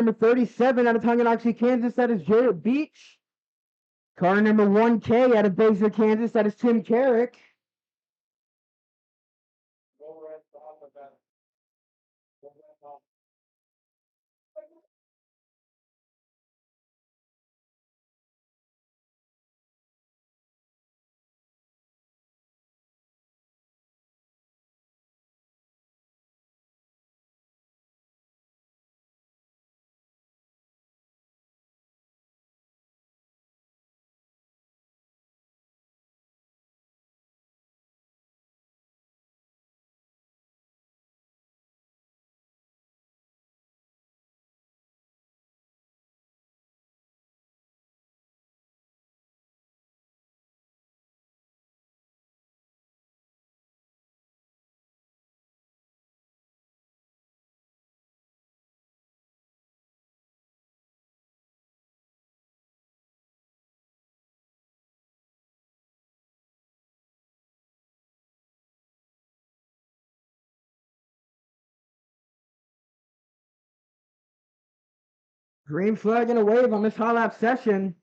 Number 37 out of Tonganoxie, Kansas, that is Jared Beach. Car number 1K out of Basel, Kansas, that is Tim Carrick. Green flag and a wave on this hot lap session.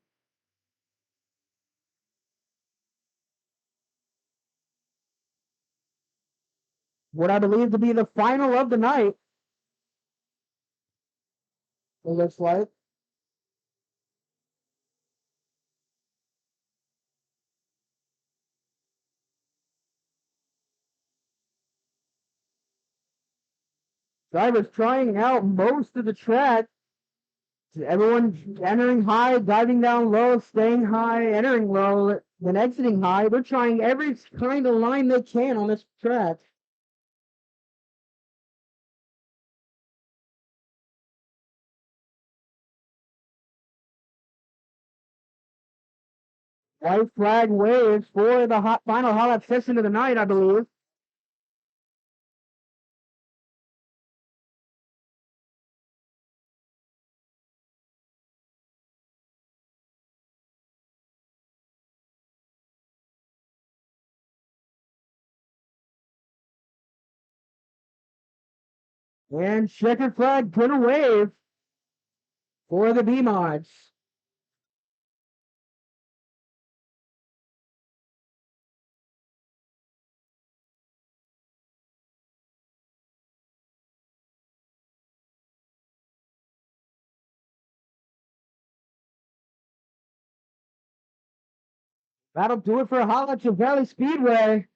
What I believe to be the final of the night. It looks like. Drivers trying out most of the track. Everyone entering high, diving down low, staying high, entering low, then exiting high. They're trying every kind of line they can on this track. White flag waves for the final hot lap session of the night, I believe. And checkered flag gonna wave for the B-Mods. That'll do it for Hollinger Valley Speedway.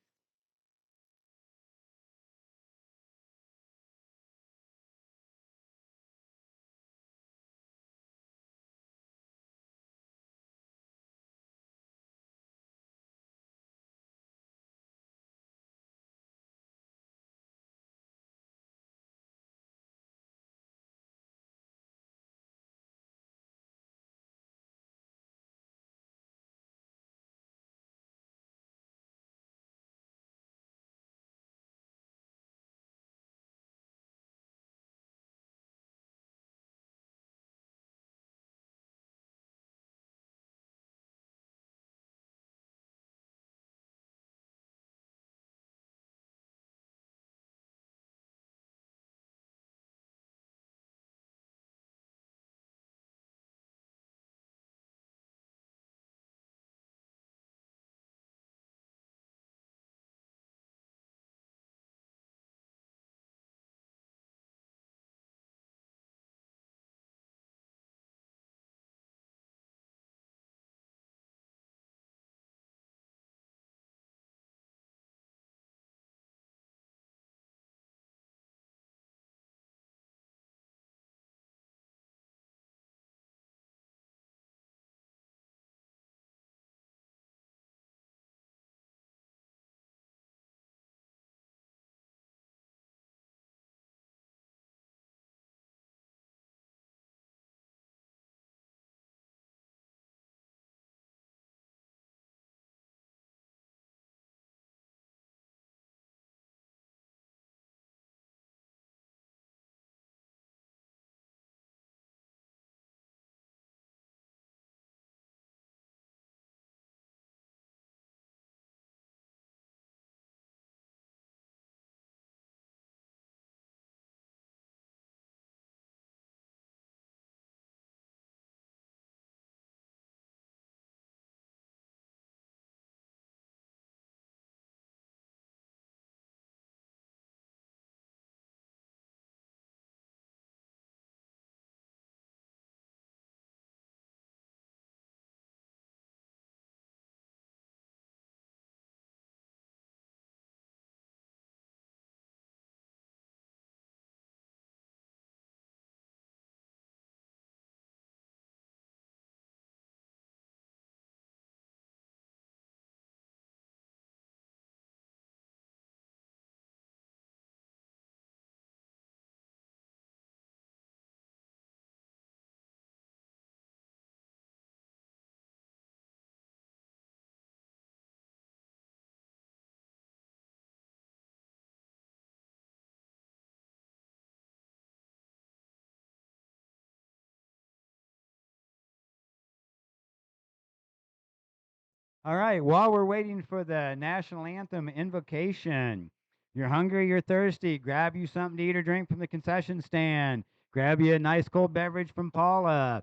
All right, while we're waiting for the national anthem invocation, you're hungry, you're thirsty, grab you something to eat or drink from the concession stand. Grab you a nice cold beverage from Paula.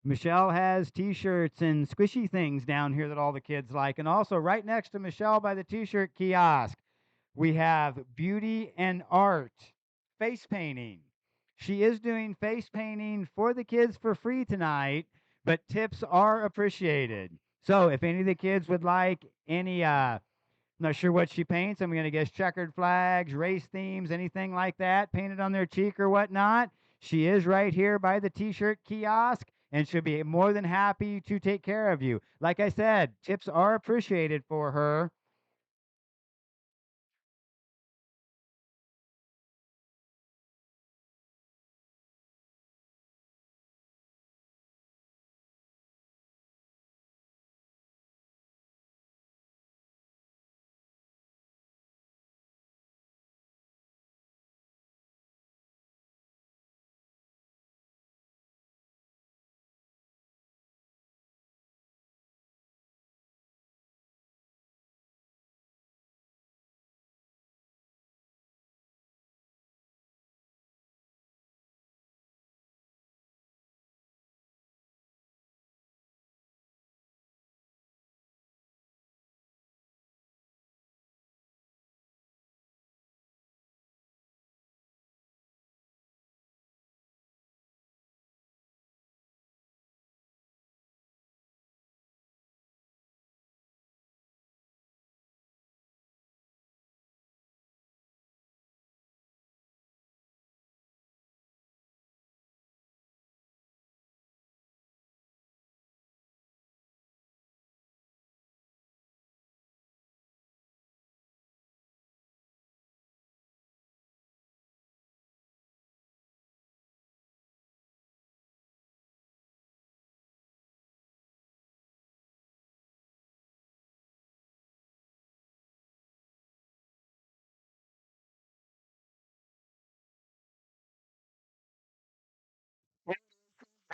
Michelle has t-shirts and squishy things down here that all the kids like. And also right next to Michelle by the t-shirt kiosk, we have beauty and art, face painting. She is doing face painting for the kids for free tonight, but tips are appreciated. So if any of the kids would like any not sure what she paints. I'm going to guess checkered flags, race themes, anything like that, painted on their cheek or whatnot. She is right here by the t shirt kiosk and she'll be more than happy to take care of you. Like I said, tips are appreciated for her.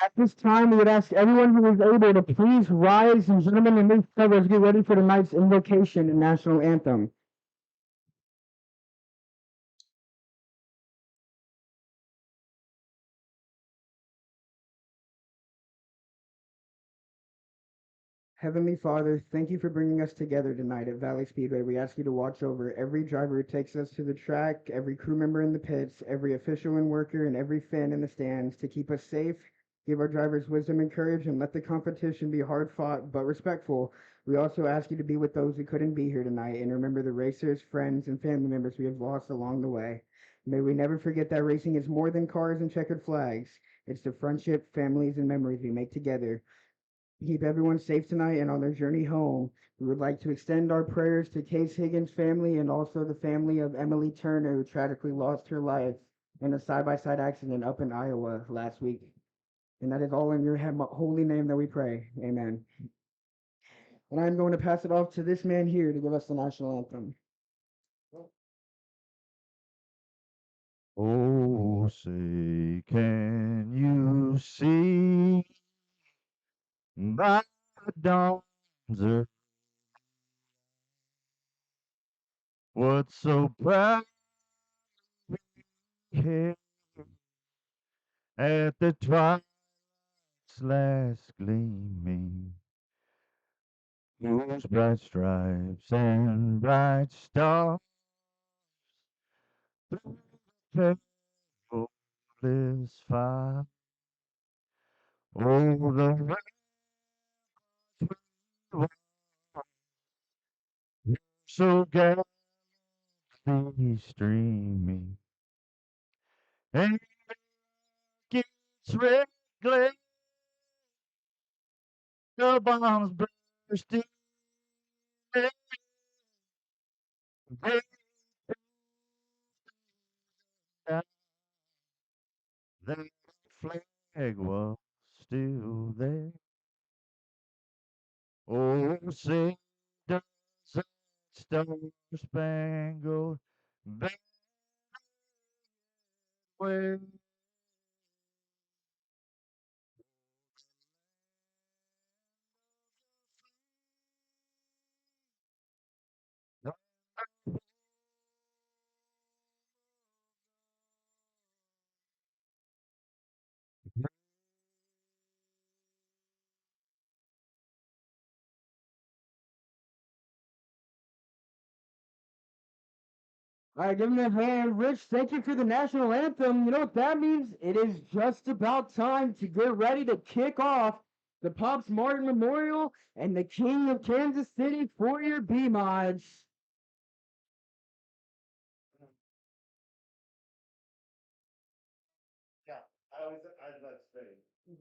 At this time, we would ask everyone who is able to please rise and gentlemen and move forward as we get ready for tonight's invocation and national anthem. Heavenly Father, thank you for bringing us together tonight at Valley Speedway. We ask you to watch over every driver who takes us to the track, every crew member in the pits, every official and worker, and every fan in the stands to keep us safe. Give our drivers wisdom and courage, and let the competition be hard fought but respectful. We also ask you to be with those who couldn't be here tonight, and remember the racers, friends, and family members we have lost along the way. May we never forget that racing is more than cars and checkered flags. It's the friendship, families, and memories we make together. Keep everyone safe tonight and on their journey home. We would like to extend our prayers to Case Higgins' family and also the family of Emily Turner, who tragically lost her life in a side by side accident up in Iowa last week. And that is all in your holy name that we pray. Amen. And I'm going to pass it off to this man here to give us the national anthem. Oh, say, can you see by the dawn's early what so proud we hailed at the twilight's last gleaming, whose bright stripes and bright stars through the perilous fire? Oh, the rain so gallantly streaming, and its red glare, the bombs bursting, they that flag was still there. Oh, say does that star-spangled banner wave All right, give him a hand. Rich, thank you for the national anthem. You know what that means? It is just about time to get ready to kick off the Pops Martin Memorial and the King of Kansas City 4-year B-Mods. Yeah, I'd let stay.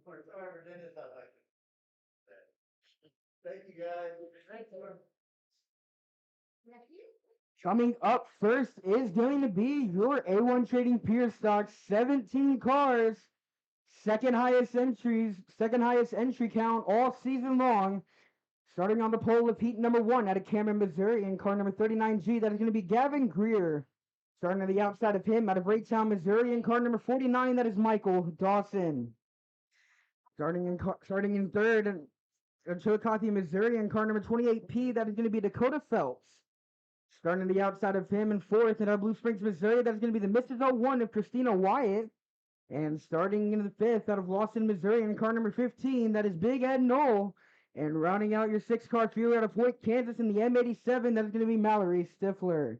However, Dennis, I'd like to stay. Thank you, guys. Coming up first is going to be your A1 Trading Pier Stock, 17 cars, second highest entry count all season long. Starting on the pole of heat number 1 out of Cameron, Missouri, in car number 39G, that is going to be Gavin Greer. Starting on the outside of him out of Raytown, Missouri, in car number 49, that is Michael Dawson. Starting in third in Chillicothe, Missouri, in car number 28P, that is going to be Dakota Phelps. Starting on the outside of him in fourth in Blue Springs, Missouri, that is going to be the Mrs. 01 of Christina Wyatt. And starting in the fifth out of Lawson, Missouri, in car number 15, that is Big Ed Knoll. And rounding out your 6-car field out of Hoyt, Kansas, in the M87, that is going to be Mallory Stifler.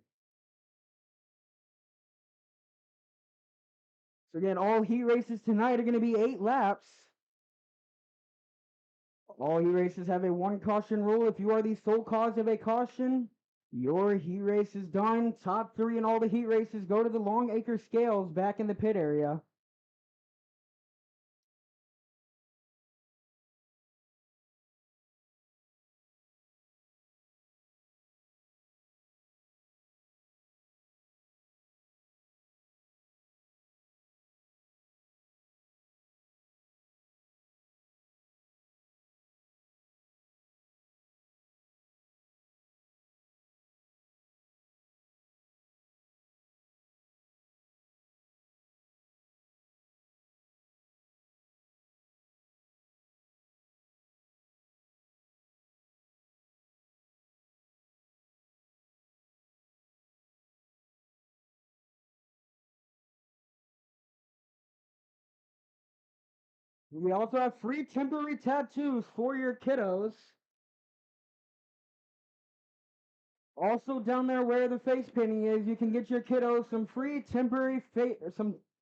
So again, all heat races tonight are going to be 8 laps. All heat races have a 1 caution rule. If you are the sole cause of a caution, your heat race is done. Top 3 in all the heat races go to the Long Acre Scales back in the pit area. We also have free temporary tattoos for your kiddos. Also down there where the face painting is, you can get your kiddos some free temporary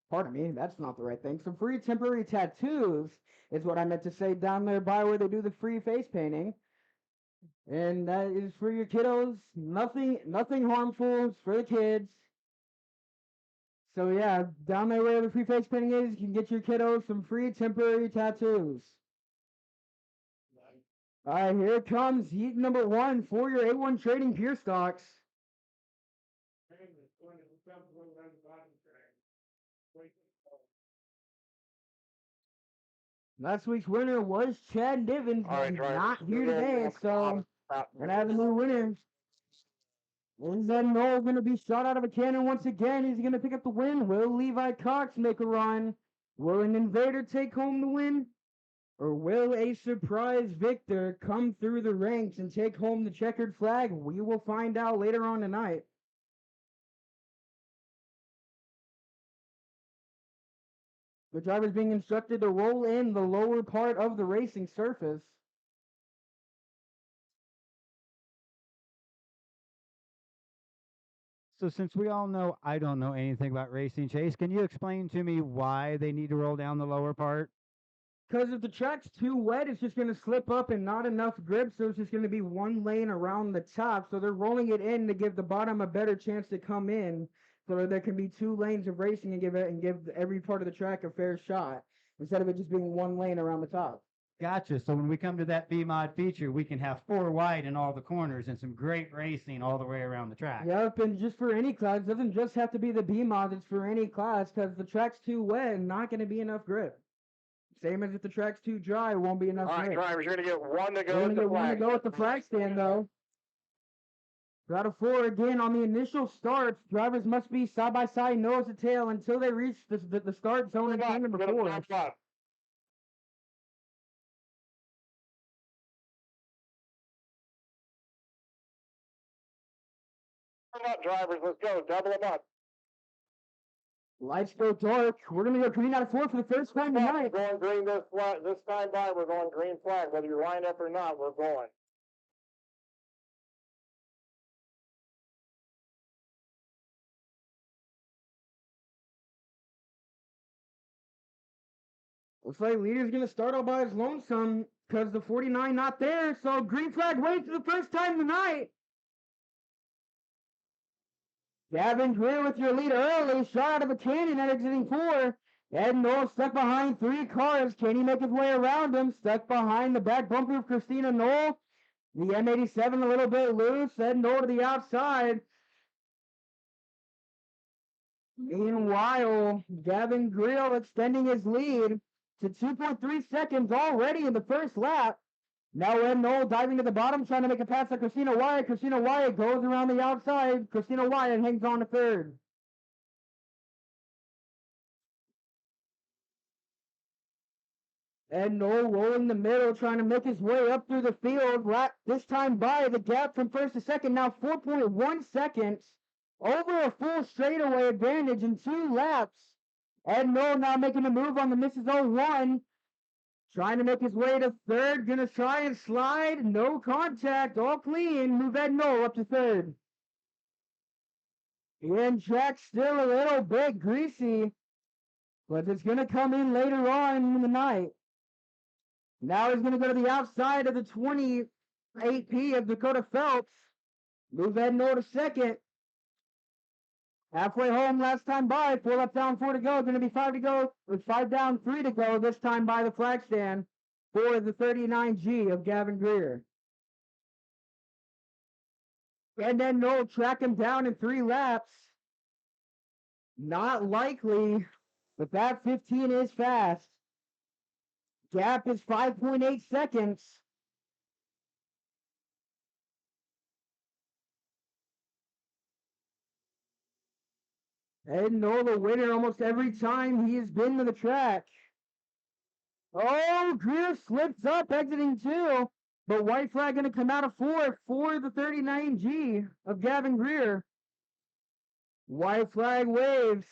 pardon me, that's not the right thing. Some free temporary tattoos is what I meant to say, down there by where they do the free face painting. And that is for your kiddos. Nothing harmful. It's for the kids. So yeah, down there where the free face painting is, you can get your kiddos some free temporary tattoos. All right, here comes heat number 1 for your A1 Trading Pier Stocks. Last week's winner was Chad Nivens, but he's not here today, so we're gonna have a new winner. Is that Noel gonna be shot out of a cannon once again? He's gonna pick up the win. Will Levi Cox make a run? Will an Invader take home the win? Or will a surprise victor come through the ranks and take home the checkered flag? We will find out later on tonight. The driver is being instructed to roll in the lower part of the racing surface. So since we all know I don't know anything about racing, Chase, can you explain to me why they need to roll down the lower part? Because if the track's too wet, it's just going to slip up and not enough grip, so it's just going to be 1 lane around the top. So they're rolling it in to give the bottom a better chance to come in, so that there can be 2 lanes of racing and give every part of the track a fair shot, instead of it just being 1 lane around the top. Gotcha. So when we come to that B-Mod feature, we can have 4 wide in all the corners and some great racing all the way around the track. Yep, and just for any class, it doesn't just have to be the B-Mod, it's for any class, because the track's too wet and not going to be enough grip. Same as if the track's too dry, it won't be enough grip. All right, drivers, you're going to get 1 to go We're with gonna the get 1 to flag. go with the flag stand, though. Out of 4 again on the initial starts, drivers must be side by side, nose to tail, until they reach the start zone in turn number 4. Come up, drivers, let's go. Double them up. Lights go dark. We're gonna go green out of 4 for the first time tonight. We're going green this time by. We're going green flag. Whether you line up or not, we're going. Looks like leader's gonna start all by his lonesome because the 49 not there. So green flag waits for the first time tonight. Gavin Greer with your lead early. Shot out of a canyon at exiting 4. Ed Knoll stuck behind 3 cars. Can he make his way around him? Stuck behind the back bumper of Christina Knoll. The M87 a little bit loose. Ed Knoll to the outside. Meanwhile, Gavin Greer extending his lead to 2.3 seconds already in the first lap. Now Ed Knoll diving to the bottom, trying to make a pass at Christina Wyatt. Christina Wyatt goes around the outside. Christina Wyatt hangs on to third. Ed Knoll rolling the middle, trying to make his way up through the field. This time by the gap from first to second, now 4.1 seconds. Over a full straightaway advantage in 2 laps. Ed Knoll now making a move on the Mrs. 01. Trying to make his way to third. Gonna try and slide. No contact. All clean. Move Ed Knoll up to third. And Jack still a little bit greasy. But it's gonna come in later on in the night. Now he's gonna go to the outside of the 28P of Dakota Phelps. Move Ed Knoll to second. Halfway home last time by, 4 laps down, 4 to go. Going to be 5 to go, with 5 down, 3 to go this time by the flag stand for the 39G of Gavin Greer. And then Knoll track him down in 3 laps. Not likely, but that 15 is fast. Gap is 5.8 seconds. Ed Knoll the winner almost every time he has been to the track. Oh, Greer slips up exiting 2, but white flag going to come out of 4 for the 39G of Gavin Greer. White flag waves.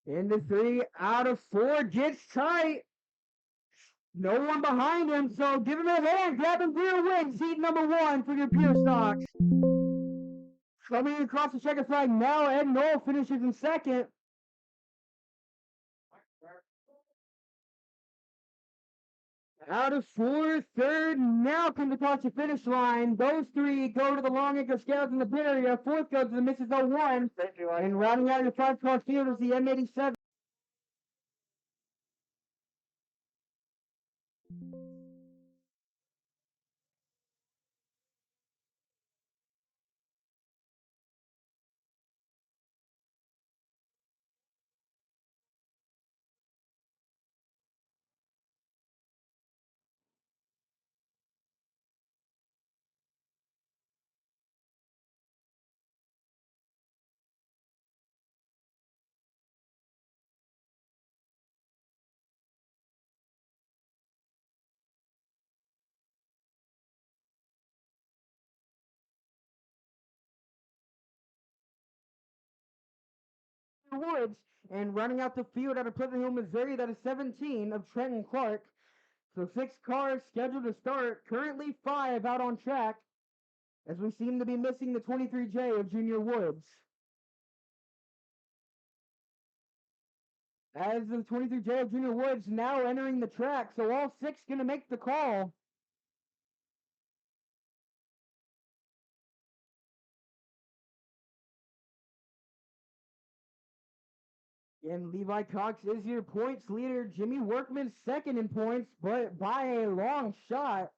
Into 3 out of 4, gets tight. No one behind him, so give him a hand. Gavin Greer wins heat number 1 for your Pure Stocks. Coming across the checker flag now, Ed Knoll finishes in second. Out of 4, third now comes across the finish line. Those 3 go to the long anchor scales in the pit area. 4th goes to the Mrs. 01. And rounding out your 5-car field is the M87. Woods, and running out the field out of Pleasant Hill, Missouri, that is 17 of Trenton Clark. So 6 cars scheduled to start. Currently 5 out on track, as we seem to be missing the 23J of Junior Woods. As the 23J of Junior Woods now entering the track, so all 6 going to make the call. And Levi Cox is your points leader. Jimmy Workman second in points, but by a long shot.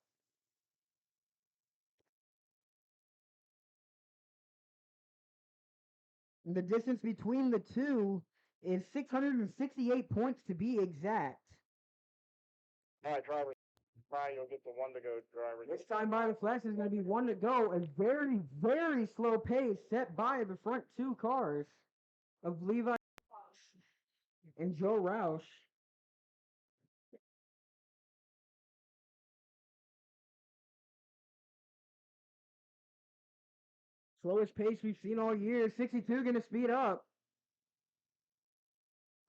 And the distance between the two is 668 points to be exact. All right, driver. Brian, you'll get the 1 to go, driver. This time by the flash is going to be 1 to go. A very, very slow pace set by the front 2 cars of Levi and Joe Roush. Slowest pace we've seen all year. 62 going to speed up.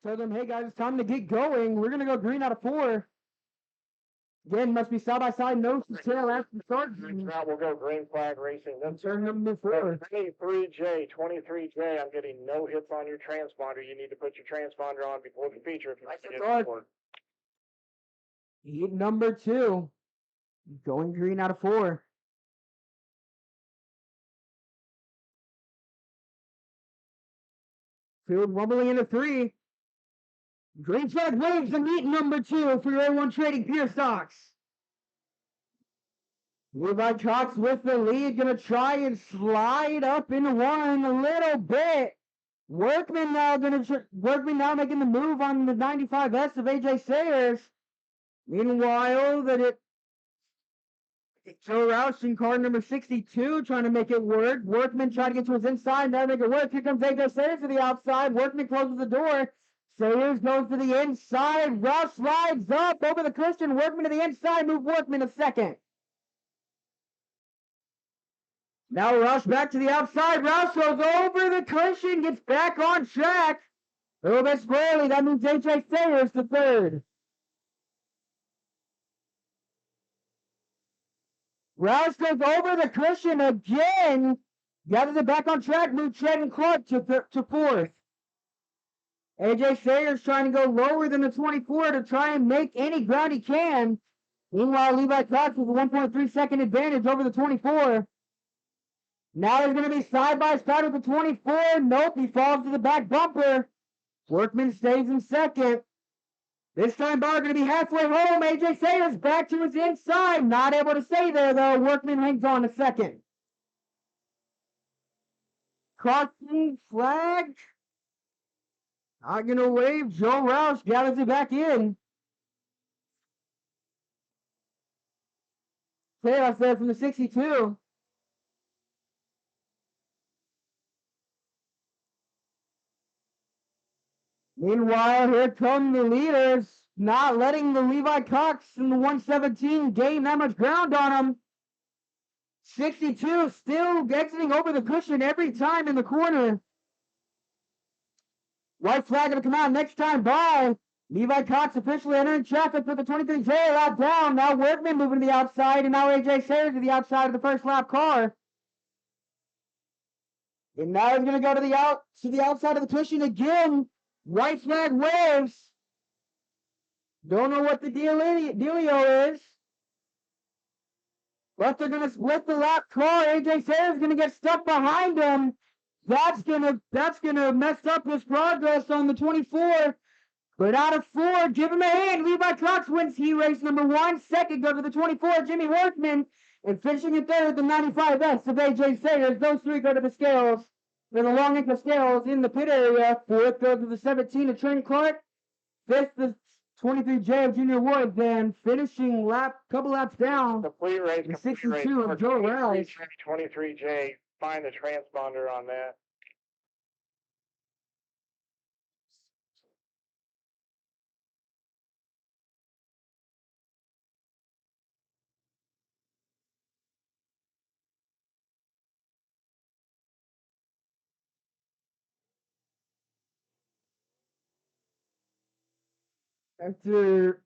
Tell them, hey guys, it's time to get going. We're going to go green out of 4. Again, must be side by side, nose to tail after the start. Next route, we'll go green flag racing. Then Turn number 4. 23J, 23J, I'm getting no hits on your transponder. You need to put your transponder on before the feature. If you Nice get start. forward. Heat number 2. Going green out of 4. Field rumbling into 3. Green flag waves in heat number 2 for your A1 Trading Pure Stocks. Levi Cox with the lead, gonna try and slide up into 1 a little bit. Workman now making the move on the 95S of AJ Sayers. Meanwhile, Joe Roush in car number 62 trying to make it work. Workman trying to get to his inside, now make it work. Here comes AJ Sayers to the outside. Workman closes the door. Sayers goes to the inside. Roush slides up over the cushion. Workman to the inside. Move Workman to second. Now Roush back to the outside. Roush goes over the cushion, gets back on track. A little bit squarely. That means AJ Sayers to third. Roush goes over the cushion again. Gathers it back on track. Moved Trenton Clark to fourth. AJ Sayers trying to go lower than the 24 to try and make any ground he can. Meanwhile, Levi Cox with a 1.3 second advantage over the 24. Now he's going to be side by side with the 24. Nope, he falls to the back bumper. Workman stays in second. This time Bauer going to be halfway home. AJ Sayers back to his inside. Not able to stay there though. Workman hangs on to second. Crossing flag. Not going to wave. Joe Roush gathers it back in. Chaos there from the 62. Meanwhile, here come the leaders, not letting the Levi Cox and the 117 gain that much ground on him. 62 still exiting over the cushion every time in the corner. White flag going to come out next time by. Levi Cox officially entering traffic for the 23J lap down. Now Workman moving to the outside, and now AJ Sayers to the outside of the first lap car. And now he's going to go to the outside of the cushion again. White flag waves. Don't know what the dealio is. But they're going to split the lap car. AJ Sayers is going to get stuck behind him. That's gonna mess up his progress on the 24. But out of 4, give him a hand. Levi Cox wins heat race number 1. Second goes to the 24, Jimmy Workman. And finishing in third, the 95S of AJ Sayers. Those 3 go to the scales. Then the long ankle scales in the pit area. 4th goes to the 17 of Trent Clark. 5th, the 23J of Junior Woods. And finishing couple laps down. Complete race. The 62 of Joe Roush. 23J. Find the transponder on that. After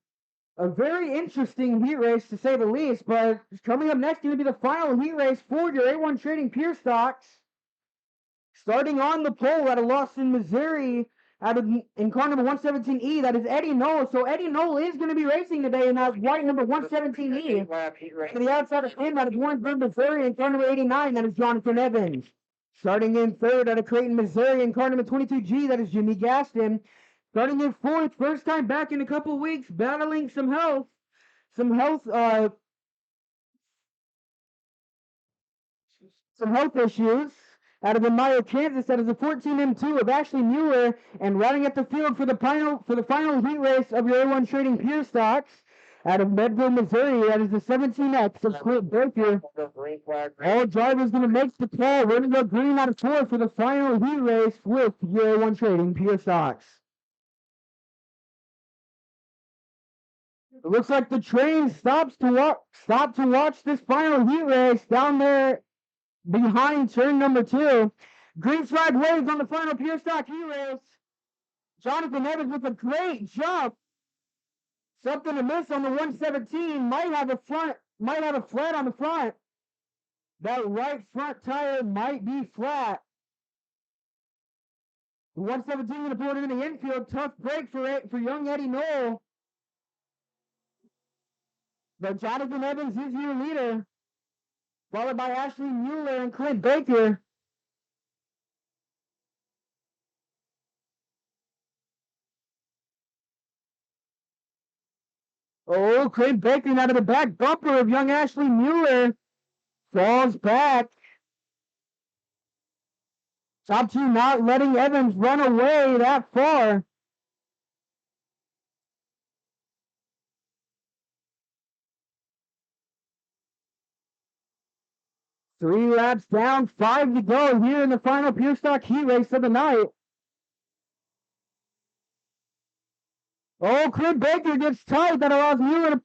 a very interesting heat race, to say the least, but coming up next going to be the final heat race for your A1 Trading Pure Stocks. Starting on the pole at a Lawson, Missouri, in car number 117E, that is Eddie Knoll. So Eddie Knoll is going to be racing today, and that's white number 117E. To the outside of him, that is Warrensburg, Missouri, in car number 89, that is Jonathan Evans. Starting in third out of Creighton, Missouri, in car number 22G, that is Jimmy Gaston. Starting in fourth, first time back in a couple of weeks, battling some health issues. Out of Amaya, Kansas, that is the 14M2 of Ashley Mueller, and routing up the field for the final heat race of your A1 Trading Pure Stocks. Out of Medville, Missouri, that is the 17X of Clint Baker. All drivers going to make the call. We're going to go green out of 4 for the final heat race with your A1 Trading Pure Stocks. It looks like the train stopped to watch this final heat race down there behind turn number 2. Green flag waves on the final Pure Stock heat race. Jonathan Evans with a great jump. Something amiss on the 117. Might have a flat on the front. That right front tire might be flat. The 117 going to pull it into the infield. Tough break for young Eddie Knoll. But Jonathan Evans is your leader, followed by Ashley Mueller and Clint Baker. Oh, Clint Baker out of the back bumper of young Ashley Mueller. Falls back. Top two not letting Evans run away that far. Three laps down, 5 to go here in the final Pure Stock heat race of the night. Oh, Clint Baker gets tight. That allows Mueller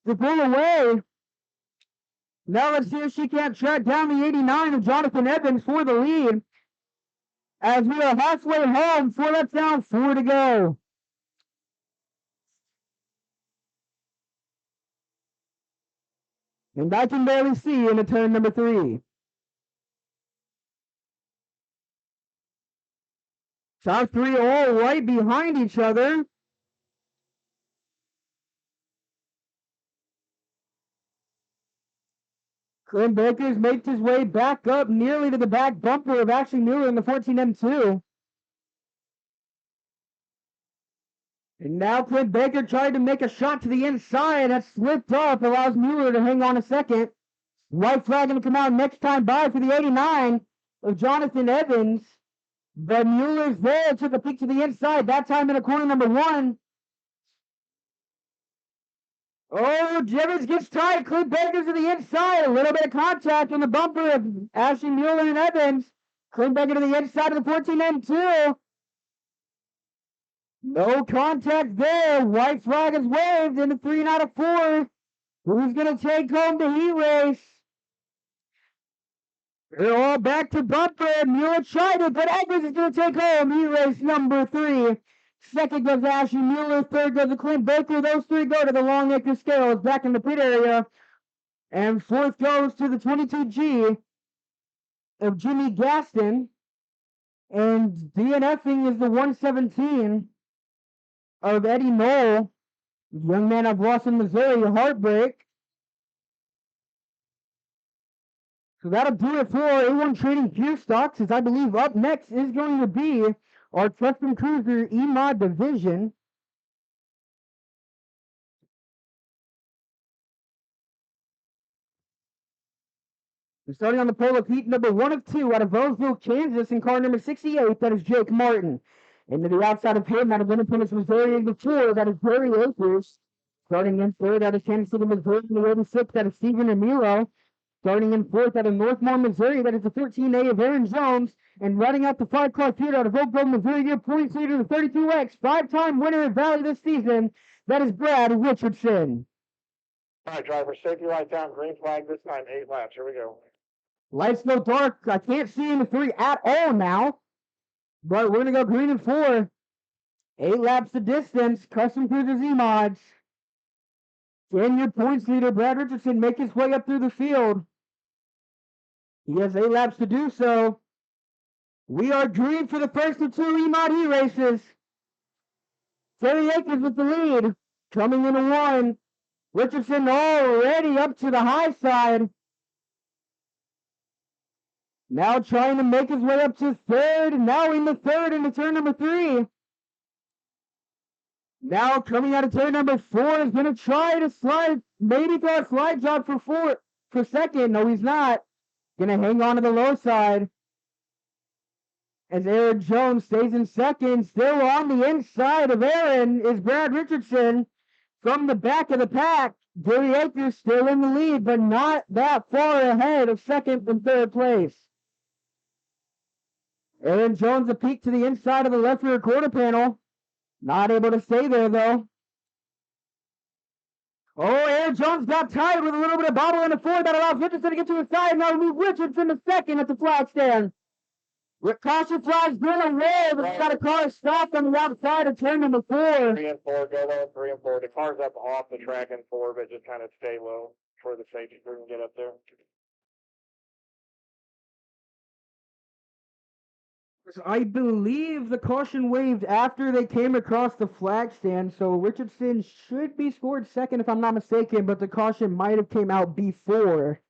to pull away. Now let's see if she can't track down the 89 of Jonathan Evans for the lead. As we are halfway home, 4 laps down, 4 to go. And I can barely see into turn number 3. Top 3 all right behind each other. Clint Baker's makes his way back up nearly to the back bumper of Ashley Mueller in the 14M2. And now Clint Baker tried to make a shot to the inside. That slipped off, allows Mueller to hang on a second. White flag going to come out next time by for the 89 of Jonathan Evans. But Mueller's there, took a peek to the inside, that time in a corner number 1. Oh, Evans gets tight. Clint Baker to the inside. A little bit of contact on the bumper of Ashley Mueller and Evans. Clint Baker to the inside of the 14M2. No contact there. White flag is waved into 3 out of 4. Who's going to take home the heat race? They're all back to bumper. Mueller tried it, but Evans is going to take home heat race number 3. Second goes Ashley Mueller. Third goes to Clint Baker. Those 3 go to the Long Acre Scales back in the pit area. And fourth goes to the 22G of Jimmy Gaston. And DNFing is the 117 of Eddie Knoll. Young man of Lawson, Missouri. Heartbreak. So that'll do it for A1 Trading Pure Stocks, as I believe up next is going to be our Custom Cruiser EMOD division. We're starting on the pole of heat number 1 of 2 out of Roseville, Kansas, in car number 68. That is Jake Martin. And to the outside of him, out of Independence, Missouri, in the 4, that is Barry Akers. Starting in third, out of Kansas City, Missouri, in the 86, that is Stephen Emilo. Starting in fourth out of Northmore, Missouri, that is the 13A of Aaron Jones. And running out the 5-car field out of Oak Grove, Missouri, your points leader, the 32X, 5-time winner at Valley this season. That is Brad Richardson. All right, driver, safety light down, green flag this time, 8 laps. Here we go. Lights go dark. I can't see in the 3 at all now. But we're going to go green and 4. 8 laps the distance. Custom Cruisers E-Mods. Can your points leader, Brad Richardson, make his way up through the field? He has 8 laps to do so. We are green for the first of 2 E-Mod heat races. Terry Akers with the lead. Coming into 1. Richardson already up to the high side. Now trying to make his way up to third. Now in the third into turn number 3. Now coming out of turn number 4 is going to try to slide, maybe throw a slide job for second. No, he's not. Going to hang on to the low side. As Aaron Jones stays in second. Still on the inside of Aaron is Brad Richardson from the back of the pack. Gary Akers still in the lead, but not that far ahead of second and third place. Aaron Jones a peek to the inside of the left rear quarter panel. Not able to stay there, though. Oh, Aaron Jones got tied with a little bit of bobble in the 4. That allows Richardson to get to his side. Now move Richardson to second at the flag stand. With caution flags been away, but we got a car stopped on the outside of turn number 4. 3 and 4, go low, 3 and 4. The car's up off the track in 4, but just kind of stay low for the safety crew can get up there. I believe the caution waved after they came across the flag stand, so Richardson should be scored second if I'm not mistaken, but the caution might have came out before.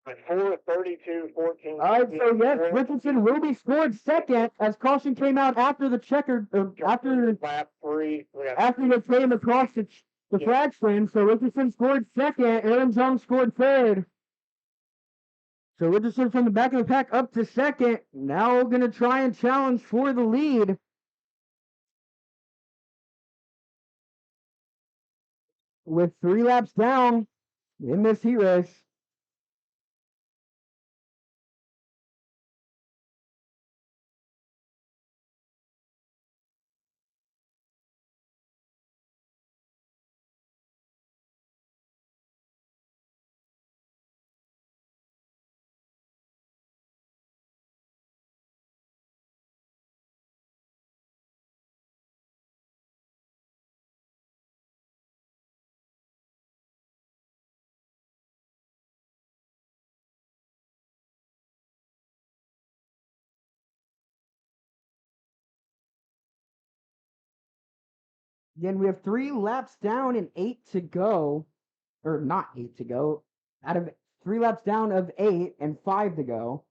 At 4:32:14. Alright, so yes, Richardson will be scored second as caution came out after the checker, after Lap 3. after they came across the flag stand, so Richardson scored second, Aaron Jones scored third. So Richardson from the back of the pack up to second, now gonna try and challenge for the lead. With 3 laps down in this heat race. Again, we have 3 laps down and 8 to go. Or not 8 to go. Out of 3 laps down of 8 and 5 to go.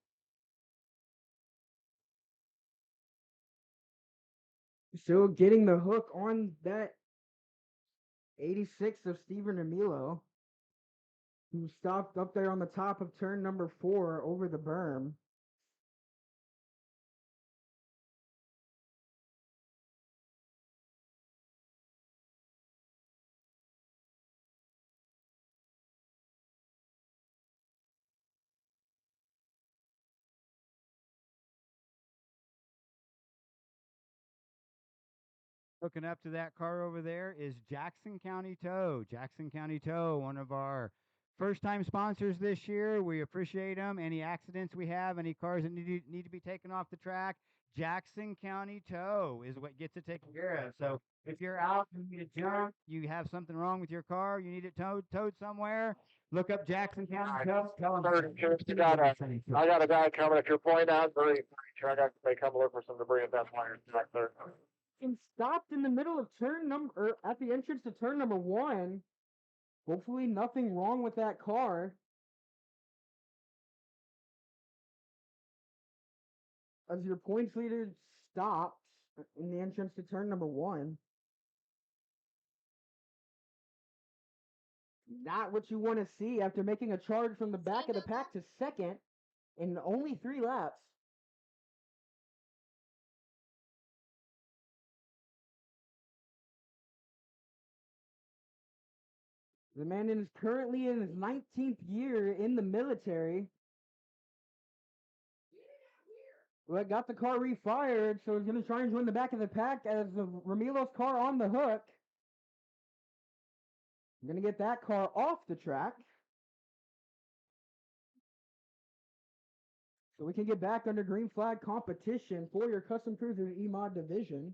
So getting the hook on that 86 of Steven Ramilo, who stopped up there on the top of turn number 4 over the berm. Hooking up to that car over there is Jackson County Tow. Jackson County Tow, one of our first-time sponsors this year. We appreciate them. Any accidents we have, any cars that need to be taken off the track, Jackson County Tow is what gets it taken care of. So if you're out and you need a junk, you have something wrong with your car, you need it towed somewhere, look up Jackson County Tow. Tell them. I got a guy coming at your point out. Very sure I got to come look for some debris if that's why you're back there. And stopped in the middle of turn number, at the entrance to turn number 1. Hopefully nothing wrong with that car. As your points leader stops in the entrance to turn number 1. Not what you want to see after making a charge from the back of the pack to second in only 3 laps. The man is currently in his 19th year in the military. Well, got the car refired, so he's going to try and join the back of the pack as Ramilo's car on the hook. I'm going to get that car off the track. So we can get back under green flag competition for your Custom Cruiser E-Mod division.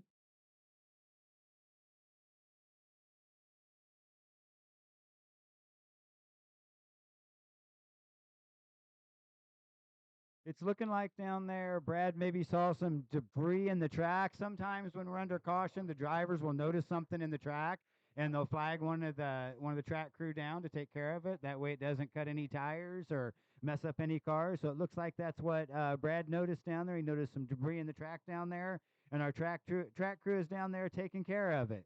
It's looking like down there, Brad maybe saw some debris in the track. Sometimes when we're under caution, the drivers will notice something in the track and they'll flag one of the track crew down to take care of it. That way it doesn't cut any tires or mess up any cars. So it looks like that's what Brad noticed down there. He noticed some debris in the track down there, and our track crew is down there taking care of it.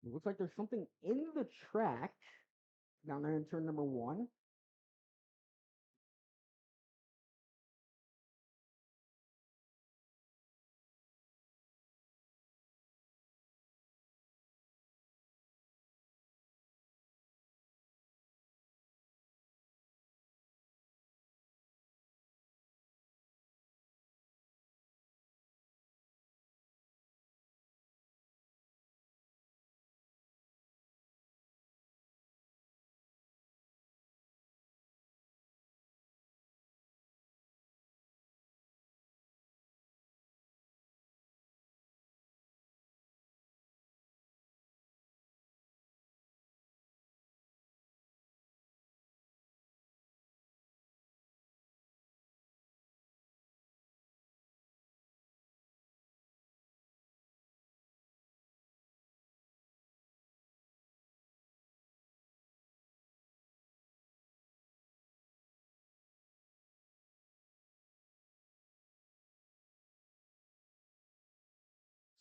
It looks like there's something in the track down there in turn number 1.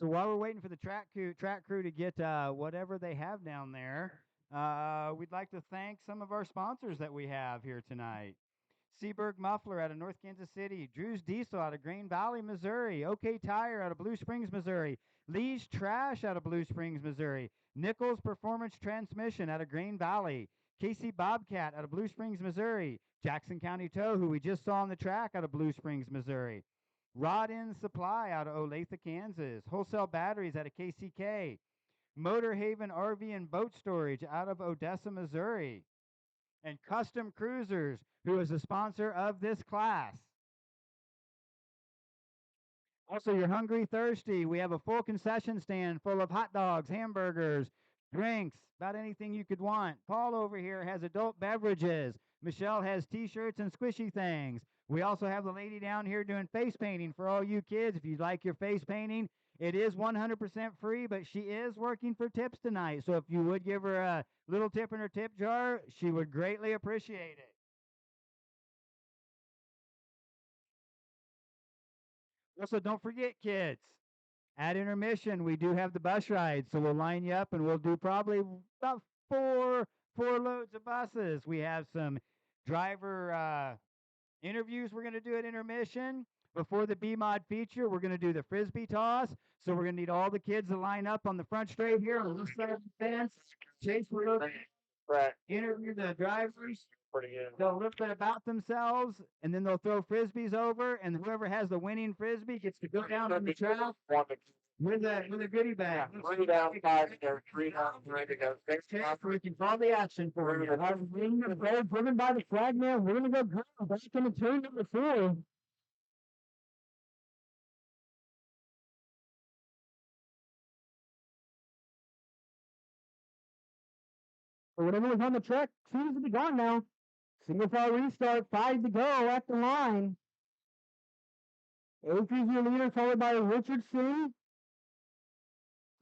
So while we're waiting for the track crew to get whatever they have down there, we'd like to thank some of our sponsors that we have here tonight. Seaberg Muffler out of North Kansas City, Drew's Diesel out of Green Valley, Missouri, OK Tire out of Blue Springs, Missouri, Lee's Trash out of Blue Springs, Missouri, Nichols Performance Transmission out of Green Valley, Casey Bobcat out of Blue Springs, Missouri, Jackson County Tow, who we just saw on the track out of Blue Springs, Missouri, Rod End Supply out of Olathe, Kansas, Wholesale Batteries out of KCK, Motor Haven RV and Boat Storage out of Odessa, Missouri, and Custom Cruisers, who is a sponsor of this class. Also, you're hungry, thirsty. We have a full concession stand full of hot dogs, hamburgers, drinks, about anything you could want. Paul over here has adult beverages. Michelle has t-shirts and squishy things. We also have the lady down here doing face painting for all you kids. If you'd like your face painting, it is 100% free, but she is working for tips tonight. So if you would give her a little tip in her tip jar, she would greatly appreciate it. Also, don't forget, kids, at intermission, we do have the bus ride. So we'll line you up and we'll do probably about four loads of buses. We have some driver interviews we're going to do at intermission. Before the B-Mod feature, we're going to do the Frisbee toss. So we're going to need all the kids to line up on the front straight here on this side of the fence. Chase will interview the drivers. Pretty good. They'll a little bit about themselves, and then they'll throw Frisbees over, and whoever has the winning Frisbee gets to go down on the track with a goodie bag. 3 down, 5 to go, 3 down, 3 to go. Thanks, Okay, we can follow the action for you. Our wing of gold driven by the flagman. We're going to go green back into turn number 4. So whatever was on the track seems to be gone now. Single file restart, 5 to go at the line. Akers your leader, followed by Richardson,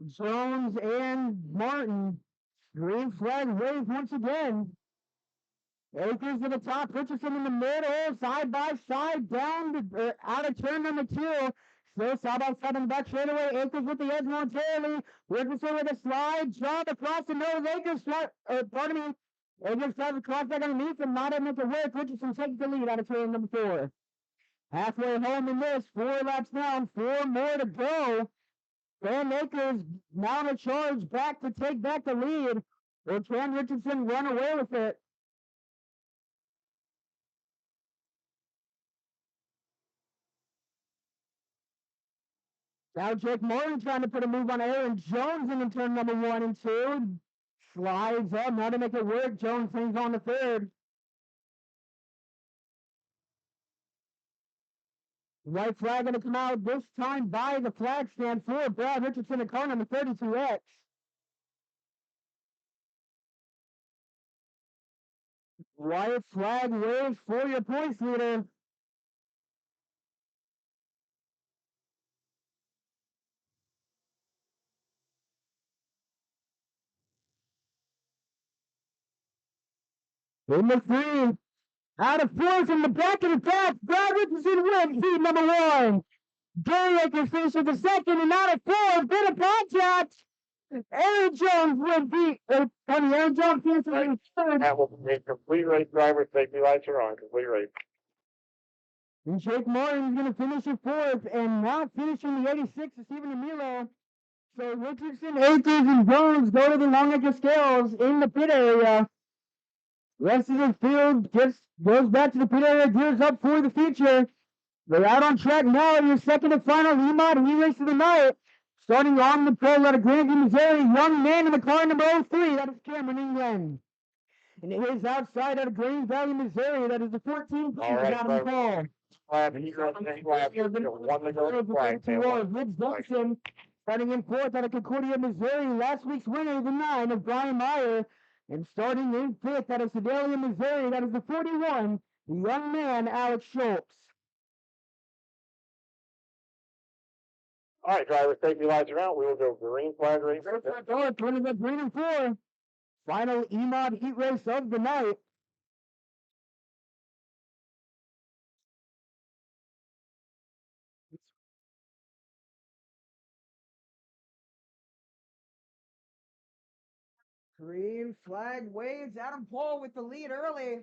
Jones, and Martin. Green flag wave once again. Akers to the top, Richardson in the middle, side by side, down to, out of turn number 2. Still side by side on the back straightaway. Akers with the edge momentarily. Richardson with a slide, job across the nose. Akers, pardon me. Akers tries to cross back underneath and not able to work. Richardson takes the lead out of turn number 4. Halfway home in this, 4 laps down, 4 more to go. Van Akers mount a charge back to take back the lead. Or can Richardson run away with it? Now Jake Martin trying to put a move on Aaron Jones in turn number 1 and 2. Slides up, now to make it work. Jones hangs on the 3rd. White flag going to come out this time by the flag stand for Brad Richardson in car number 32X. White flag waves for your points leader. Number 3, out of 4 from the back of the pack, Brad Richardson wins heat number 1. Gary Akers finishes the 2nd, and out of 4, bit of contact. Aaron Jones wins heat. Aaron Jones finishes in 3rd. That will be a complete race. Driver safety lights are on. Complete race. And Jake Martin is going to finish in 4th, and now finishing the 86 is Stephen Emilio. So Richardson, Akers, and Jones go to the long edge scales in the pit area. Rest of the field goes back to the pit area, gears up for the future. They're out on track now. Your second and final E-Mod heat race of the night. Starting on the pole out of Grandview, Missouri. Young man in the car number 03. That is Cameron England. And it is outside out of Green Valley, Missouri. That is the 14th out of the pole. Woods Dawson starting in 4th out of Concordia, Missouri. Last week's winner, the 9 of Brian Meyer. And starting in 5th out of Sedalia, Missouri. That is the 41, the young man, Alex Schultz. All right, driver safety lights are out. We will go green flag race. Running the green and 4. Final E-Mod heat race of the night. Green flag waves. Adam Paul with the lead early.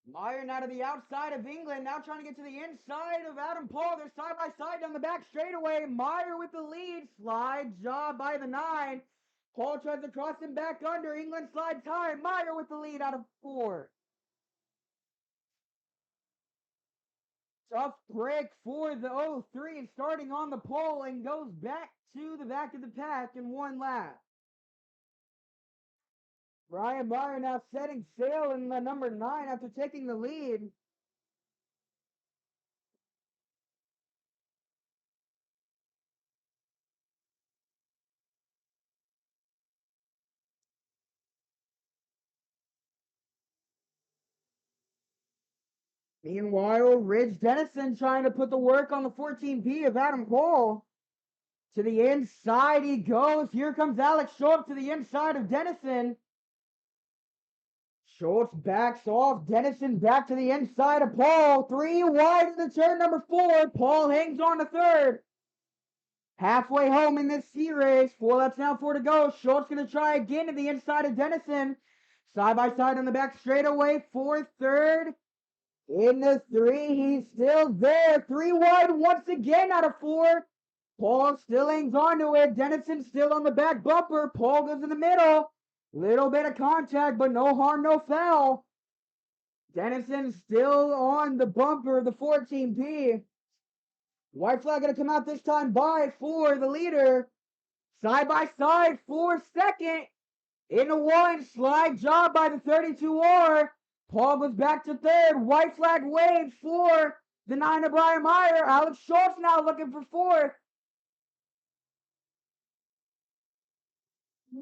Meyer now to the outside of England, now trying to get to the inside of Adam Paul. They're side by side down the back straightaway. Meyer with the lead. Slide job by the 9. Paul tries to cross him back under. England slides high. Meyer with the lead out of 4. Tough break for the 03, starting on the pole and goes back to the back of the pack in one lap. Brian Meyer now setting sail in the number 9 after taking the lead. Meanwhile, Ridge Dennison trying to put the work on the 14P of Adam Cole. To the inside he goes. Here comes Alex Schultz to the inside of Dennison. Schultz backs off. Dennison back to the inside of Paul. 3 wide in the turn number 4. Paul hangs on to third. Halfway home in this C race. 4 laps now, 4 to go. Schultz going to try again to the inside of Dennison. Side by side on the back straightaway. 4th, 3rd. In the 3, he's still there. 3 wide once again out of 4. Paul still hangs on to it. Dennison still on the back bumper. Paul goes in the middle. Little bit of contact, but no harm, no foul. Dennison still on the bumper of the 14P. White flag going to come out this time by for the leader. Side by side for second. In the 1, slide job by the 32R. Paul goes back to third. White flag waves for the 9 of Brian Meyer. Alex Schultz now looking for 4th.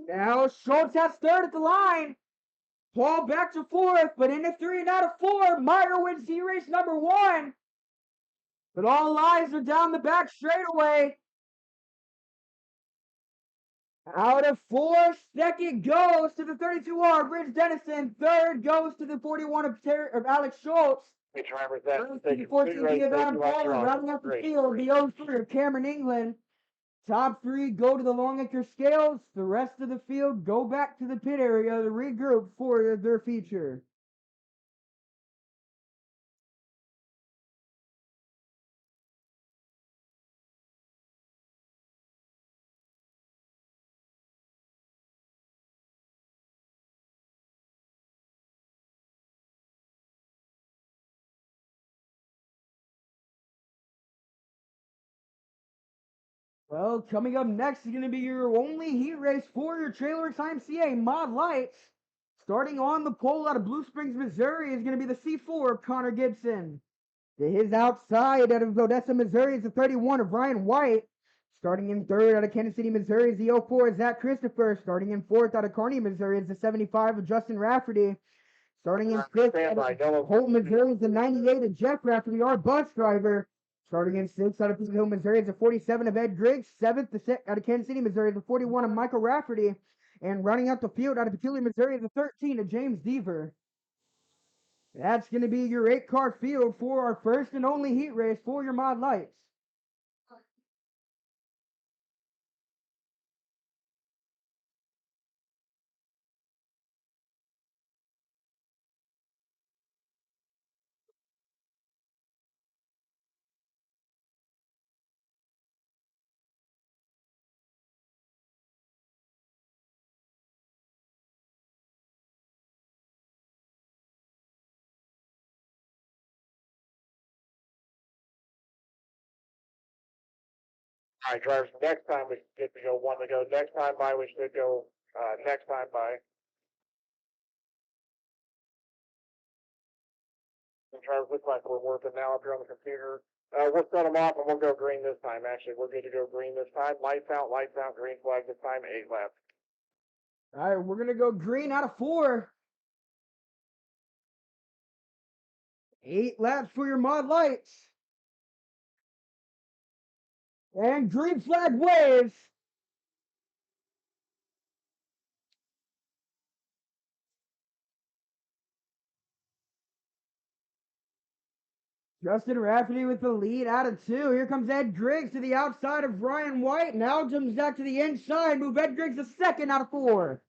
Now Schultz has 3rd at the line. Paul back to 4th, but in the 3 and out of 4. Meyer wins C race number 1. But all eyes are down the back straightaway. Out of 4, second goes to the 32R, Ridge Dennison. 3rd goes to the 41 of Alex Schultz. Hey, drivers, that First to the 14P of Adam Paul, rounding out the field, the 03 of Cameron England. Top 3 go to the Longacre scales. The rest of the field go back to the pit area to regroup for their feature. Well, coming up next is going to be your only heat race for your Trailer IMCA Mod Lights. Starting on the pole out of Blue Springs, Missouri is going to be the C4 of Connor Gibson. To his outside out of Odessa, Missouri is the 31 of Ryan White. Starting in 3rd out of Kansas City, Missouri is the 04 of Zach Christopher. Starting in 4th out of Kearney, Missouri is the 75 of Justin Rafferty. Starting in 5th out of Holt, Missouri is the 98 of Jeff Rafferty, our bus driver. Starting in 6th out of Peachtree Hill, Missouri is the 47 of Ed Griggs. 7th out of Kansas City, Missouri is the 41 of Michael Rafferty. And running out the field out of Peculiar, Missouri is the 13 of James Deaver. That's going to be your 8-car field for our first and only heat race for your Mod Lights. All right, drivers, next time we get to go 1 to go. Next time by, we should go next time by. The drivers look like we're working now up here on the computer. We'll set them off and we'll go green this time. Actually, we're good to go green this time. Lights out, green flag this time, 8 laps. All right, we're going to go green out of 4. 8 laps for your Mod Lights. And green flag waves. Justin Rafferty with the lead out of 2. Here comes Ed Griggs to the outside of Ryan White. Now jumps back to the inside. Move Ed Griggs to 2nd out of 4.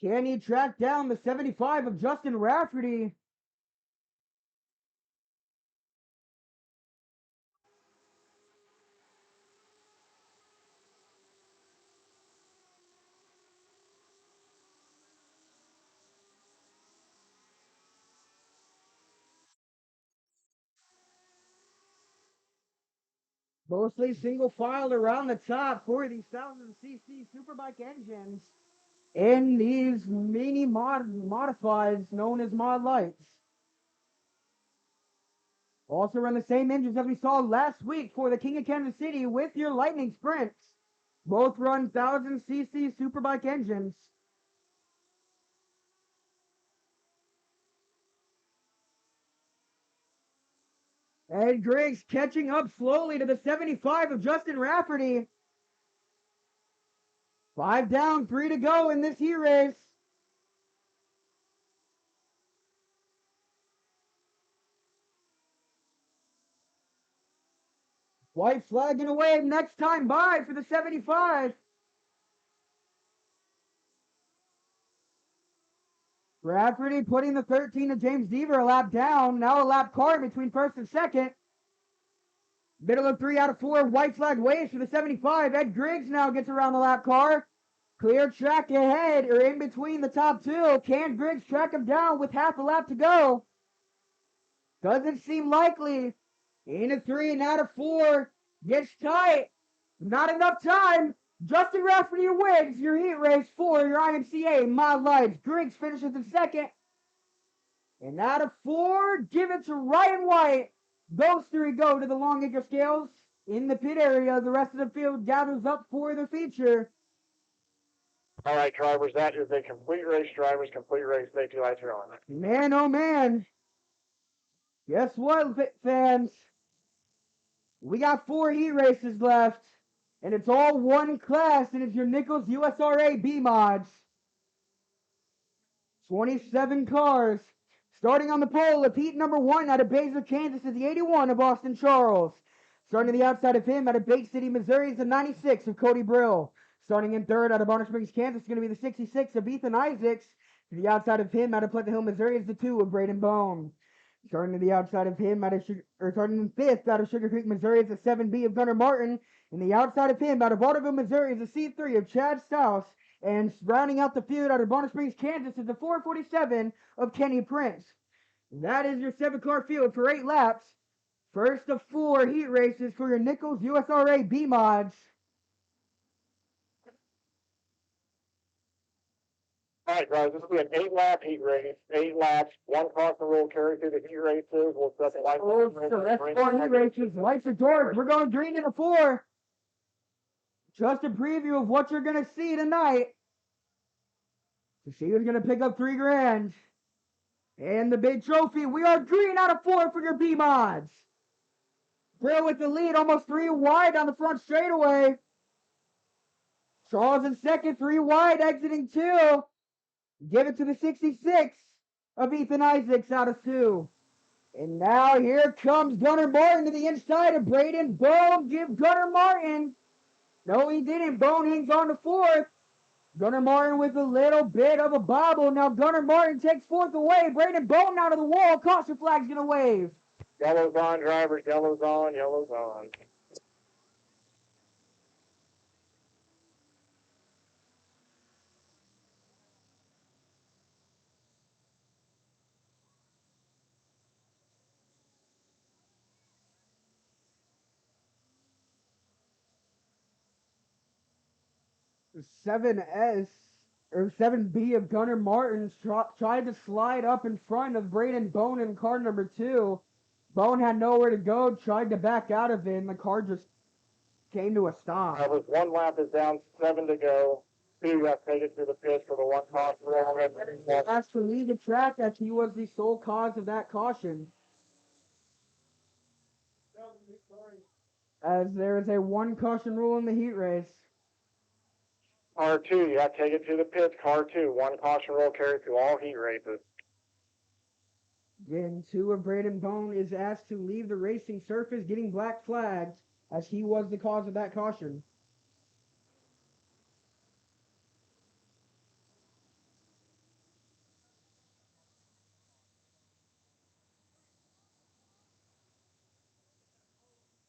Can he track down the 75 of Justin Rafferty? Mostly single filed around the top for these 1000cc Superbike engines in these mini modifieds known as Mod Lights. Also run the same engines as we saw last week for the King of Kansas City with your Lightning Sprints. Both run 1000cc Superbike engines. Ed Griggs catching up slowly to the 75 of Justin Rafferty. 5 down, 3 to go in this heat race. White flag and a wave next time by for the 75. Rafferty putting the 13 of James Deaver a lap down. Now a lap car between 1st and 2nd. Middle of 3 out of 4. White flag waves for the 75. Ed Griggs now gets around the lap car. Clear track ahead or in between the top 2. Can Griggs track him down with half a lap to go? Doesn't seem likely. In a 3 and out of 4. Gets tight. Not enough time. Justin Rafferty wins your heat race for your IMCA Mod Lights. Griggs finishes in 2nd. And out of 4, give it to Ryan White. Those 3 go to the Longacre Scales. In the pit area, the rest of the field gathers up for the feature. All right, drivers, that is a complete race. Drivers, complete race. Safety lights are on. Man, oh man. Guess what, fans? We got 4 heat races left. And it's all one class, and it's your Nichols USRA B mods. 27 cars. Starting on the pole of heat number 1 out of Baser, Kansas is the 81 of Austin Charles. Starting to the outside of him out of Bay City, Missouri is the 96 of Cody Brill. Starting in 3rd out of Bonner Springs, Kansas is going to be the 66 of Ethan Isaacs. To the outside of him out of Pleasant Hill, Missouri is the 2 of Braden Bone. Starting to the outside of him starting in 5th out of Sugar Creek, Missouri is the 7B of Gunnar Martin. And the outside of him out of Waterville, Missouri is the C3 of Chad Stouse. And rounding out the field out of Bonner Springs, Kansas is the 447 of Kenny Prince. That is your 7-car field for 8 laps. First of 4 heat races for your Nichols USRA B mods. All right, guys, this will be an 8-lap heat race. 8 laps, 1 caution rule carry through the heat races. We'll set the lights. Oh, so that's 4 heat races. Lights are dark. We're going green in a 4. Just a preview of what you're going to see tonight. To see who's going to pick up $3 grand. And the big trophy. We are green out of 4 for your B mods. Brill with the lead, almost 3 wide on the front straightaway. Charles in 2nd, 3 wide, exiting 2. Give it to the 66 of Ethan Isaacs out of 2. And now here comes Gunnar Martin to the inside of Braden Bone. Give Gunnar Martin. No, he didn't. Bone hangs on to 4th. Gunnar Martin with a little bit of a bobble. Now Gunnar Martin takes 4th away. Braden Bone out of the wall. Caution flag's going to wave. Yellow's on, drivers. Yellow's on. Yellow's on. The 7S or 7B of Gunnar Martin tried to slide up in front of Braden Bone in car number 2. Bone had nowhere to go, tried to back out of it, and the car just came to a stop. Drivers, 1 lap is down, 7 to go. 2 have taken through the pits for the 1 caution rule. That's to lead the track as he was the sole cause of that caution. As there is a 1 caution rule in the heat race. Car 2, you have to take it to the pits. Car 2, one caution roll carry through all heat races. Again, 2 of Braden Bone is asked to leave the racing surface, getting black flagged, as he was the cause of that caution.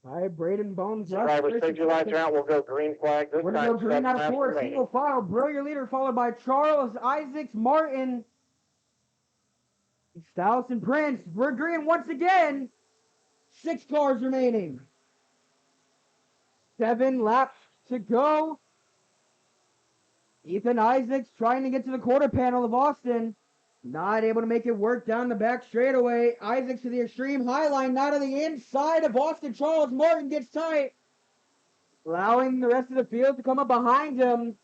All right, Braden Bones. Driver, safety lights are out. We'll go green flag this We're time. going to go green out of 4, remaining. single file. Brill, your leader, followed by Charles, Isaacs, Martin, Styles, and Prince. We're green once again. 6 cars remaining. 7 laps to go. Ethan Isaacs trying to get to the quarter panel of Austin. Not able to make it work down the back straightaway. Isaacs to the extreme high line, now to the inside of Austin. Charles Martin gets tight, allowing the rest of the field to come up behind him.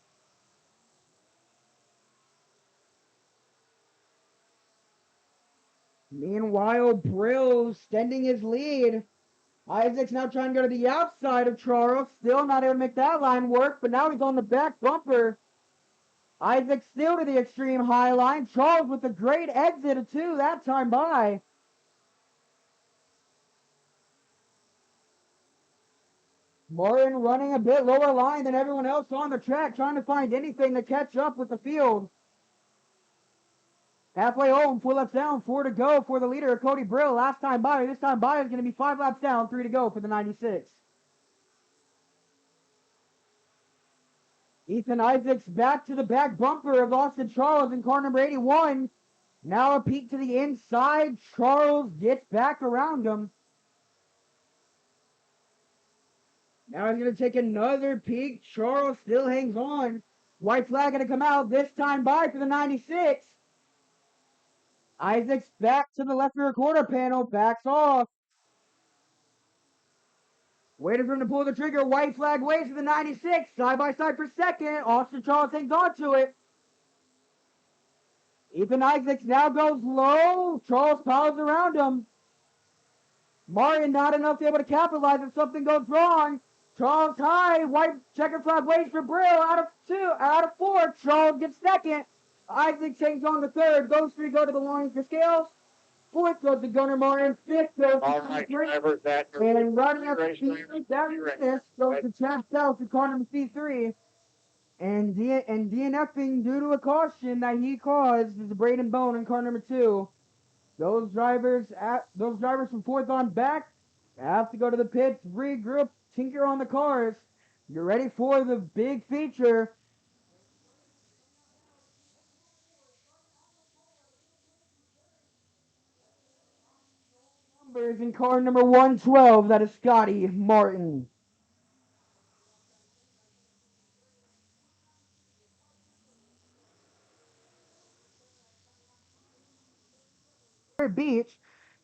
Meanwhile, Brill extending his lead. Isaacs now trying to go to the outside of Charles. Still not able to make that line work, but now he's on the back bumper. Isaac still to the extreme high line. Charles with a great exit of 2 that time by. Martin running a bit lower line than everyone else on the track, trying to find anything to catch up with the field. Halfway home, 4 laps down, 4 to go for the leader, Cody Brill. Last time by, this time by is going to be 5 laps down, 3 to go for the 96. Ethan Isaacs back to the back bumper of Austin Charles in car number 81. Now a peek to the inside. Charles gets back around him. Now he's going to take another peek. Charles still hangs on. White flag going to come out this time by for the 96. Isaacs back to the left rear quarter panel. Backs off. Waiting for him to pull the trigger. White flag waits for the 96. Side by side for second. Austin Charles hangs on to it. Ethan Isaacs now goes low. Charles piles around him. Martin not enough to be able to capitalize if something goes wrong. Charles high. White checker flag waits for Brill. Out of 4. Charles gets second. Isaacs hangs on the third. Those 3 go to the line for scales. 4th goes to Gunnar Martin. 5th goes All to right, Drake. drivers, that And running up the race speed drivers, down race. this goes to Chad South to car number C3. And DNFing due to a caution that he caused is Braden Bone in car number 2. Those drivers from 4th on back have to go to the pits, regroup, tinker on the cars. You're ready for the big feature. Numbers in car number 112, that is Scotty Martin. Beach,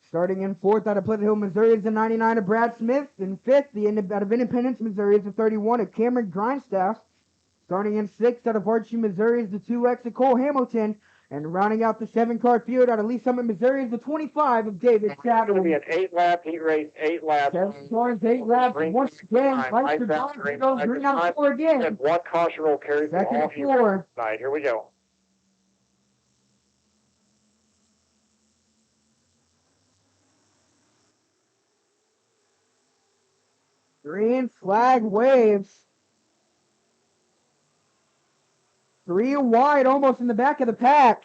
starting in 4th out of Pleasant Hill, Missouri is the 99 of Brad Smith. In 5th, out of Independence, Missouri is the 31 of Cameron Grindstaff. Starting in 6th out of Archie, Missouri is the 2X of Cole Hamilton. And rounding out the 7-car field out of Lee Summit, Missouri is the 25 of David It's going to Chapman. be an 8-lap heat race, 8 laps. 7 cars, 8 laps. Once again, Meister Johnson goes green out 4 again. And 1 caution roll carries through Second all to heat 4. races tonight. Here we go. Green flag waves. 3 wide, almost in the back of the pack.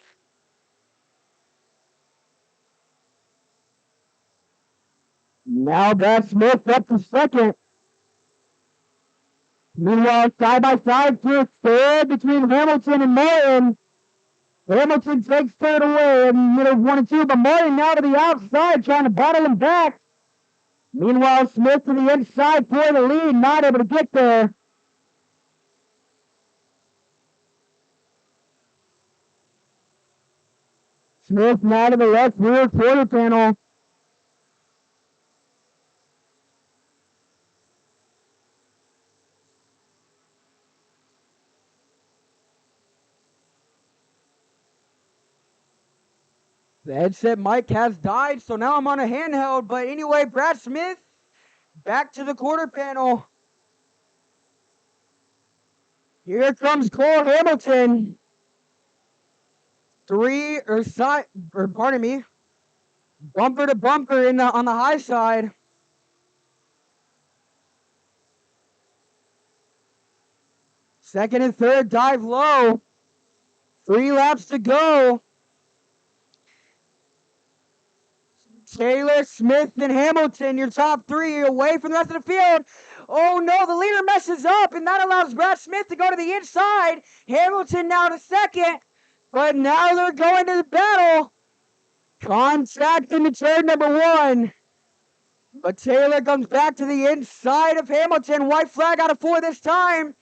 Now Brad Smith up to second. Meanwhile, side by side for 3rd between Hamilton and Martin. Hamilton takes 3rd away in middle 1 and 2, but Martin now to the outside trying to battle him back. Meanwhile, Smith to the inside for the lead, not able to get there. Smith now to the left rear quarter panel. The headset mic has died, so now I'm on a handheld. But anyway, Brad Smith back to the quarter panel. Here comes Cole Hamilton. Bumper to bumper on the high side. Second and third dive low. 3 laps to go. Taylor, Smith, and Hamilton, your top 3 away from the rest of the field. Oh no, the leader messes up, and that allows Brad Smith to go to the inside. Hamilton now to second, but now they're going to the battle. Contact into turn number 1. But Taylor comes back to the inside of Hamilton. White flag out of 4 this time.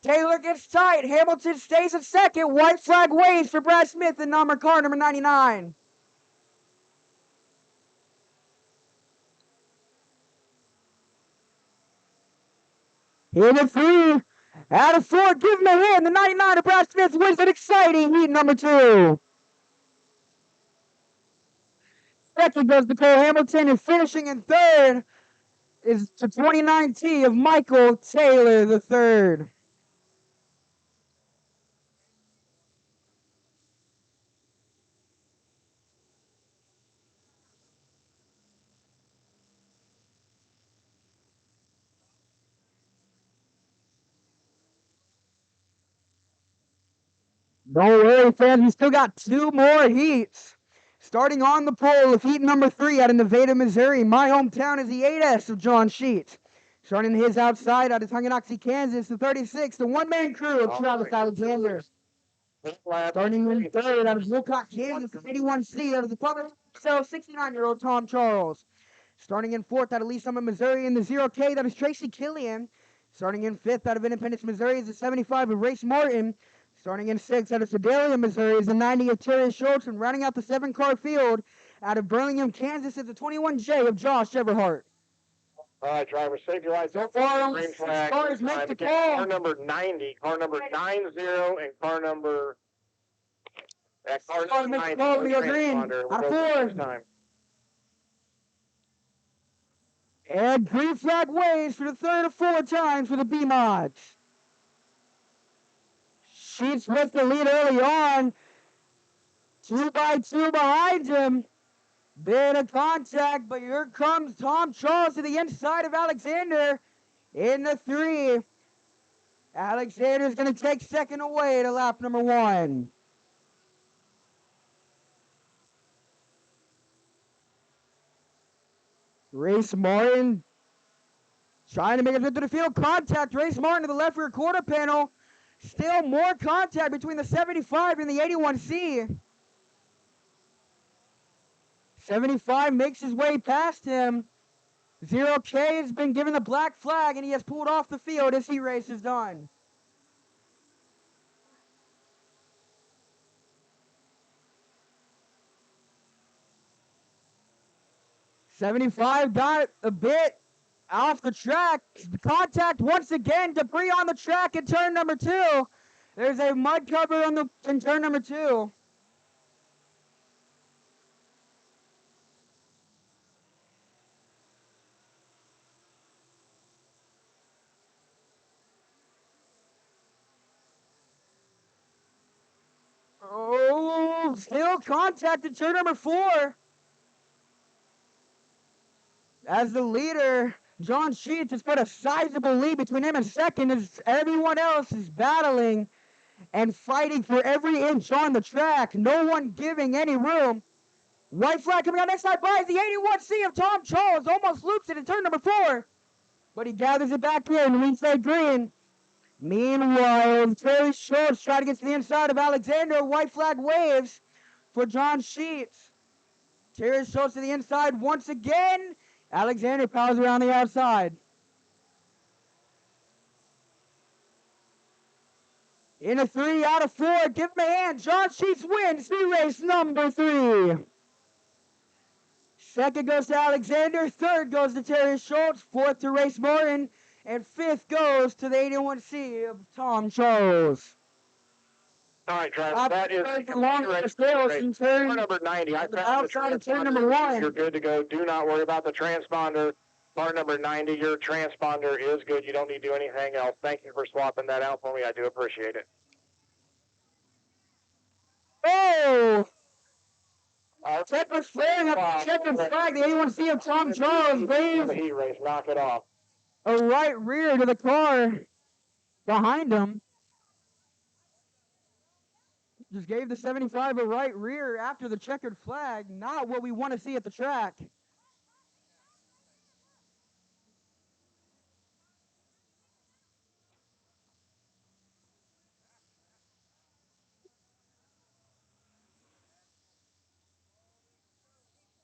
Taylor gets tight. Hamilton stays at second. White flag waves for Brad Smith in car number 99. Here the 3 out of 4. Give him a hand. The 99 of Brad Smith wins an exciting heat number 2. Second goes to Cole Hamilton, and finishing in third is the 29T of Michael Taylor III. Don't worry, fans. We still got 2 more heats. Starting on the pole of heat number 3 out of Nevada, Missouri. My hometown is the 8S of John Sheets. Starting his outside out of Tonganoxie, Kansas, the 36, the one-man crew of Travis Alexander. Starting in third out of Wilcott, Kansas, the 81C out of the Public Cell, 69-year-old Tom Charles. Starting in fourth out of Lee Summit, Missouri, in the 0K, that is Tracy Killian. Starting in fifth out of Independence, Missouri, is the 75 of Race Martin. Starting in sixth out of Sedalia, Missouri, is the 90 of Terry Schultz. And rounding out the 7-car field out of Burlingame, Kansas, is the 21J of Josh Everhart. All right, driver, save your lights. So far, green flag. cars make the call. Car number 90, car number 90, and car number... Car makes the call, we go green. Out of 4. And green flag waves for the 3rd of 4 times for the B-Mods. Sheets with the lead early on. 2 by 2 behind him. Bit of contact, but here comes Tom Charles to the inside of Alexander in the 3. Alexander's going to take second away to lap number 1. Race Martin trying to make it into the field. Contact. Race Martin to the left rear quarter panel. Still more contact between the 75 and the 81C. 75 makes his way past him. 0K has been given the black flag, and he has pulled off the field as heat race is done. '75 got a bit off the track. Contact once again. Debris on the track in turn number 2. There's a mud cover in turn number 2. Oh, still contact in turn number 4. As the leader, John Sheets has put a sizable lead between him and second as everyone else is battling and fighting for every inch on the track. No one giving any room. White flag coming out next side by the 81C of Tom Charles. Almost loops it in turn number 4. But he gathers it back in. Inside green. Meanwhile, Terry Schultz trying to get to the inside of Alexander. White flag waves for John Sheets. Terry Schultz to the inside once again. Alexander powers around the outside. In a 3 out of 4, give him a hand. John Sheets wins heat race number 3. Second goes to Alexander. Third goes to Terry Schultz. Fourth to Race Martin. And fifth goes to the 81C of Tom Charles. All right, driver, that is turn number 90. I outside of turn number 1. You're good to go. Do not worry about the transponder. Car number 90, your transponder is good. You don't need to do anything else. Thank you for swapping that out for me. I do appreciate it. Oh! Checker's flaring up the checkered flag. The A1C of Tom Charles The waves heat race, knock it off. a right rear to the car behind him. Just gave the 75 a right rear after the checkered flag. Not what we want to see at the track.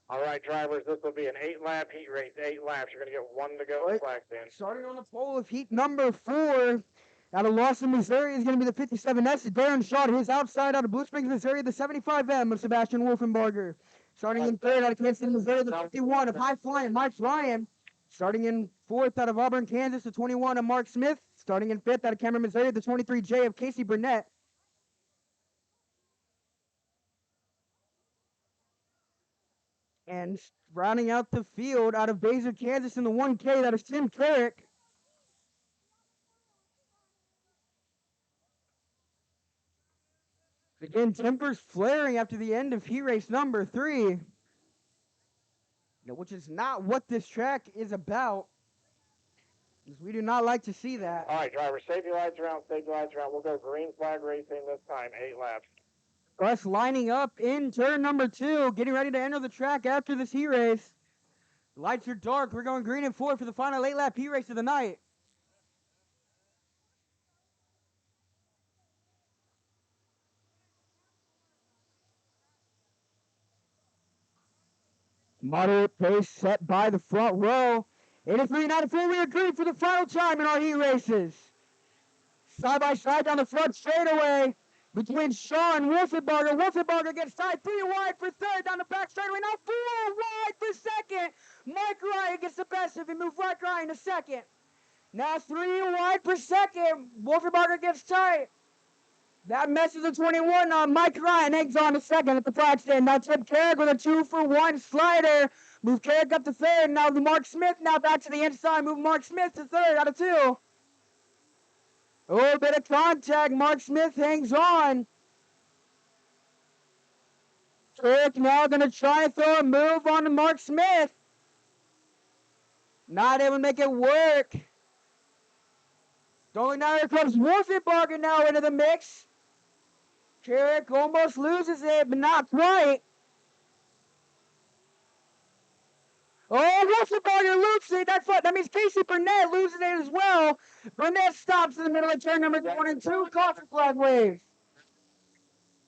All right, drivers, this will be an 8-lap heat race. 8 laps. You're going to get 1 to go in flag stand. Starting on the pole of heat number 4 out of Lawson, Missouri is going to be the 57S. Darren Shaw, his outside out of Blue Springs, Missouri, the 75M of Sebastian Wolfenbarger. Starting in 3rd out of Kansas City, Missouri, the 51 of High Flying Mike Ryan. Starting in 4th out of Auburn, Kansas, the 21 of Mark Smith. Starting in 5th out of Cameron, Missouri, the 23J of Casey Burnett. And rounding out the field out of Baser, Kansas in the 1K, that is Tim Carrick. Again, tempers flaring after the end of heat race number 3. Which is not what this track is about. Because we do not like to see that. All right, drivers, safety lights around, safety lights around. We'll go green flag racing this time, 8 laps. Us lining up in turn number 2, getting ready to enter the track after this heat race. The lights are dark. We're going green and 4 for the final 8-lap heat race of the night. Moderate pace set by the front row. 83.94, we are green for the final time in our heat races. Side by side down the front straightaway between Shaw and Wolfenbarger. Wolfenbarger gets tied 3 wide for 3rd down the back straightaway. Now 4 wide for 2nd. Mike Ryan gets the best of him. Move Mike Ryan to 2nd. Now 3 wide for 2nd. Wolfenbarger gets tight. That messes the 21 on Mike Ryan. Eggs on to 2nd at the flag stand. Now Tim Carrick with a 2-for-1 slider. Move Carrick up to 3rd. Now the Mark Smith now back to the inside. Move Mark Smith to 3rd out of 2. A little bit of contact. Mark Smith hangs on. Carrick now going to try and throw a move on to Mark Smith. Not able to make it work. Going now, here comes Wolfenbarger now into the mix. Carrick almost loses it, but not quite. Oh, Wolfenbarger loses it. That means Casey Burnett loses it as well. Burnett stops in the middle of turn number 1 and 2. Caution flag waves.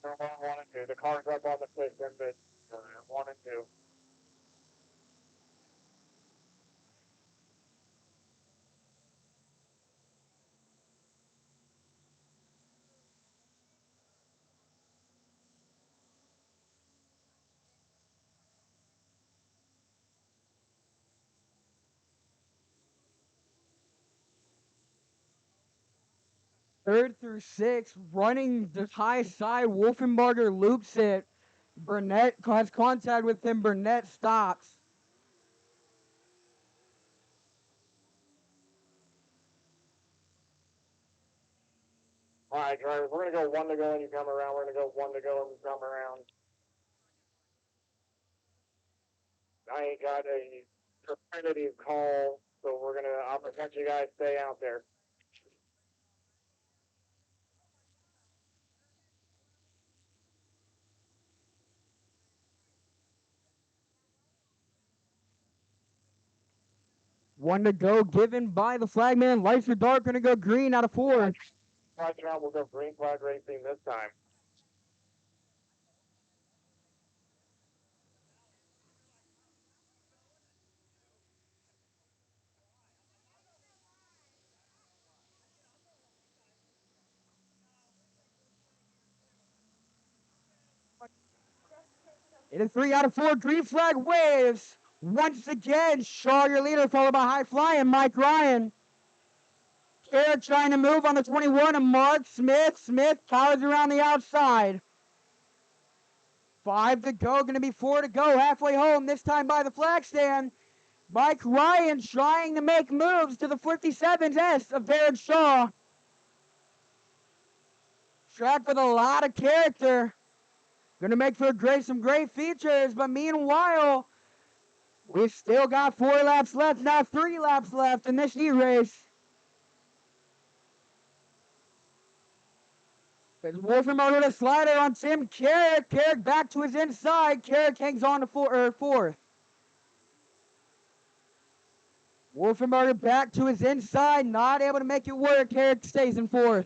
Turn 1 and 2. The car's up on the system, but 1 and 2. Third through 6, running the high side. Wolfenbarger loops it. Burnett has contact with him. Burnett stops. All right, drivers, we're going to go 1 to go and you come around. We're going to go 1 to go and you come around. I ain't got a definitive call, so I'll let you guys stay out there. One to go given by the flagman. Lights are dark, going to go green out of 4. Lights around, we'll go green flag racing this time. It is 3 out of 4. Green flag waves. Once again, Shaw, your leader, followed by High Flying Mike Ryan. Carrick trying to move on the 21 and Mark Smith. Smith powers around the outside. 5 to go, going to be 4 to go. Halfway home, this time by the flag stand. Mike Ryan trying to make moves to the 57S of Darren Shaw. Track with a lot of character. Gonna make for some great features, but meanwhile, we've still got 4 laps left, now 3 laps left in this heat race. As Wolfenbarger with a slider on Tim Carrick. Carrick back to his inside. Carrick hangs on to fourth. Wolfenbarger back to his inside, not able to make it work. Carrick stays in 4th.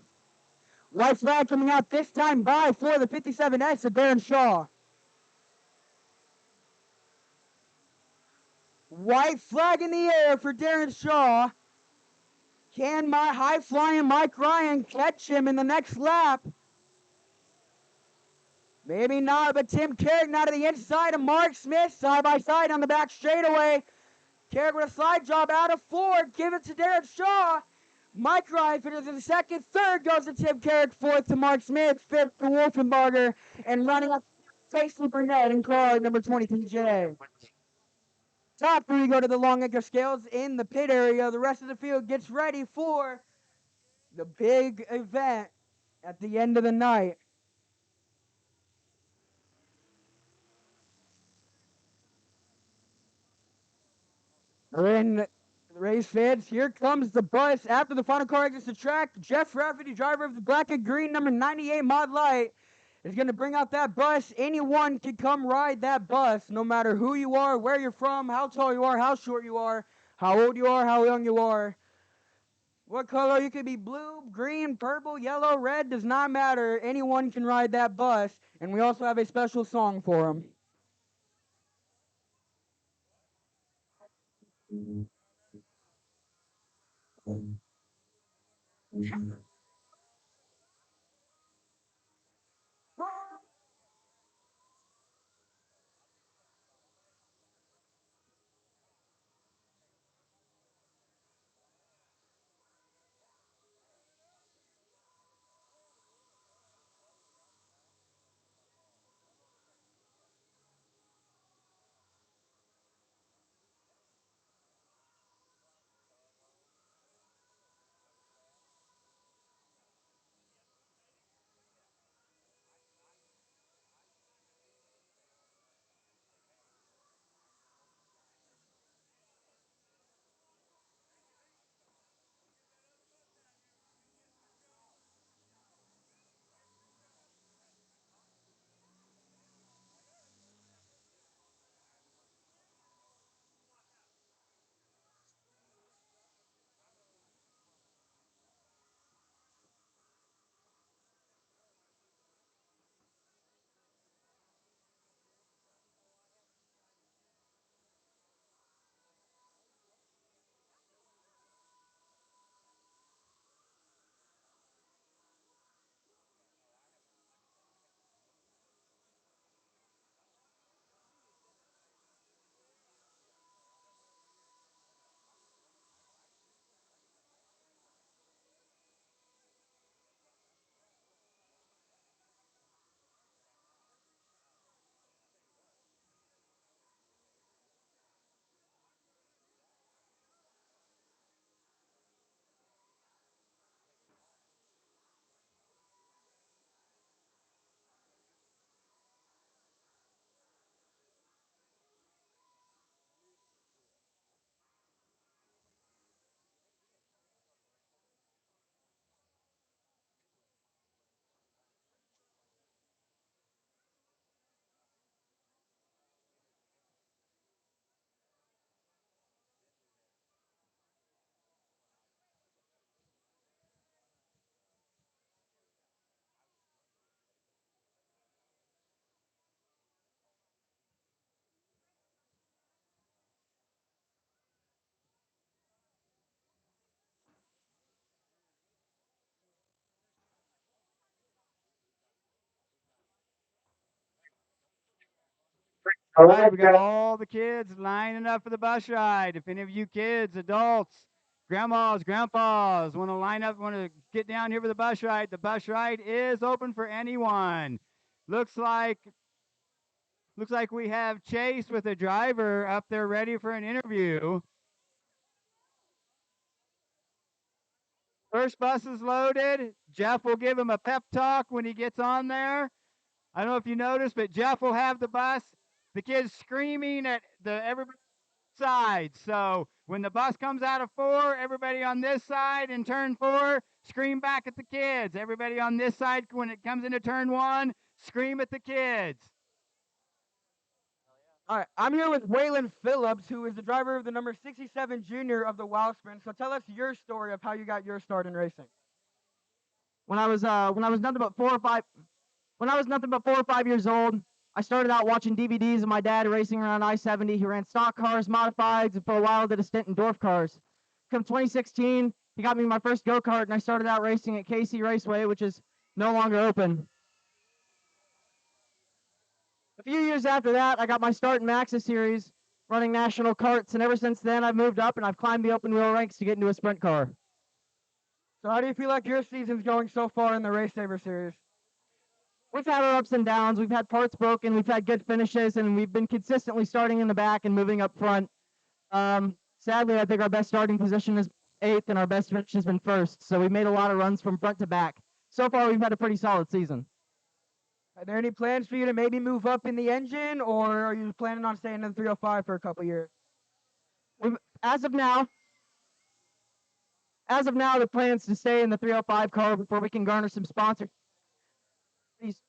White flag coming out this time by for the 57S of Darren Shaw. White flag in the air for Darren Shaw. Can my high-flying Mike Ryan catch him in the next lap? Maybe not, but Tim Carrick now to the inside of Mark Smith, side by side on the back straightaway. Carrick with a slide job out of 4th, give it to Darren Shaw. Mike Ryan finishes in 2nd, 3rd goes to Tim Carrick, 4th to Mark Smith, 5th to Wolfenbarger, and running up Tracy Burnett and car number 20 TJ. Top 3 go to the long anchor scales in the pit area. The rest of the field gets ready for the big event at the end of the night. We're in the race fans. Here comes the bus after the final car exits the track. Jeff Rafferty, driver of the black and green number 98 Mod Light, is going to bring out that bus. Anyone can come ride that bus, no matter who you are, where you're from, how tall you are, how short you are, how old you are, how young you are. What color? You could be blue, green, purple, yellow, red, does not matter. Anyone can ride that bus, and we also have a special song for them. All right, we got all the kids lining up for the bus ride. If any of you kids, adults, grandmas, grandpas want to line up, want to get down here for the bus ride is open for anyone. Looks like Looks like we have Chase with a driver up there ready for an interview. First bus is loaded. Jeff will give him a pep talk when he gets on there. I don't know if you noticed, but Jeff will have the bus. The kids screaming at everybody side. So when the bus comes out of 4, everybody on this side in turn 4, scream back at the kids. Everybody on this side, when it comes into turn 1, scream at the kids. All right, I'm here with Waylon Phillips, who is the driver of the number 67 Junior of the Wow Sprint. So tell us your story of how you got your start in racing. When I was nothing but 4 or 5 years old, I started out watching DVDs of my dad racing around I-70. He ran stock cars, modifieds, and for a while did a stint in Dwarf cars. Come 2016, he got me my first go-kart, and I started out racing at KC Raceway, which is no longer open. A few years after that, I got my start in Maxxis Series, running national karts, and ever since then, I've moved up and I've climbed the open wheel ranks to get into a sprint car. So how do you feel like your season's going so far in the Race Saver Series? We've had our ups and downs. We've had parts broken. We've had good finishes, and we've been consistently starting in the back and moving up front. Sadly, I think our best starting position is 8th, and our best finish has been 1st. So we've made a lot of runs from front to back. So far, we've had a pretty solid season. Are there any plans for you to maybe move up in the engine, or are you planning on staying in the 305 for a couple years? As of now, the plan is to stay in the 305 car before we can garner some sponsors. Please.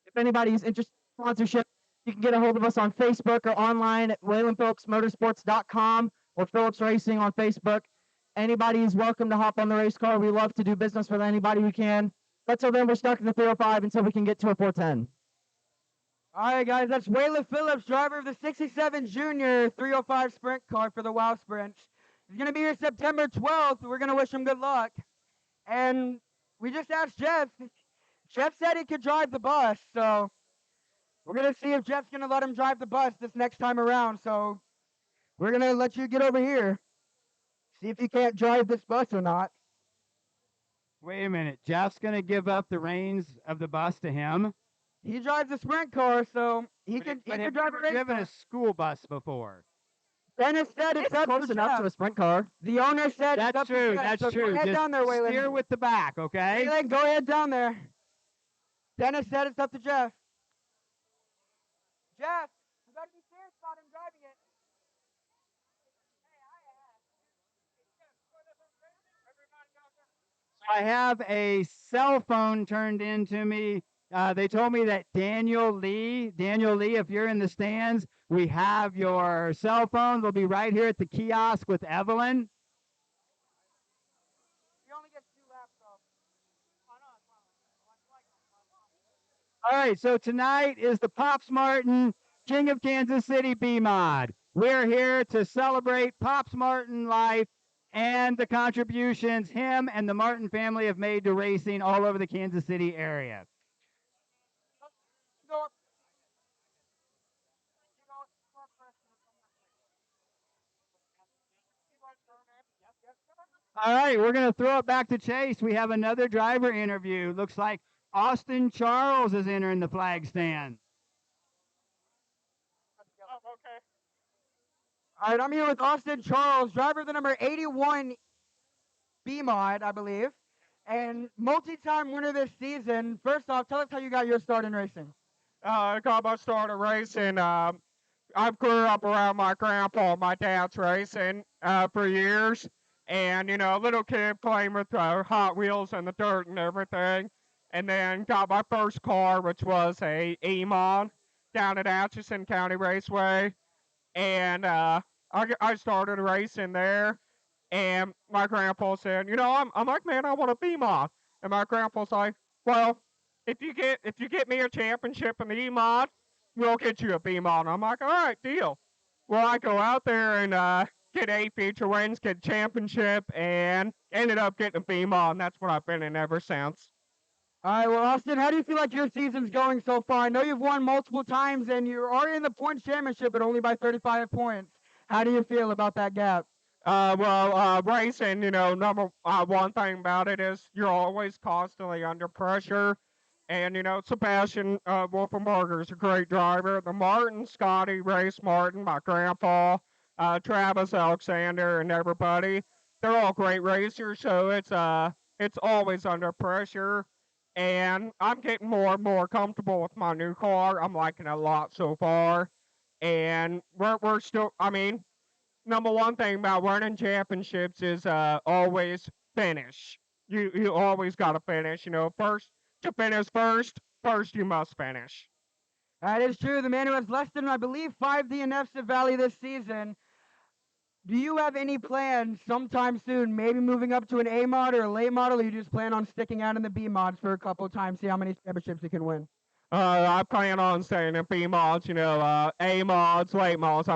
If anybody's interested in sponsorship, you can get a hold of us on Facebook or online at WaylonPhillipsMotorsports.com or Phillips Racing on Facebook. Anybody is welcome to hop on the race car. We love to do business with anybody we can. But till then, we're stuck in the 305 until we can get to a 410. All right, guys, that's Waylon Phillips, driver of the 67 Junior 305 Sprint car for the Wow Sprint. He's going to be here September 12th. We're going to wish him good luck. And we just asked Jeff. Jeff said he could drive the bus, so we're going to see if Jeff's going to let him drive the bus this next time around. So we're going to let you get over here. See if you can't drive this bus or not. Wait a minute. Jeff's going to give up the reins of the bus to him. He drives a sprint car, so he can drive a race driven car. a school bus before. Dennis said it's up close enough to a sprint car. The owner said it's That's up to true. Jeff, That's so true. Go ahead Just down there, Waylon. steer with the back, okay? Waylon, go ahead down there. Dennis said it's up to Jeff. Jeff, you got to be serious about him driving it. I have a cell phone turned into me. They told me that Daniel Lee, if you're in the stands, we have your cell phone. They'll be right here at the kiosk with Evelyn. You only get 2 laps, though. All right, so tonight is the Pops Martin King of Kansas City B-Mod. We're here to celebrate Pops Martin life and the contributions him and the Martin family have made to racing all over the Kansas City area. All right, we're going to throw it back to Chase. We have another driver interview. Looks like Austin Charles is entering the flag stand. Okay. All right, I'm here with Austin Charles, driver of the number 81 B-Mod, I believe, and multi-time winner this season. First off, tell us how you got your start in racing. I got my start in racing. I grew up around my grandpa and my dad's racing for years. And, you know, a little kid playing with Hot Wheels and the dirt and everything. And then got my first car, which was a E-Mod down at Atchison County Raceway. And I started racing there. And my grandpa said, you know, I'm like, man, I want a B-Mod. And my grandpa's like, well, if you get me a championship in the E-Mod, we'll get you a B-Mod. I'm like, all right, deal. Well, I go out there and get 8 feature wins, get a championship, and ended up getting a B-Mod, and that's what I've been in ever since. All right, well, Austin, how do you feel like your season's going so far? I know you've won multiple times, and you are in the points championship, but only by 35 points. How do you feel about that gap? Racing, you know, number one thing about it is you're always constantly under pressure, And, Sebastian Wolfenbarger is a great driver. The Martin, Scotty, Race Martin, my grandpa, Travis Alexander, and everybody, they're all great racers. So it's always under pressure. And I'm getting more and more comfortable with my new car. I'm liking it a lot so far. And we're still, number one thing about winning championships is always finish. You always got to finish. First to finish first you must finish. That is true. The man who has less than, I believe, 5 DNFs at Valley this season. Do you have any plans sometime soon, maybe moving up to an A mod or a late model, or you just plan on sticking out in the B mods for a couple of times, see how many championships you can win? I plan on staying in B mods, A mods, late mods.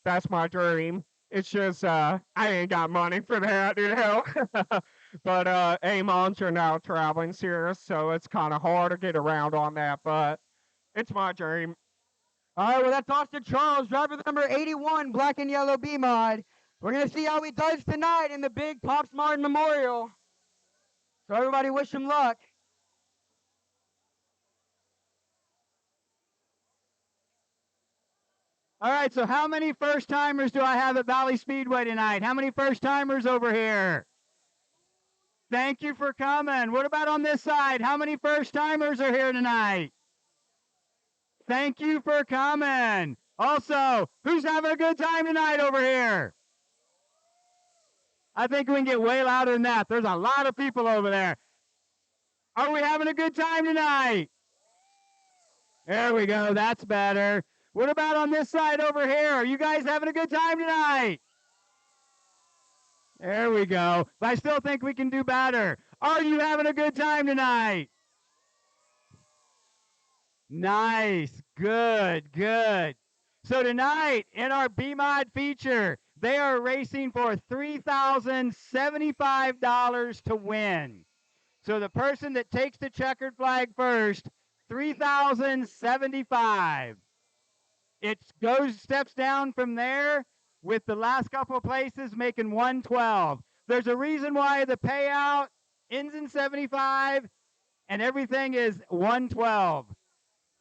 That's my dream. It's just I ain't got money for that. But A mods are now traveling series, so it's kind of hard to get around on that. But it's my dream. All right, well, that's Austin Charles, driver number 81, black and yellow B mod. We're going to see how he does tonight in the big Pops Martin Memorial. So everybody wish him luck. All right, so how many first timers do I have at Valley Speedway tonight? How many first timers over here? Thank you for coming. What about on this side? How many first timers are here tonight? Thank you for coming. Also, who's having a good time tonight over here? I think we can get way louder than that. There's a lot of people over there. Are we having a good time tonight? There we go. That's better. What about on this side over here? Are you guys having a good time tonight? There we go. But I still think we can do better. Are you having a good time tonight? Nice. Good, good. So tonight in our B-Mod feature, they are racing for $3,075 to win. So the person that takes the checkered flag first, $3,075. It steps down from there with the last couple of places making 112. There's a reason why the payout ends in 75 and everything is 112.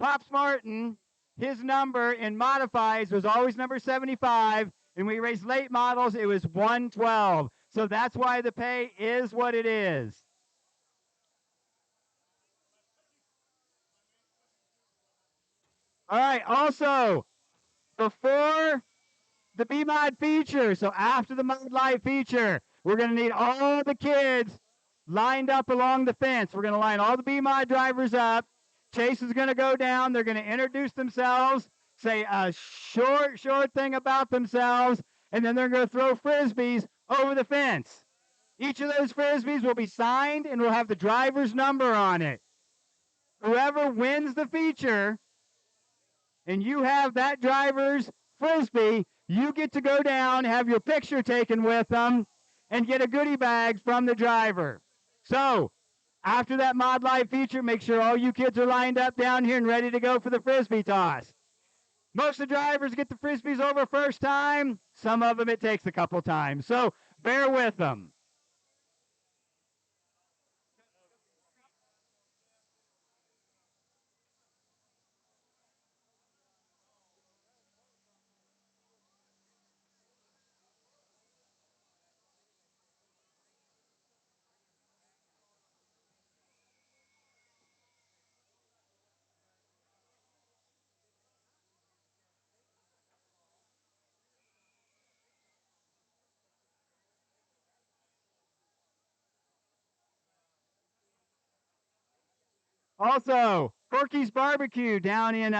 Pops Martin, his number in modifies was always number 75, and we raced late models, it was 112. So that's why the pay is what it is. All right, also, before the B-Mod feature, so after the Mod Live feature, we're going to need all the kids lined up along the fence. We're going to line all the B-Mod drivers up. Chase is going to go down. They're going to introduce themselves, say a short thing about themselves, and then they're going to throw Frisbees over the fence. Each of those Frisbees will be signed and will have the driver's number on it. Whoever wins the feature and you have that driver's Frisbee, you get to go down, have your picture taken with them, and get a goodie bag from the driver. So, after that Mod Live feature, make sure all you kids are lined up down here and ready to go for the Frisbee toss. Most of the drivers get the Frisbees over first time. Some of them it takes a couple times. So, bear with them. Also, Corky's Barbecue down in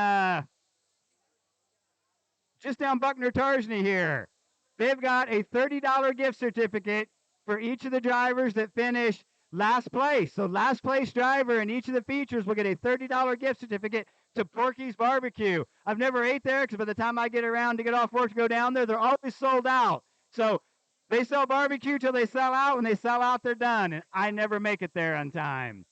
just down Buckner Tarsney here. They've got a $30 gift certificate for each of the drivers that finish last place. So last place driver in each of the features will get a $30 gift certificate to Porky's Barbecue. I've never ate there because by the time I get around to get off work to go down there, they're always sold out. So they sell barbecue till they sell out. When they sell out, they're done. And I never make it there on time.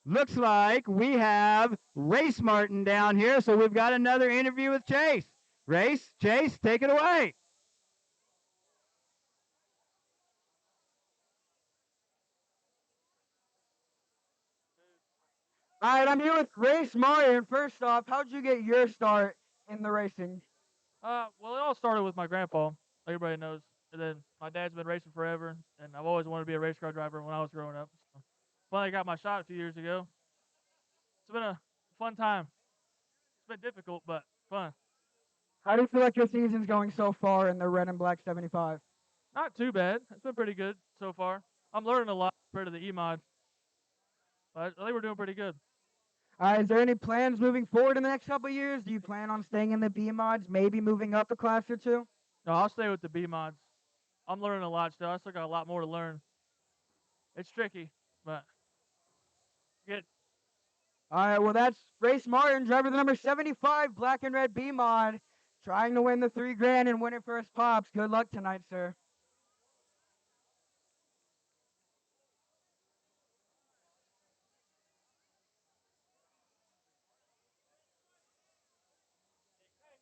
Looks like we have Race Martin down here, so we've got another interview with Chase. Chase, take it away. All right, I'm here with Race Martin. First off, how'd you get your start in the racing? Well, it all started with my grandpa, like everybody knows. And then my dad's been racing forever, and I've always wanted to be a race car driver when I was growing up. So finally got my shot a few years ago. It's been a fun time. It's been difficult, but fun. How do you feel like your season's going so far in the red and black 75? Not too bad. It's been pretty good so far. I'm learning a lot compared to the E-Mod, but I think we're doing pretty good. Is there any plans moving forward in the next couple of years? Do you plan on staying in the B mods, maybe moving up a class or two? No, I'll stay with the B-Mods. I'm learning a lot still. I still got a lot more to learn. It's tricky, but good. All right, well, that's Race Martin, driver the number 75, black and red B mod, trying to win the $3,000 and winning first pops. Good luck tonight, sir.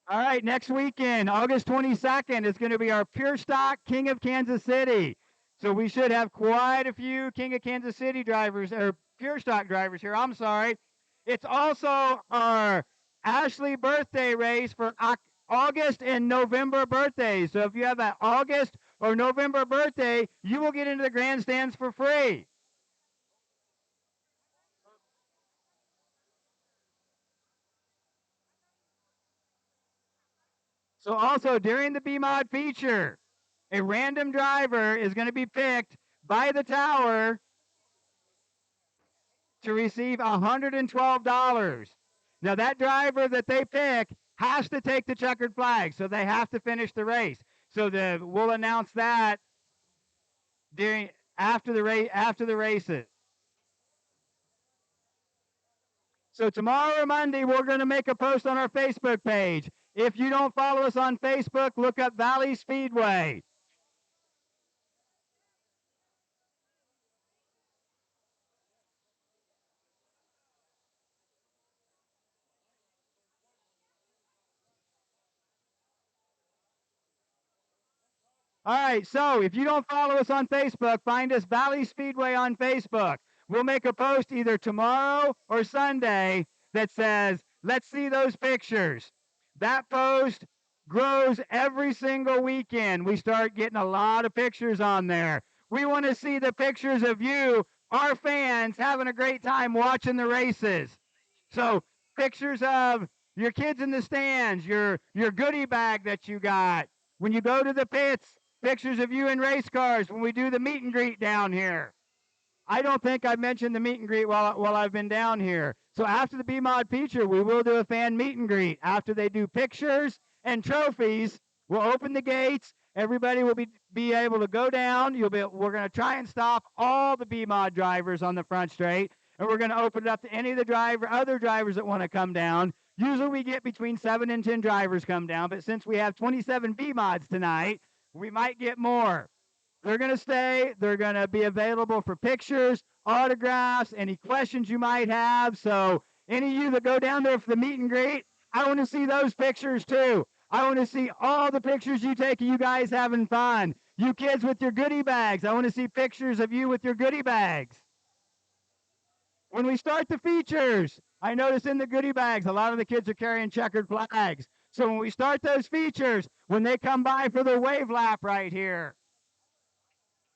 All right, next weekend, August 22nd, is going to be our Pure Stock King of Kansas City. So we should have quite a few King of Kansas City drivers, or Pure Stock drivers here. I'm sorry. It's also our Ashley birthday race for August and November birthdays. So if you have an August or November birthday, you will get into the grandstands for free. So also during the B-Mod feature, a random driver is going to be picked by the tower to receive $112. Now that driver that they pick has to take the checkered flag, so they have to finish the race. So we'll announce that during after the races. So tomorrow or Monday, we're going to make a post on our Facebook page. If you don't follow us on Facebook, look up Valley Speedway. All right, so if you don't follow us on Facebook, find us Valley Speedway on Facebook. We'll make a post either tomorrow or Sunday that says, let's see those pictures. That post grows every single weekend. We start getting a lot of pictures on there. We want to see the pictures of you, our fans, having a great time watching the races. So pictures of your kids in the stands, your goodie bag that you got. When you go to the pits, pictures of you in race cars when we do the meet and greet down here. I don't think I mentioned the meet and greet while I've been down here. So after the B-Mod feature, we will do a fan meet and greet. After they do pictures and trophies, we'll open the gates. Everybody will be able to go down. We're going to try and stop all the B-Mod drivers on the front straight, and we're going to open it up to any of the other drivers that want to come down. Usually we get between 7 and 10 drivers come down, but since we have 27 B-Mods tonight, we might get more. They're going to stay. They're going to be available for pictures, autographs, any questions you might have. So any of you that go down there for the meet and greet, I want to see those pictures too. I want to see all the pictures you take of you guys having fun. You kids with your goodie bags, I want to see pictures of you with your goodie bags. When we start the features, I notice in the goodie bags, a lot of the kids are carrying checkered flags. So when we start those features, when they come by for their wave lap right here,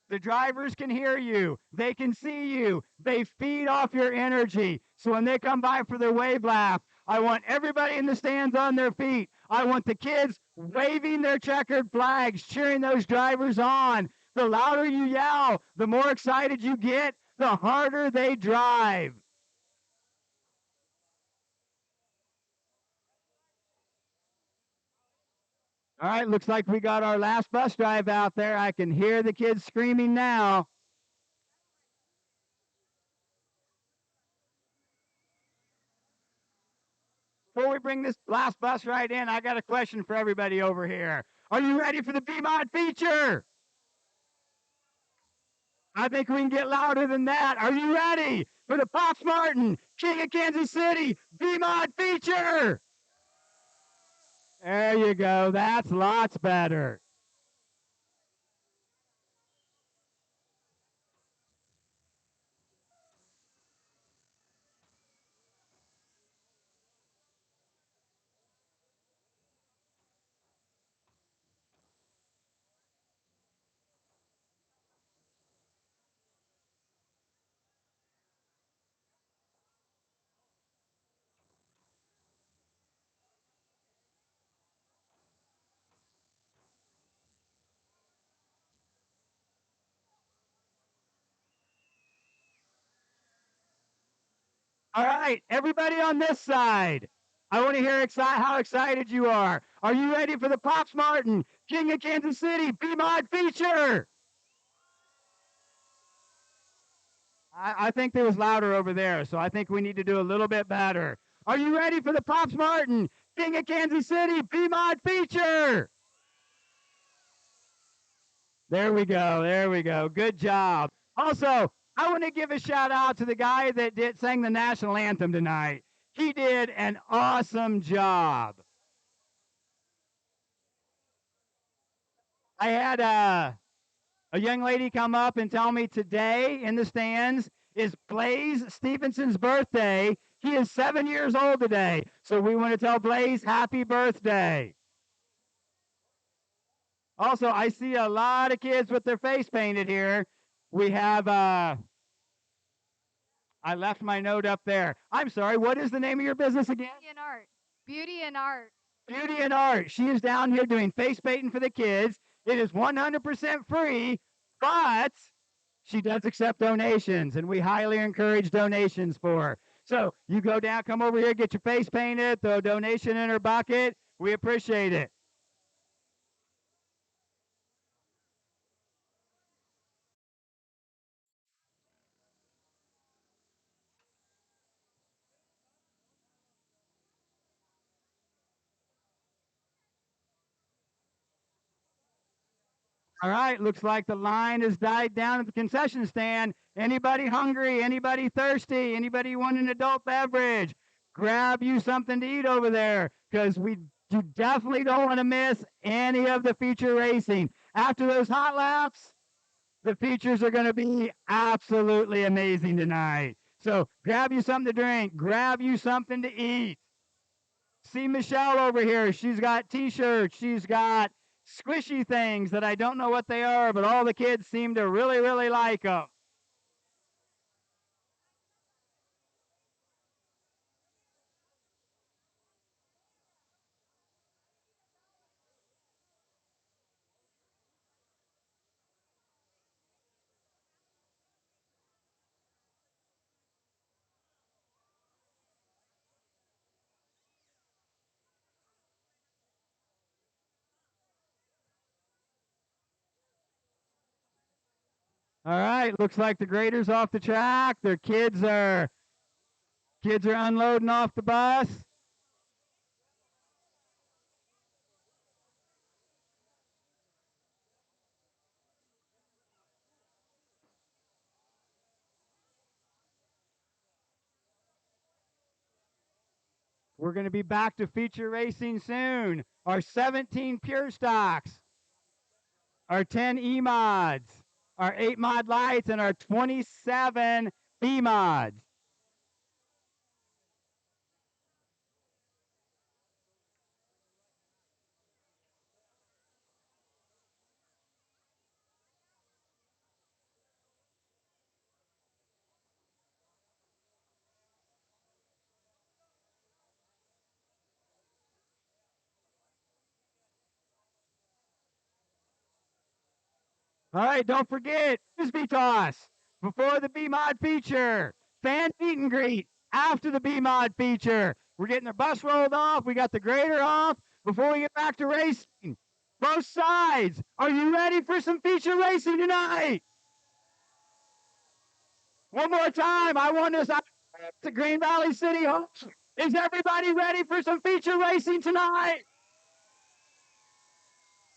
the drivers can hear you. They can see you. They feed off your energy. So when they come by for their wave lap, I want everybody in the stands on their feet. I want the kids waving their checkered flags, cheering those drivers on. The louder you yell, the more excited you get, the harder they drive. All right, looks like we got our last bus drive out there. I can hear the kids screaming now. Before we bring this last bus ride in, I got a question for everybody over here. Are you ready for the B-Mod feature? I think we can get louder than that. Are you ready for the Pops Martin King of Kansas City B-Mod feature? There you go. That's lots better. All right, everybody on this side. I want to hear how excited you are. Are you ready for the Pops Martin King of Kansas City B-Mod feature? I think there was louder over there, so I think we need to do a little bit better. Are you ready for the Pops Martin King of Kansas City B-Mod feature? There we go. There we go. Good job. Also, I want to give a shout out to the guy that sang the national anthem tonight. He did an awesome job. I had a young lady come up and tell me today in the stands is Blaze Stevenson's birthday. He is 7 years old today. So we want to tell Blaze happy birthday. Also, I see a lot of kids with their face painted here. We have, I left my note up there. I'm sorry, what is the name of your business again? Beauty and art. Beauty and art. Beauty and Art. She is down here doing face painting for the kids. It is 100% free, but she does accept donations, and we highly encourage donations for her. So you go down, come over here, get your face painted, throw a donation in her bucket. We appreciate it. All right, looks like the line has died down at the concession stand. Anybody hungry? Anybody thirsty? Anybody want an adult beverage? Grab you something to eat over there, because you definitely don't want to miss any of the feature racing. After those hot laps, the features are going to be absolutely amazing tonight. So grab you something to drink, grab you something to eat. See Michelle over here. She's got t-shirts. She's got squishy things that I don't know what they are, but all the kids seem to really, really like them. All right, looks like the grader's off the track. Their kids are unloading off the bus. We're going to be back to feature racing soon. Our 17 pure stocks, our 10 E-mods, our 8 mod lights, and our 27 B-mods. All right, don't forget, Frisbee toss before the B-Mod feature. Fan meet and greet after the B-Mod feature. We're getting the bus rolled off. We got the grader off before we get back to racing. Both sides, are you ready for some feature racing tonight? One more time, I want us to Green Valley City Hall. Is everybody ready for some feature racing tonight?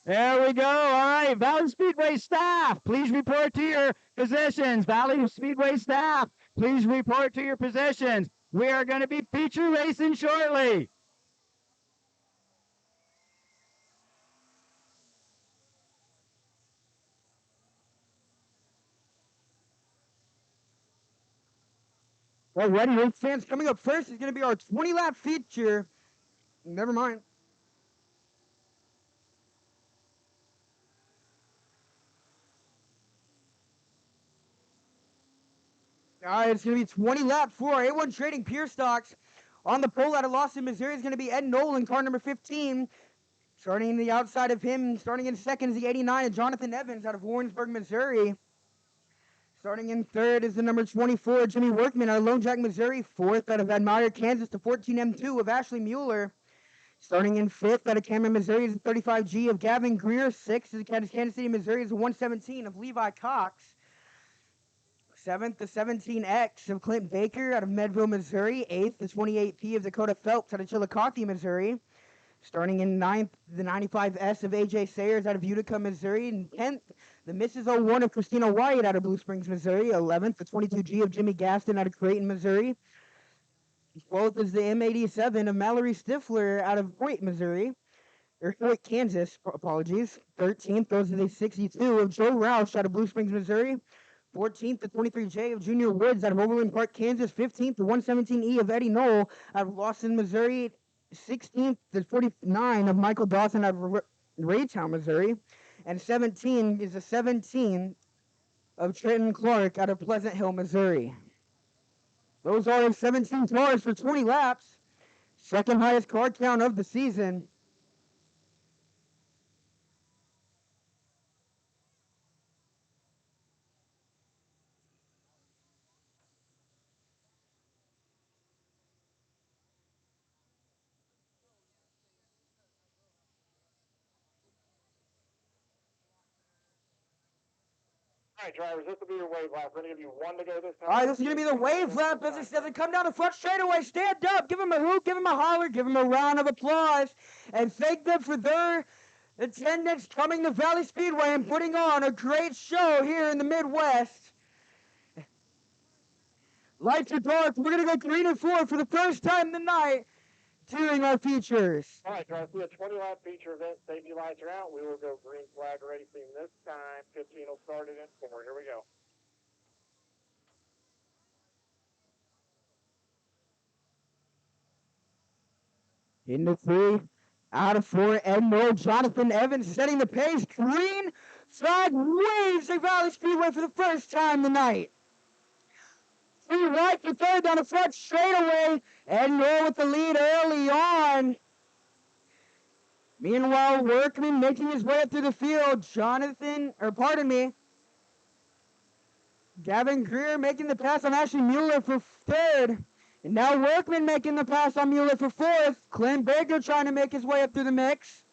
There we go. All right, Valley Speedway staff, please report to your positions. Valley Speedway staff, please report to your positions. We are going to be feature racing shortly. Well, ready, race fans, coming up first is going to be our 20-lap feature. Never mind. All right, it's going to be 20 laps for our A1 Trading Pure Stocks. On the pole out of Lawson, Missouri is going to be Ed Nolan, car number 15. Starting in the outside of him, starting in second is the 89 of Jonathan Evans out of Warrensburg, Missouri. Starting in third is the number 24, Jimmy Workman out of Lone Jack, Missouri. Fourth out of Admire, Kansas, the 14M2 of Ashley Mueller. Starting in fifth out of Cameron, Missouri is the 35G of Gavin Greer. Sixth is Kansas City, Missouri is the 117 of Levi Cox. Seventh, the 17X of Clint Baker out of Medville, Missouri. Eighth, the 28P of Dakota Phelps out of Chillicothe, Missouri. Starting in ninth, the 95S of AJ Sayers out of Utica, Missouri. And 10th, the Mrs. 01 of Christina White out of Blue Springs, Missouri. 11th, the 22G of Jimmy Gaston out of Creighton, Missouri. 12th is the M87 of Mallory Stifler out of Hoyt, Missouri. Or Hoyt, Kansas, apologies. 13th goes to the 62 of Joe Roush out of Blue Springs, Missouri. 14th, the 23J of Junior Woods out of Overland Park, Kansas. 15th, the 117E of Eddie Knoll out of Lawson, Missouri. 16th, the 49 of Michael Dawson out of Raytown, Missouri. And 17 is the 17 of Trenton Clark out of Pleasant Hill, Missouri. Those are 17 cars for 20 laps. Second highest car count of the season. All right, drivers, this will be your wave lap. We're going to give you one to go this time. All right, this is going to be the wave lap as it come down the front straightaway. Stand up, give them a hoop, give them a holler, give them a round of applause, and thank them for their attendance coming to Valley Speedway and putting on a great show here in the Midwest. Lights are dark. We're going to go 3 and 4 for the first time tonight during our features. All right, drivers, we have 20-lap feature event. Safety lights are out. We will go green flag racing this time. 15 will start it in 4. Here we go. Into 3, out of 4, Edmo Jonathan Evans setting the pace. Green flag waves the Valley Speedway for the first time tonight. 3 right for third down the front straightaway. Edmo with the lead early on. Meanwhile, Workman making his way up through the field. Gavin Greer making the pass on Ashley Mueller for third. And now Workman making the pass on Mueller for fourth. Clint Baker trying to make his way up through the mix.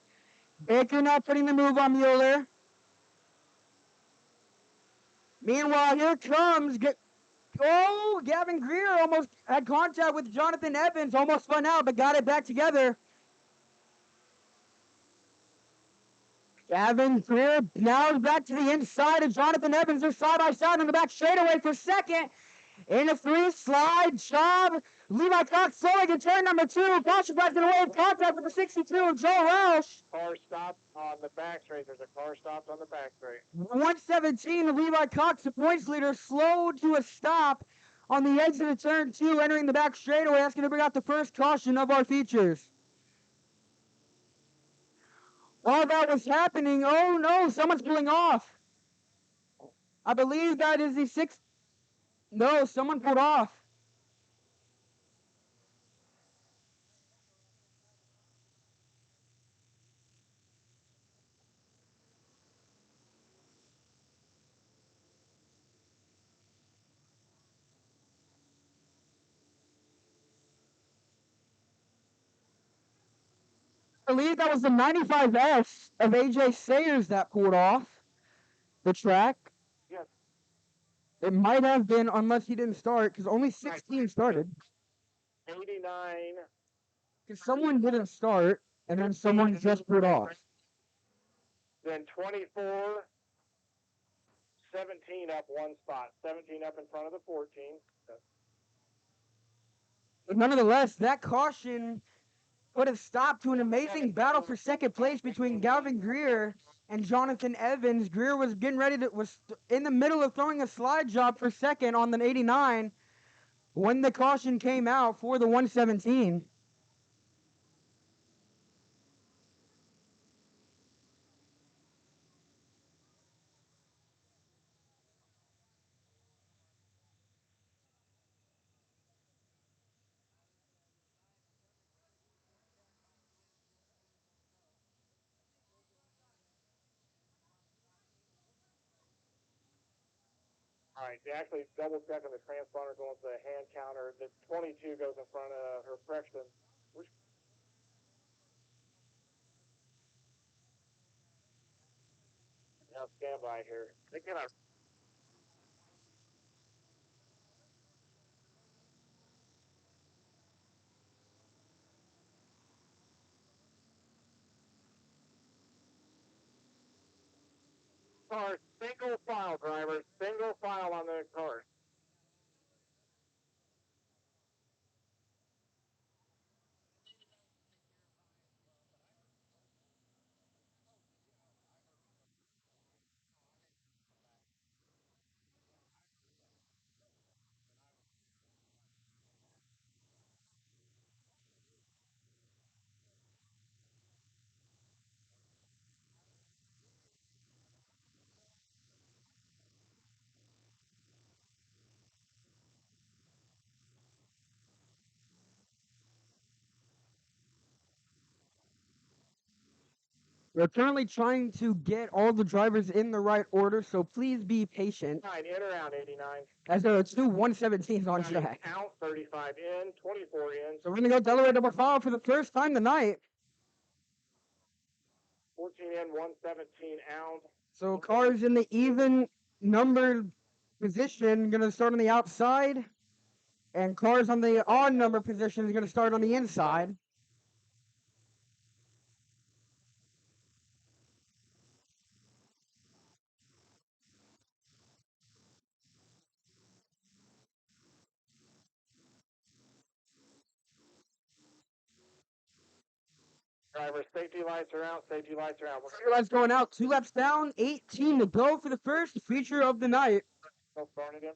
Baker now putting the move on Mueller. Meanwhile, here comes... Gavin Greer almost had contact with Jonathan Evans. Almost spun out, but got it back together. Gavin Greer now is back to the inside of Jonathan Evans. They're side by side on the back straightaway for second. In a 3 slide job. Levi Cox slowing in turn number 2. Caution flags in the way of contact with the 62 of Joe Roush. Car stopped on the back straight. There's a car stopped on the back straight. 117 of Levi Cox, the points leader, slowed to a stop on the exit of turn 2, entering the back straightaway. That's going to bring out the first caution of our features. While that was happening, oh no, someone's pulling off. I believe that is the 6th. No, someone pulled off. I believe that was the 95S of AJ Sayers that pulled off the track. Yes. It might have been, unless he didn't start, because only 16 started. 89. Because someone didn't start, and then someone just pulled off. Then 24. 17 up one spot. 17 up in front of the 14. But nonetheless, that caution put a stop to an amazing battle for second place between Gavin Greer and Jonathan Evans. Greer was getting ready to, was in the middle of throwing a slide job for second on the 89 when the caution came out for the 117. Alright, actually double checking the transponder going to the hand counter. The 22 goes in front of her correction. Now stand by here. They cannot. Cars, single file drivers, single file on the cars. We're currently trying to get all the drivers in the right order, so please be patient. 9 in around 89. As there are two 117s on 9 track. out, 35 in, 24 in, So we're gonna go Delaware double file for the first time tonight. 14 in, 117 out. So cars in the even numbered position gonna start on the outside, and cars on the odd number position is gonna start on the inside. Driver, safety lights are out, safety lights are out. We're Safety lights going out, 2 laps down, 18 to go for the first feature of the night. going to start again.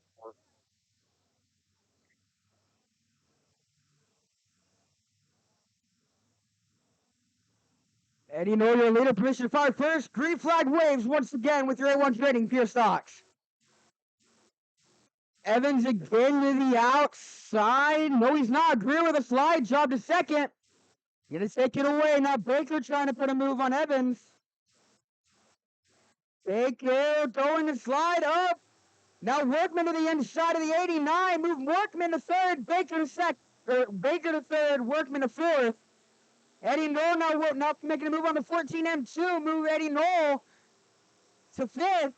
Eddie Noel, your leader, permission to fire first. Green flag waves once again with your A1 trading pure stocks. Evans again to the outside. No, he's not. Greer with a slide job to second. Gonna take it away. Now Baker trying to put a move on Evans. Baker throwing the slide up. Now Workman to the inside of the 89. Move Workman to third. Baker to third. Workman to fourth. Eddie Noel now making a move on the 14 M2. Move Eddie Noel to fifth.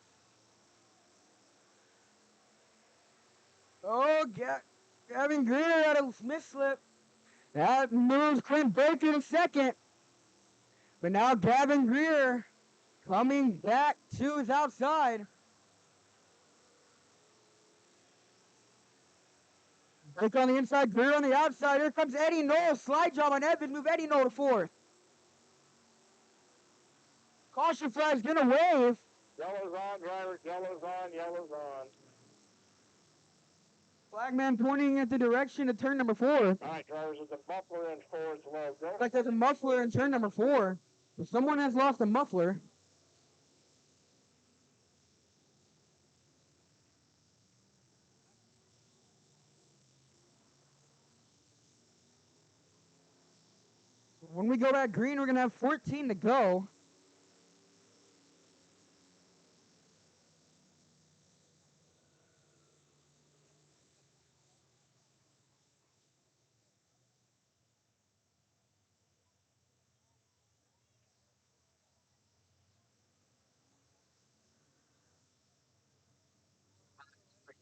Oh, Gavin Greer had a mislip. That moves Clint Baker to second. But now Gavin Greer coming back to his outside. Baker on the inside, Greer on the outside. Here comes Eddie Noel. Slide job on Evans. Move Eddie Noel to fourth. Caution flag's gonna wave. Yellow's on, driver, yellow's on, yellow's on. Flagman pointing at the direction of turn number 4. All right, drivers, with the muffler in four is low. Go. Looks like there's a muffler in turn number 4. So someone has lost a muffler. When we go back green, we're going to have 14 to go.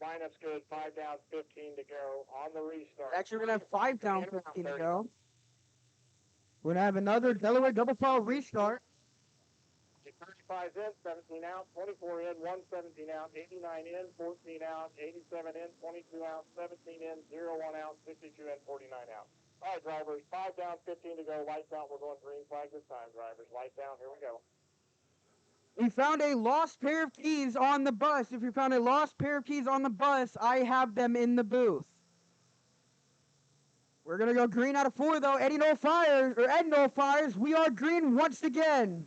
Lineup's good, 5 down, 15 to go on the restart. Actually, we're going to have 5 down, 15 to go. We're going to have another Delaware double foul restart. 35 in, 17 out, 24 in, 117 out, 89 in, 14 out, 87 in, 22 out, 17 in, 01 out, 52 in, 49 out. All right, drivers, 5 down, 15 to go, lights out, we're going green flag this time, drivers. Lights out, here we go. We found a lost pair of keys on the bus. If you found a lost pair of keys on the bus, I have them in the booth. We're going to go green out of 4, though. Ed Noel fires. We are green once again.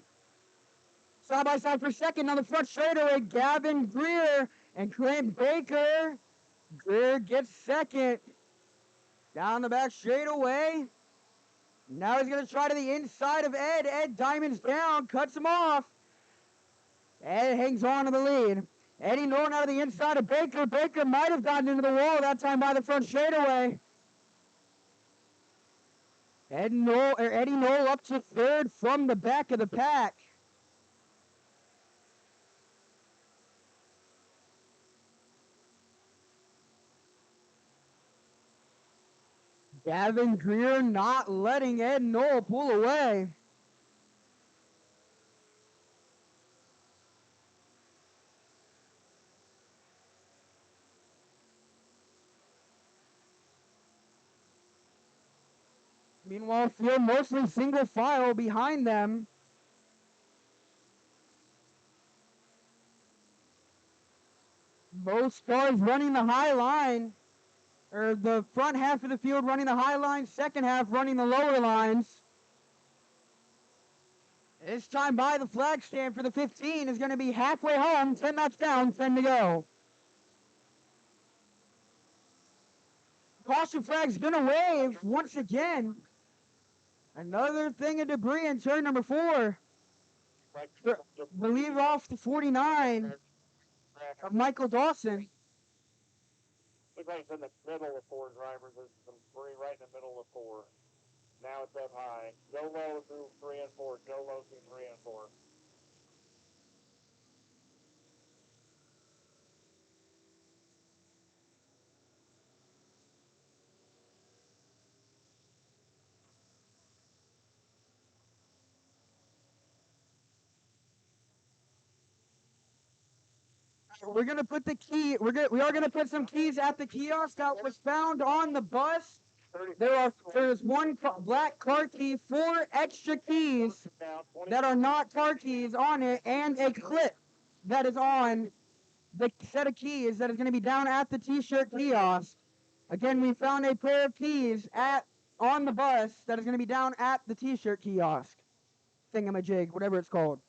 Side by side for second on the front straightaway. Gavin Greer and Clint Baker. Greer gets second. Down the back straightaway. Now he's going to try to the inside of Ed. Ed diamonds down, cuts him off. Ed hangs on to the lead. Eddie Norton out of the inside of Baker. Baker might have gotten into the wall that time by the front straightaway. Eddie Knoll up to third from the back of the pack. Gavin Greer not letting Ed Knoll pull away. Meanwhile, field mostly single file behind them. Most cars running the high line, or the front half of the field running the high line, second half running the lower lines. This time by the flag stand for the 15 is going to be halfway home, 10 laps down, 10 to go. Caution flag's going to wave once again. Another thing of debris in turn number 4. Relieve off the 49 of Michael Dawson. Looks like it's in the middle of 4 drivers. There's some debris right in the middle of 4. Now it's up high. Go low through 3 and 4. Go low through 3 and 4. We're gonna put the key. We are gonna put some keys at the kiosk that was found on the bus. There's one black car key, 4 extra keys that are not car keys on it, and a clip that is on the set of keys that is going to be down at the T-shirt kiosk. Again, we found a pair of keys on the bus that is going to be down at the T-shirt kiosk. Thingamajig, whatever it's called.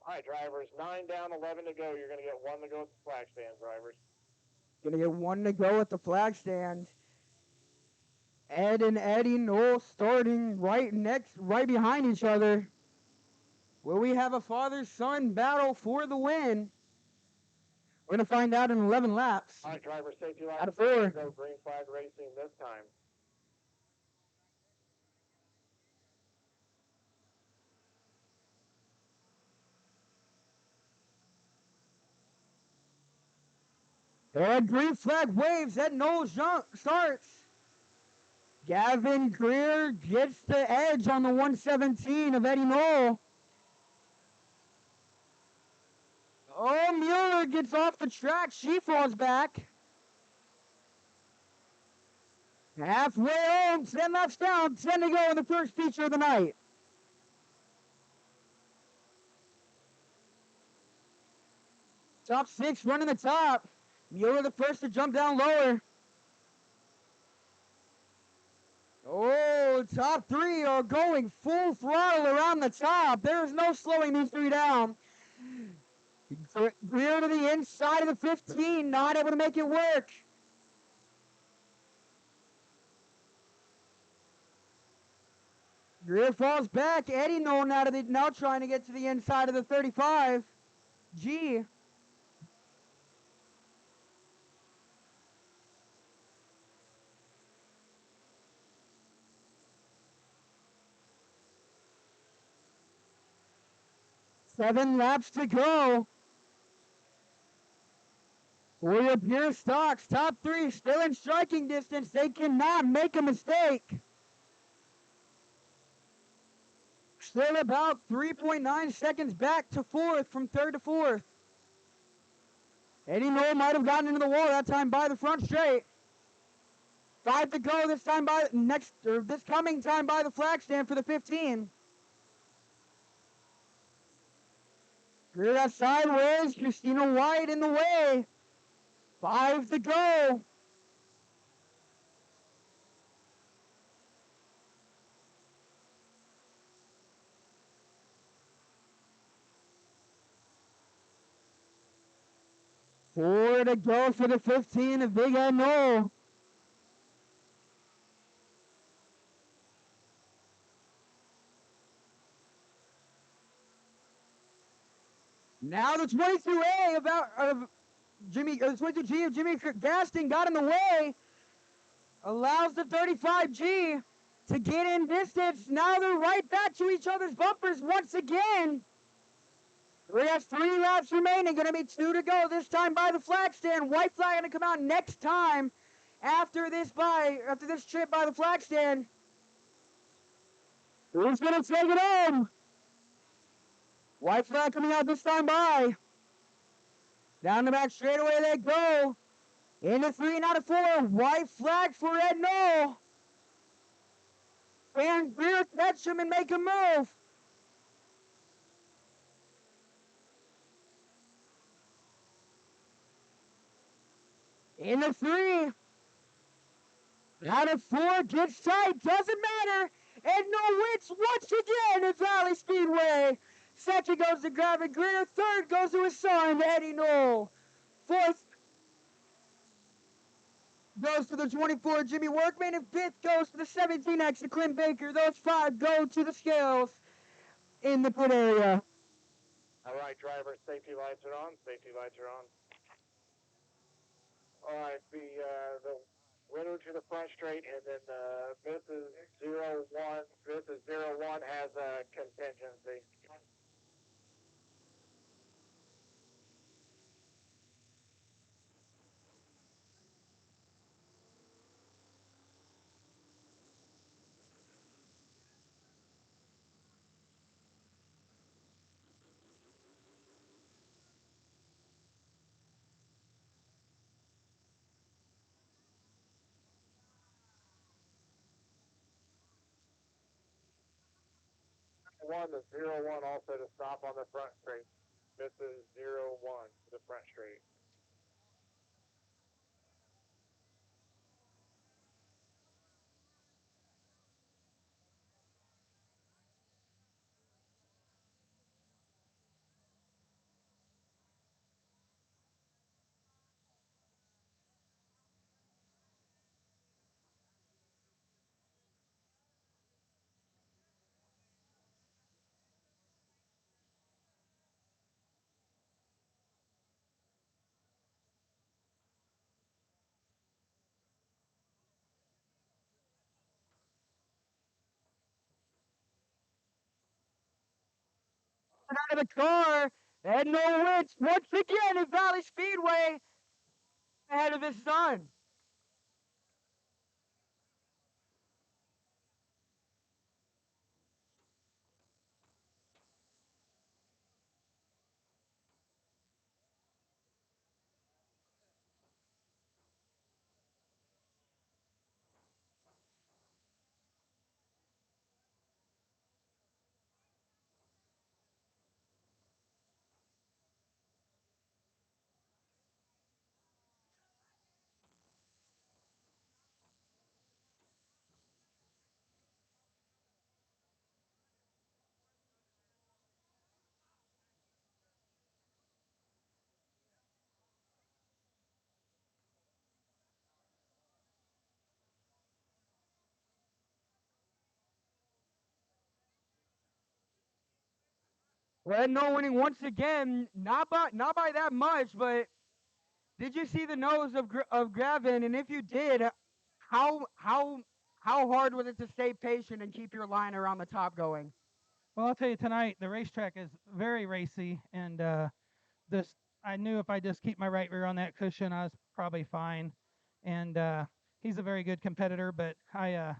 All right, drivers, 9 down, 11 to go. You're going to get 1 to go at the flag stand, drivers. Going to get 1 to go at the flag stand. Ed and Eddie Knoll starting right behind each other. Will we have a father-son battle for the win? We're going to find out in 11 laps. All right, driver, safety light. Out of 4. Go green flag racing this time. And green flag waves. Ed Knoll starts. Gavin Greer gets the edge on the 117 of Eddie Knoll. Oh, Mueller gets off the track. She falls back. Halfway home, 10 laps down, 10 to go in the first feature of the night. Top 6 running the top. Mueller the first to jump down lower. Oh, top 3 are going full throttle around the top. There's no slowing these 3 down. Greer to the inside of the 15, not able to make it work. Greer falls back. Eddie Knoll now trying to get to the inside of the 35. G. Seven laps to go. For your pure stocks, top 3 still in striking distance. They cannot make a mistake. Still about 3.9 seconds back to 4th from 3rd to 4th. Eddie Knoll might have gotten into the wall that time by the front straight. 5 to go this coming time by the flag stand for the 15. Greer that sideways. Christina White in the way. 5 to go. Four to go for the 15 of Big Ed Knoll. Now the 22A of Jimmy, or the 22G of Jimmy Gaston got in the way. Allows the 35G to get in distance. Now they're right back to each other's bumpers once again. We have 3 laps remaining. Going to be 2 to go. This time by the flag stand. White flag going to come out next time after this trip by the flag stand. Who's going to take it home? White flag coming out this time by. Down the back straightaway they go. Into 3 and out of 4. White flag for Ed Knoll. And Greer catch him and make a move. Into 3. Out of 4, gets tight, doesn't matter. And no wins once again at Valley Speedway. Second goes to Gavin Greer. Third goes to his son, Eddie Knoll. Fourth goes to the 24, Jimmy Workman. And fifth goes to the 17X, to Clint Baker. Those 5 go to the scales in the pit area. All right, driver, safety lights are on. Safety lights are on. All right, the winner to the front straight, and then this is 01. This is 01 has a contingency. The 01 also to stop on the front straight. This is 01 to the front straight. Out of the car, Ed Knoll wins once again at Valley Speedway ahead of his son. Ed Knoll winning once again, not by that much, but did you see the nose of Gavin? And if you did, how hard was it to stay patient and keep your line around the top going? Well, I'll tell you tonight, the racetrack is very racy, and this I knew if I just keep my right rear on that cushion, I was probably fine. And he's a very good competitor, but I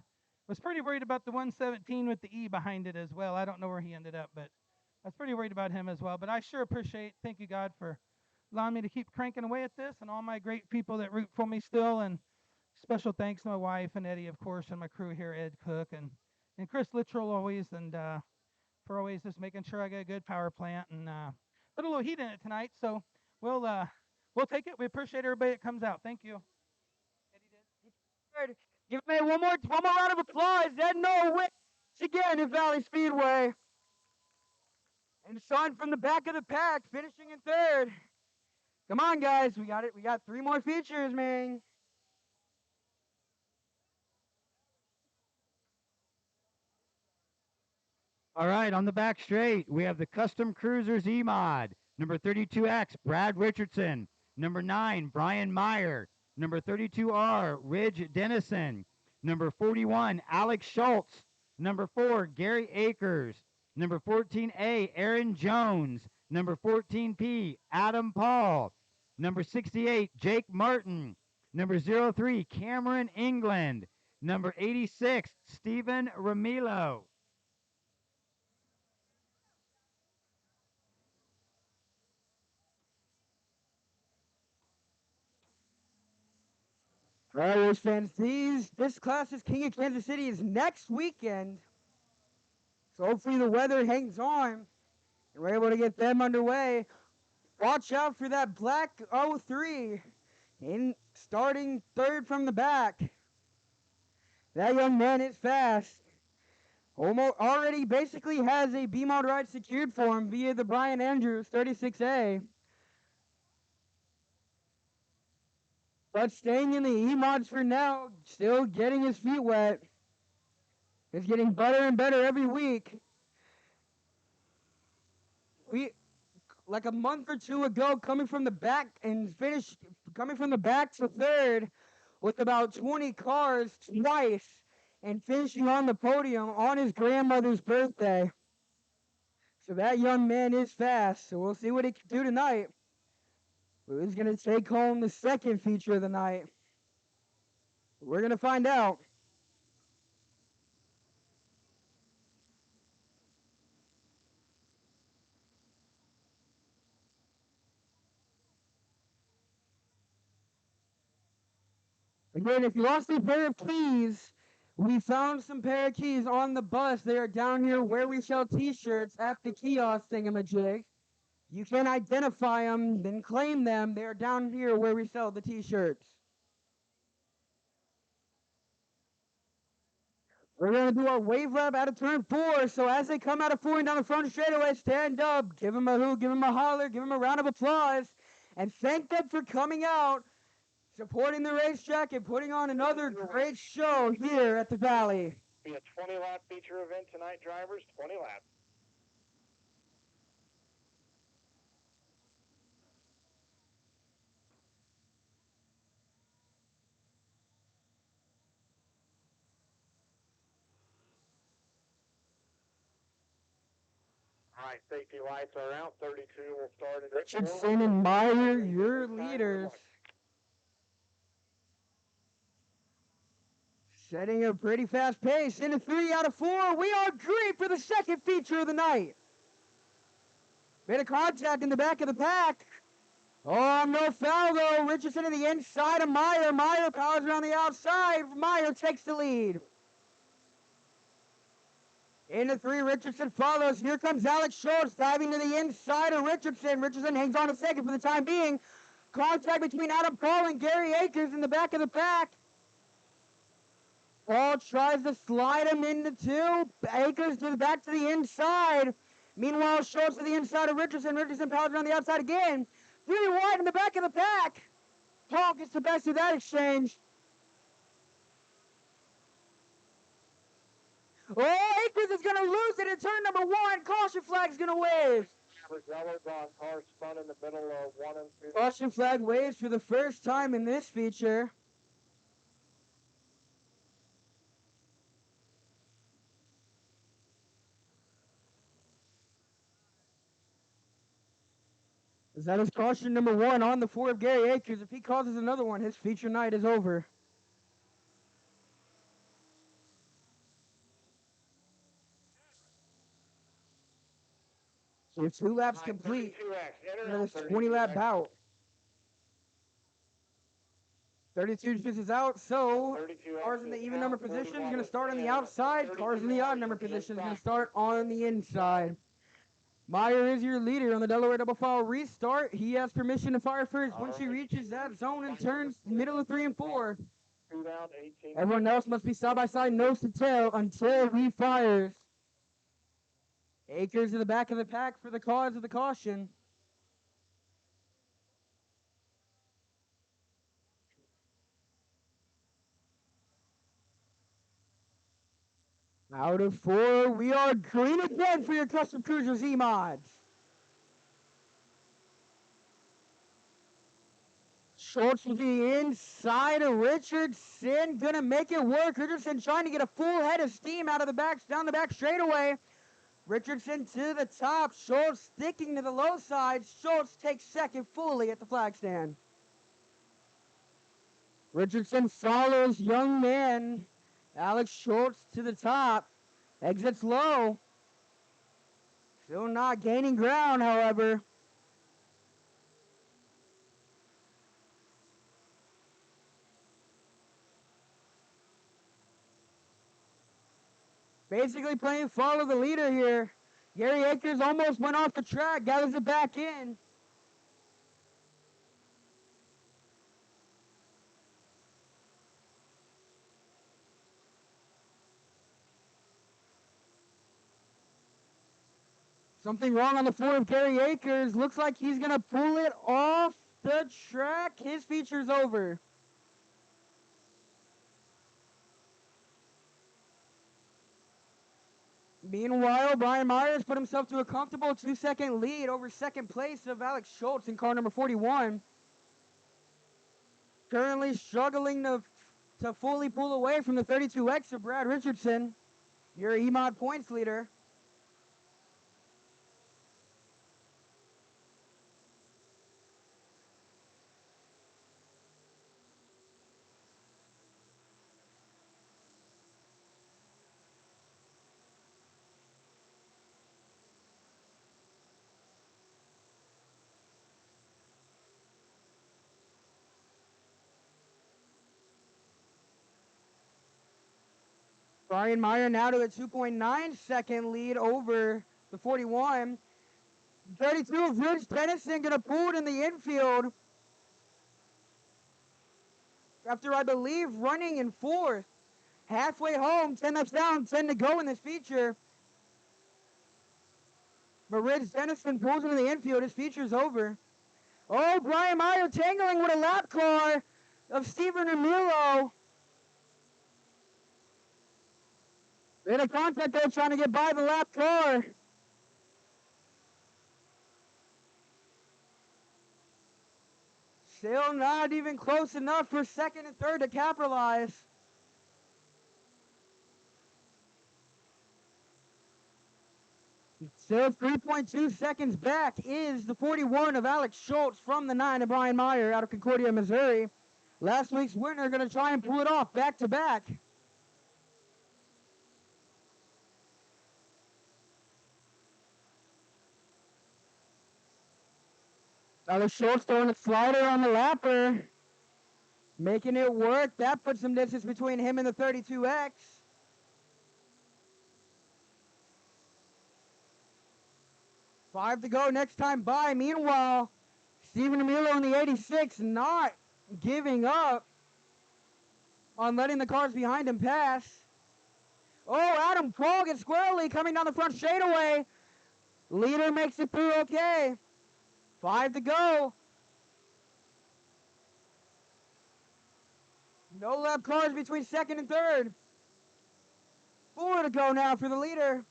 was pretty worried about the 117 with the E behind it as well. I don't know where he ended up, but I was pretty worried about him as well. But I sure appreciate, thank you God for allowing me to keep cranking away at this, and all my great people that root for me still. And special thanks to my wife and Eddie, of course, and my crew here, Ed Cook and Chris Littrell always, and for always just making sure I get a good power plant and put a little heat in it tonight. So we'll take it. We appreciate everybody that comes out. Thank you. Give me one more round of applause. Ed Knoll wins again at Valley Speedway. And Son from the back of the pack finishing in third. Come on, guys. We got it. We got 3 more features, man. All right, on the back straight, we have the Custom Cruisers E-Mod. Number 32X, Brad Richardson. Number 9, Brian Meyer. Number 32R, Ridge Dennison. Number 41, Alex Schultz. Number 4, Gary Akers. Number 14A, Aaron Jones. Number 14P, Adam Paul. Number 68, Jake Martin. Number 03, Cameron England. Number 86, Stephen Ramilo. All right, race fans, this class's King of Kansas City is next weekend. So hopefully the weather hangs on and we're able to get them underway. Watch out for that black 03 in starting third from the back. That young man is fast. Almost already basically has a B-Mod ride secured for him via the Brian Andrews 36A. But staying in the E-Mods for now, still getting his feet wet. It's getting better and better every week. We, like a month or two ago, coming from the back to third with about 20 cars twice and finishing on the podium on his grandmother's birthday. So that young man is fast, so we'll see what he can do tonight. Who's going to take home the second feature of the night? We're going to find out. Again, if you lost a pair of keys, we found some pair of keys on the bus. They are down here where we sell t-shirts at the kiosk thingamajig. You can identify them, then claim them. They are down here where we sell the t-shirts. We're going to do our wave lap out of turn 4. So as they come out of 4 and down the front straightaway, stand up, give them a hoot, give them a holler, give them a round of applause, and thank them for coming out, supporting the racetrack, and putting on another great show here at the Valley. Be a 20-lap feature event tonight, drivers. 20 laps. All right, safety lights are out. 32 will start at Richardson and Meyer, your leaders. Setting a pretty fast pace into 3 out of 4. We are green for the second feature of the night. Bit of contact in the back of the pack. Oh, no foul though. Richardson to the inside of Meyer. Meyer powers around the outside. Meyer takes the lead. Into 3, Richardson follows. Here comes Alex Schultz diving to the inside of Richardson. Richardson hangs on a second for the time being. Contact between Adam Paul and Gary Akers in the back of the pack. Paul tries to slide him into 2. Akers to the back to the inside. Meanwhile, Schultz to the inside of Richardson. Richardson powers around the outside again. 3 wide in the back of the pack. Paul gets the best of that exchange. Oh, Akers is going to lose it in turn number 1. Caution flag's going to wave. Car spun in the middle of 1 and 2. Caution flag waves for the first time in this feature. That is caution number 1 on the 4 of Gary Akers. If he causes another one, his feature night is over. So 2 laps complete for this 20-lap bout. 32 just is out, so cars in the even number position is going to start on the outside. Cars in the odd number position is going to start on the inside. Meyer is your leader on the Delaware double file restart. He has permission to fire first once he reaches that zone and turns middle of 3 and 4. Everyone else must be side by side, nose to tail until he fires. Akers in the back of the pack for the cause of the caution. Out of 4, we are green again for your Custom Cruisers E-Mods. Schultz with the inside of Richardson. Gonna make it work. Richardson trying to get a full head of steam out of the back, down the back straightaway. Richardson to the top. Schultz sticking to the low side. Schultz takes second fully at the flag stand. Richardson follows young man Alex Schultz to the top. Exits low. Still not gaining ground, however. Basically playing follow the leader here. Gary Akers almost went off the track, gathers it back in. Something wrong on the floor of Gary Akers. Looks like he's going to pull it off the track. His feature's over. Meanwhile, Brian Myers put himself to a comfortable 2-second lead over second place of Alex Schultz in car number 41. Currently struggling to fully pull away from the 32X of Brad Richardson, your EMOD points leader. Brian Meyer now to a 2.9-second lead over the 41. 32 of Rich Tennyson going to pull it in the infield. After, I believe, running in fourth. Halfway home, 10 laps down, 10 to go in this feature. But Rich Tennyson pulls into the infield. His feature's over. Oh, Brian Meyer tangling with a lap car of Steven Ramilo. In a contact there trying to get by the lap car. Still not even close enough for second and third to capitalize. Still 3.2 seconds back is the 41 of Alex Schultz from the 9 of Brian Meyer out of Concordia, Missouri. Last week's winner going to try and pull it off back to back. Alex Schultz throwing a slider on the lapper. Making it work. That puts some distance between him and the 32X. Five to go next time by. Meanwhile, Steven Emilio in the 86 not giving up on letting the cars behind him pass. Oh, Adam Kroll gets squarely coming down the front straightaway. Leader makes it through okay. 5 to go. No lap cars between second and third. 4 to go now for the leader.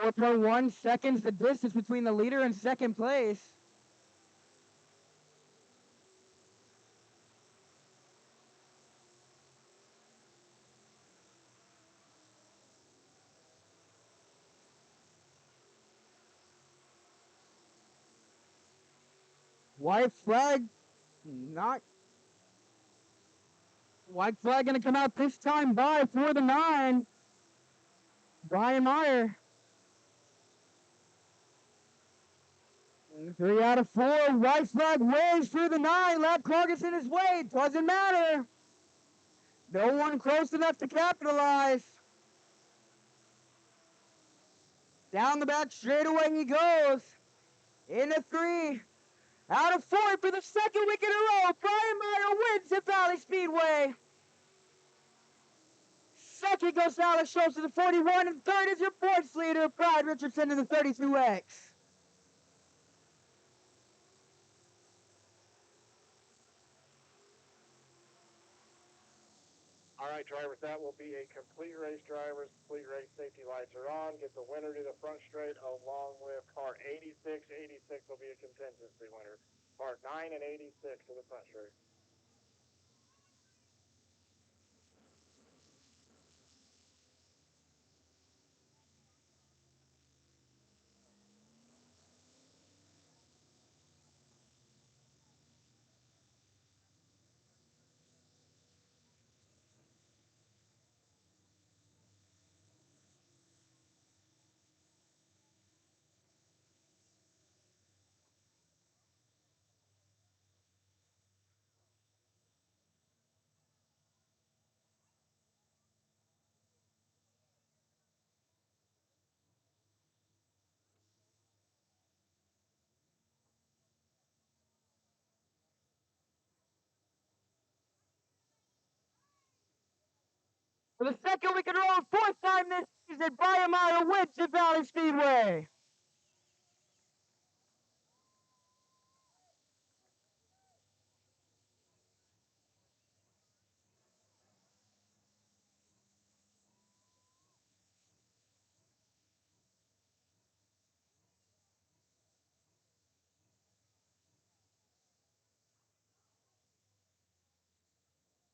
Four point 1 seconds the distance between the leader and second place. White flag, not. White flag going to come out this time by for the 9. Brian Meyer. 3 out of 4. White flag waves for the 9. Lap car gets in his way. Doesn't matter. No one close enough to capitalize. Down the back straightaway he goes. Into 3. Out of 4 for the second week in a row. Brian Meyer wins at Valley Speedway. Second goes Alex Schultz to the 41, and third is your points leader, Brad Richardson in the 32X. All right, drivers, that will be a complete race, drivers. Complete race, safety lights are on. Get the winner to the front straight along with car 86. 86 will be a contingency winner. Car 9 and 86 to the front straight. For the second week in a row, fourth time this season, Brian Meyer wins at Valley Speedway.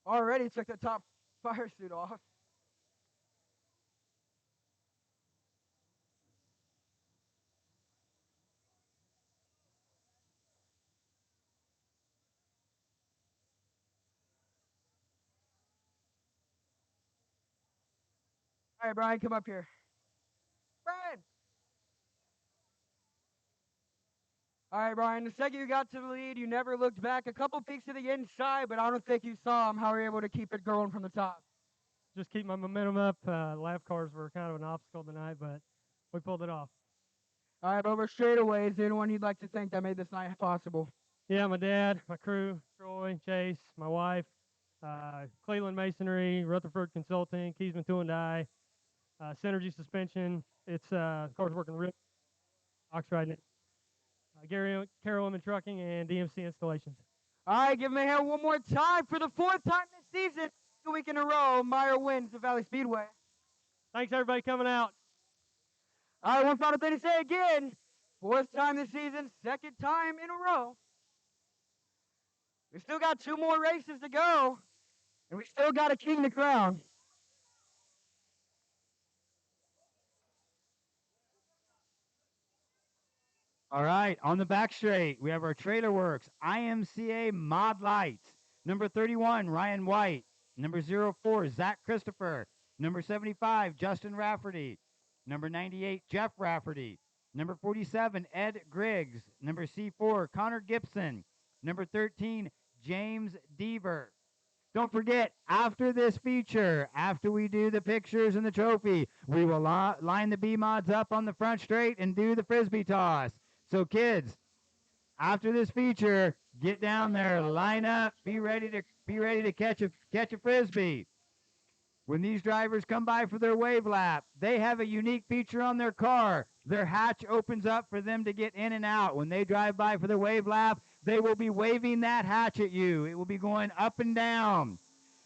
Already took the top fire suit off. All right, Brian, come up here. Brian! All right, Brian, the second you got to the lead, you never looked back. A couple peeks to the inside, but I don't think you saw him. How were you able to keep it going from the top? Just keep my momentum up. Lap cars were kind of an obstacle tonight, but we pulled it off. All right, over straightaways, is there anyone you'd like to thank that made this night possible? Yeah, my dad, my crew, Troy, Chase, my wife, Cleveland Masonry, Rutherford Consulting, Keysman Tool and Die, Synergy Suspension. It's cars working real. Oxride, Gary Carroll Trucking, and DMC Installations. All right, give him a hand one more time for the fourth time this season. 2 week in a row, Meyer wins the Valley Speedway. Thanks everybody coming out. All right, one final thing to say again. Fourth time this season, second time in a row. We still got 2 more races to go, and we still got a king to crown. All right, on the back straight, we have our Trailer Works IMCA Mod Lights. Number 31, Ryan White. Number 04, Zach Christopher. Number 75, Justin Rafferty. Number 98, Jeff Rafferty. Number 47, Ed Griggs. Number C4, Connor Gibson. Number 13, James Deaver. Don't forget, after this feature, after we do the pictures and the trophy, we will line the B-Mods up on the front straight and do the Frisbee toss. So kids, after this feature, get down there, line up, be ready to catch a Frisbee. When these drivers come by for their wave lap, they have a unique feature on their car. Their hatch opens up for them to get in and out. When they drive by for their wave lap, they will be waving that hatch at you. It will be going up and down.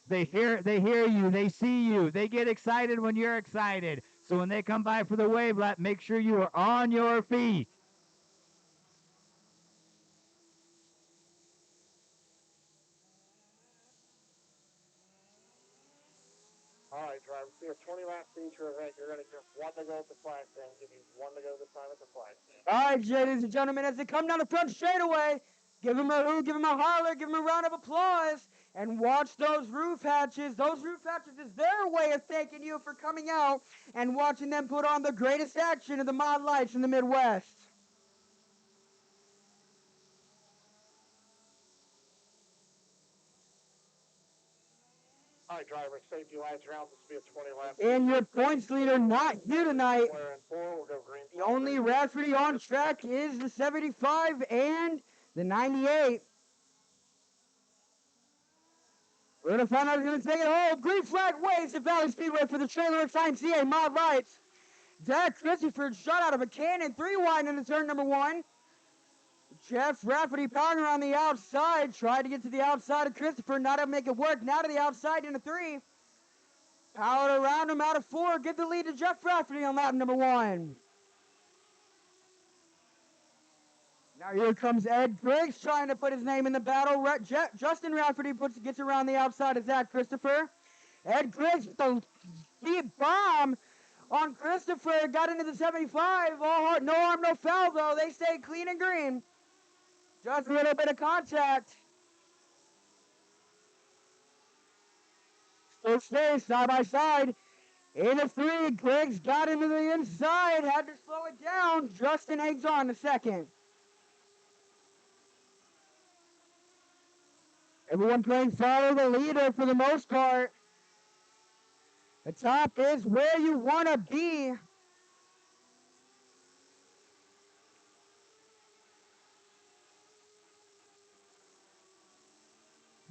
They hear you, they see you, they get excited when you're excited. So when they come by for the wave lap, make sure you are on your feet. All right, drivers, see a 20-lap feature event. You're going to get 1 to go at the flag stand. Give you 1 to go this time at the flag stand. All right, ladies and gentlemen, as they come down the front straightaway, give them a hoo, give them a holler, give them a round of applause, and watch those roof hatches. Those roof hatches is their way of thanking you for coming out and watching them put on the greatest action of the Mod Lights in the Midwest. All right, drivers, safety lights around. This will be a 20-lap. And your points leader not here tonight. Square and 4, we'll go green. The only Rafferty on track is the 75 and the 98. We're going to find out who's going to take it home. Green flag waves at Valley Speedway for the Trailer Works IMCA Mod Lights. Zach Christopher shot out of a cannon, 3 wide into turn number 1. Jeff Rafferty powering around the outside, tried to get to the outside of Christopher, not able to make it work. Now to the outside into 3. Powered around him out of 4. Give the lead to Jeff Rafferty on lap number 1. Now here comes Ed Griggs trying to put his name in the battle. Justin Rafferty gets around the outside of Zach Christopher. Ed Griggs with the speed bomb on Christopher. Got into the 75. All hard, no harm, no foul though. They stay clean and green. Just a little bit of contact. Still stay side by side. In the 3, Griggs got into the inside. Had to slow it down. Justin hangs on to second. Everyone playing follow the leader for the most part. The top is where you want to be.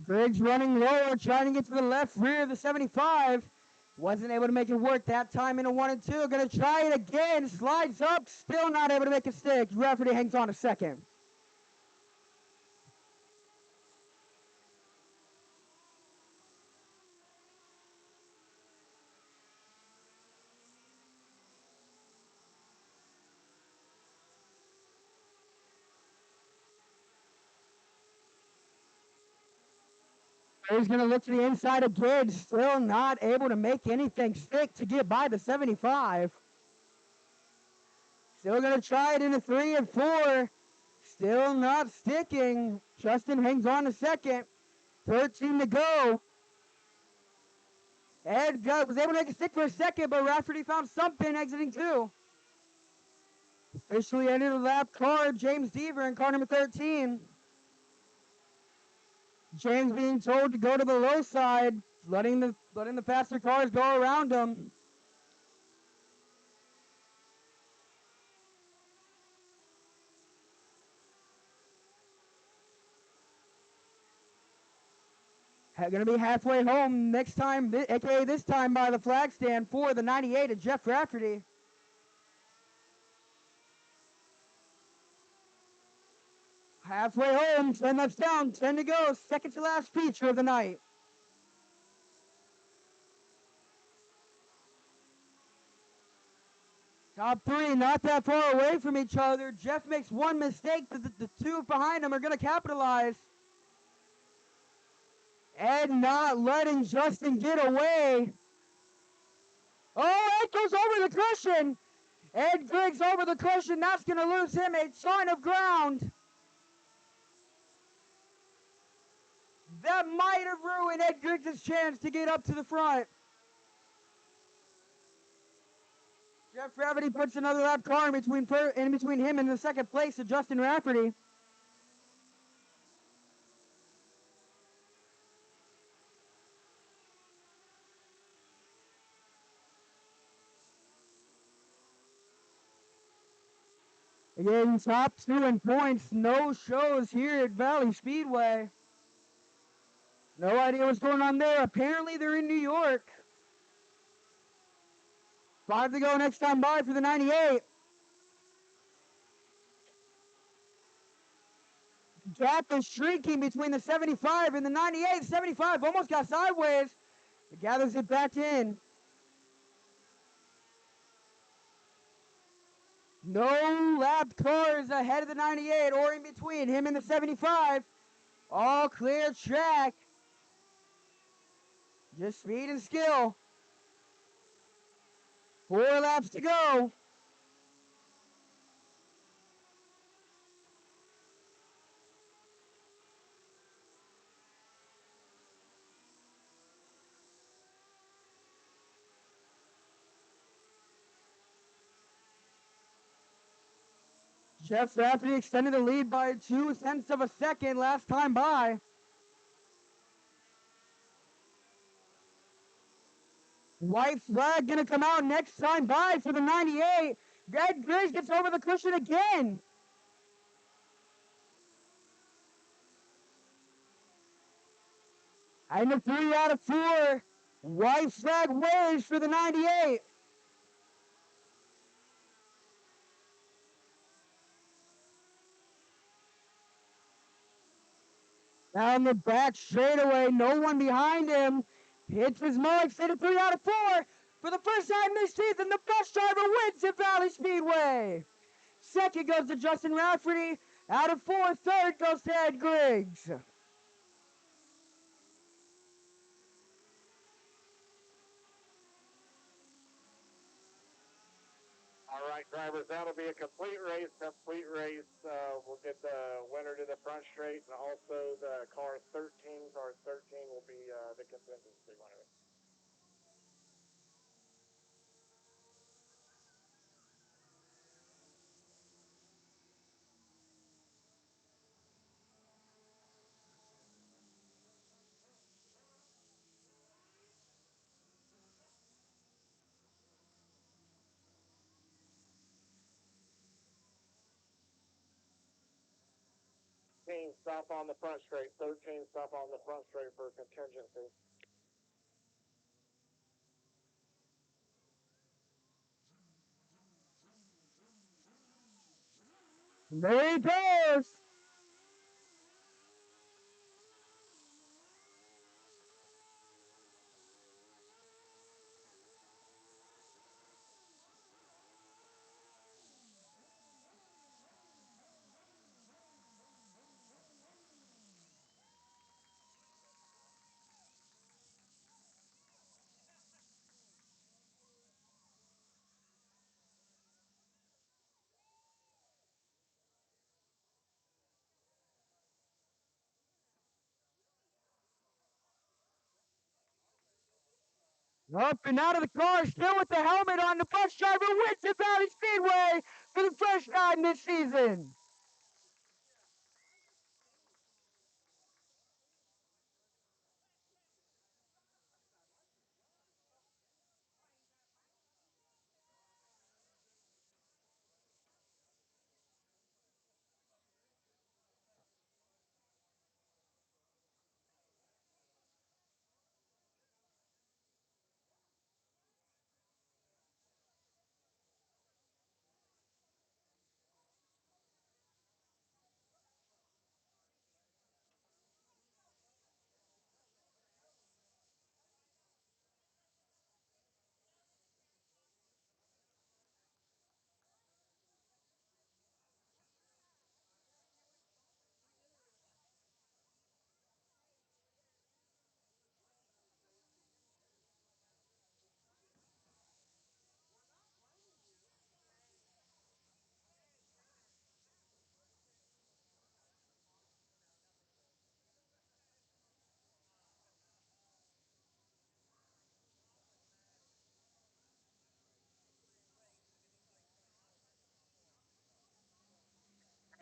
Griggs running lower, trying to get to the left rear of the 75. Wasn't able to make it work that time in a 1 and 2. Going to try it again. Slides up, still not able to make it stick. Rafferty hangs on to second. He's going to look to the inside again. Still not able to make anything stick to get by the 75. Still going to try it in a 3 and 4. Still not sticking. Justin hangs on to second. 13 to go. Ed was able to make it stick for a second, but Rafferty found something exiting 2. Officially ended the lap car, James Deaver in car number 13. James being told to go to the low side, letting the faster cars go around him. Going to be halfway home next time, aka this time by the flag stand for the 98 of Jeff Rafferty. Halfway home, 10 laps down, 10 to go, second to last feature of the night. Top 3 not that far away from each other. Jeff makes one mistake, the 2 behind him are going to capitalize. Ed not letting Justin get away. Oh, Ed goes over the cushion. Ed Griggs over the cushion. That's going to lose him a ton of ground. That might have ruined Ed Griggs' chance to get up to the front. Jeff Rafferty puts another lap car in between him and the second place of Justin Rafferty. Again, top 2 in points. No shows here at Valley Speedway. No idea what's going on there. Apparently they're in New York. 5 to go next time by for the 98. Gap is shrinking between the 75 and the 98. 75 almost got sideways. It gathers it back in. No lap cars ahead of the 98 or in between him and the 75. All clear track. Just speed and skill. 4 laps to go. Jeff Rafferty extended the lead by 0.2 of a second last time by. White flag going to come out next time by for the 98. Ed Griggs gets over the cushion again. And the 3 out of 4. White flag waves for the 98. Down the back straightaway, no one behind him. It's his marks hit a 3 out of 4. For the first time this season, the bus driver wins at Valley Speedway. Second goes to Justin Rafferty. Out of 4, third goes to Ed Griggs. All right, drivers, that'll be a complete race. We'll get the winner to the front straight, and also the car 13 will be the contingency winner. Stop on the front straight. 13 stop on the front straight for contingency. There he goes. Up and out of the car, still with the helmet on. The bus driver wins at Valley Speedway for the first time this season.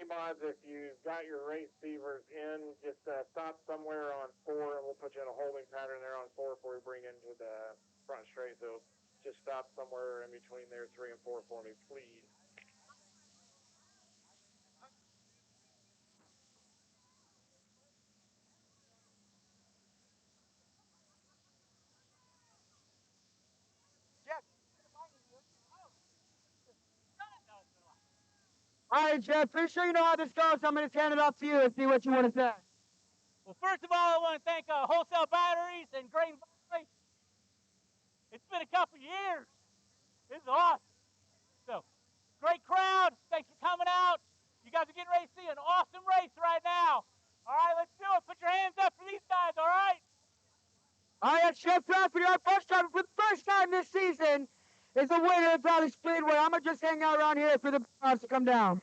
Hey, mods, if you've got your race beavers in, just stop somewhere on 4, and we'll put you in a holding pattern there on 4 before we bring into the front straight. So just stop somewhere in between there, 3 and 4 for me, please. All right, Jeff, pretty sure you know how this goes. I'm going to hand it off to you and see what you want to say. Well, first of all, I want to thank Wholesale Batteries and Green Valley. It's been a couple years. This is awesome. So, great crowd. Thanks for coming out. You guys are getting ready to see an awesome race right now. All right, let's do it. Put your hands up for these guys, all right? All right, Jeff Rafferty, our bus driver for the first time this season, is the winner of Valley Speedway. I'm going to just hang out around here for the cars to come down.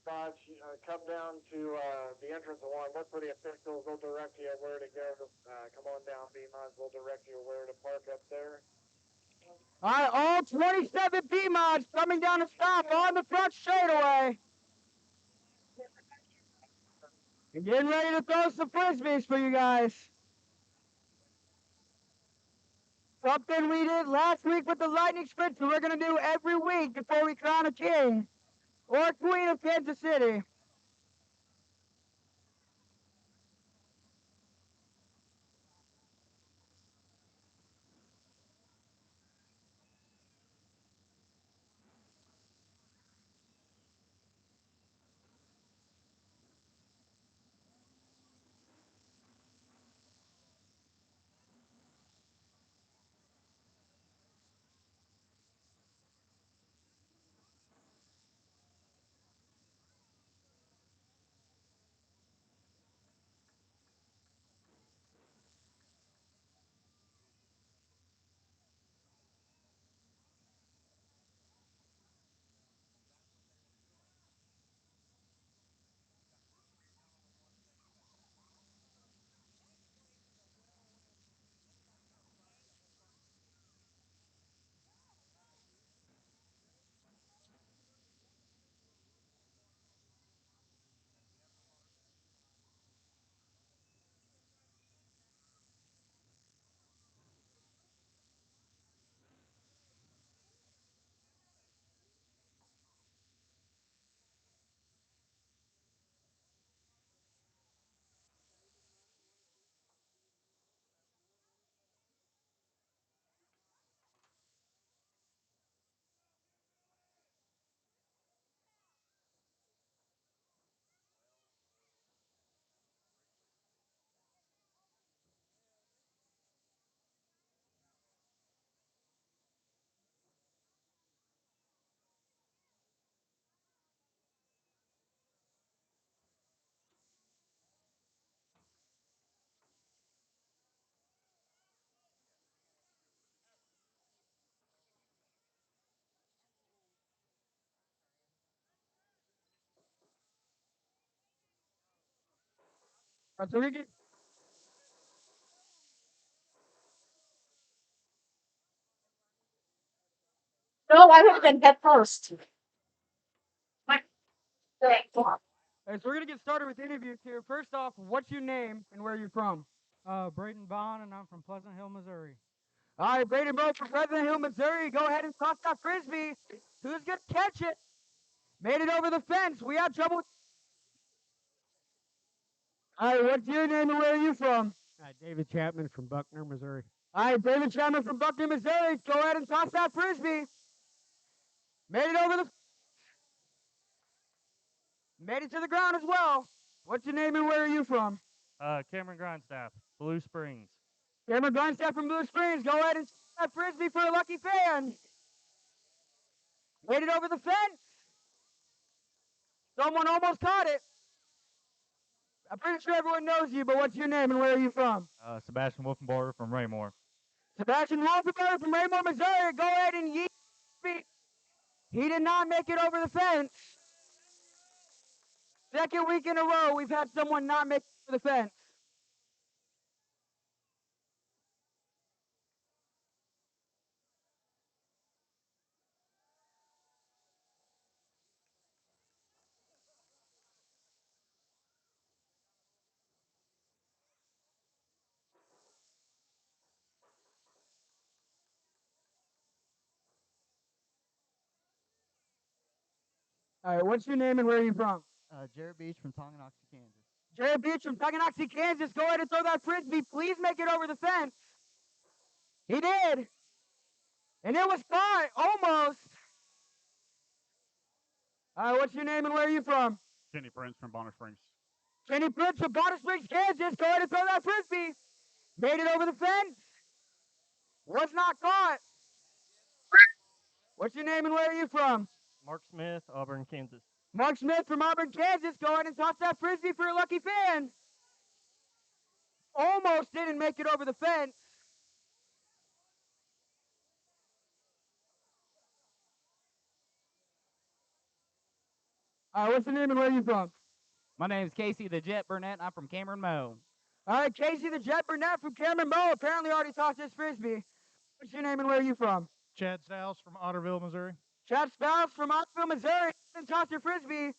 spots, come down to the entrance of one. Look for the officials. They'll direct you where to go. Come on down, B-Mods. They'll direct you where to park up there. All right, all 27 B-Mods coming down the stop on the front straightaway. And getting ready to throw some frisbees for you guys. Something we did last week with the Lightning Sprints, and we're going to do every week before we crown a king or queen of Kansas City. So we get No, I would have been head first. Hey, so we're gonna get started with interviews here. First off, what's your name and where are you from? Braden Bond, and I'm from Pleasant Hill, Missouri. All right, Braden Bond from Pleasant Hill, Missouri. Go ahead and toss that frisbee. Who's gonna catch it? Made it over the fence. We had trouble. All right, what's your name and where are you from? David Chapman from Buckner, Missouri. All right, David Chapman from Buckner, Missouri. Go ahead and toss that frisbee. Made it over the. Made it to the ground as well. What's your name and where are you from? Cameron Grindstaff, Blue Springs. Cameron Grindstaff from Blue Springs. Go ahead and toss that frisbee for a lucky fan. Made it over the fence. Someone almost caught it. I'm pretty sure everyone knows you, but what's your name and where are you from? Sebastian Wolfenbarger from Raymore. Sebastian Wolfenbarger from Raymore, Missouri. Go ahead and yeet. He did not make it over the fence. Second week in a row, we've had someone not make it over the fence. All right, what's your name and where are you from? Jared Beach from Tonganoxie, Kansas. Jared Beach from Tonganoxie, Kansas. Go ahead and throw that frisbee. Please make it over the fence. He did. And it was caught. Almost. All right, what's your name and where are you from? Kenny Prince from Bonner Springs. Kenny Prince from Bonner Springs, Kansas. Go ahead and throw that frisbee. Made it over the fence. Was not caught. What's your name and where are you from? Mark Smith, Auburn, Kansas. Mark Smith from Auburn, Kansas. Go ahead and toss that frisbee for a lucky fan. Almost didn't make it over the fence. What's your name and where are you from? My name's Casey the Jet Burnett. I'm from Cameron Mo. All right, Casey the Jet Burnett from Cameron Mo apparently already tossed his frisbee. What's your name and where are you from? Chad Stiles from Otterville, Missouri. Chad Spouse from Otterville, Missouri. And toss your frisbee.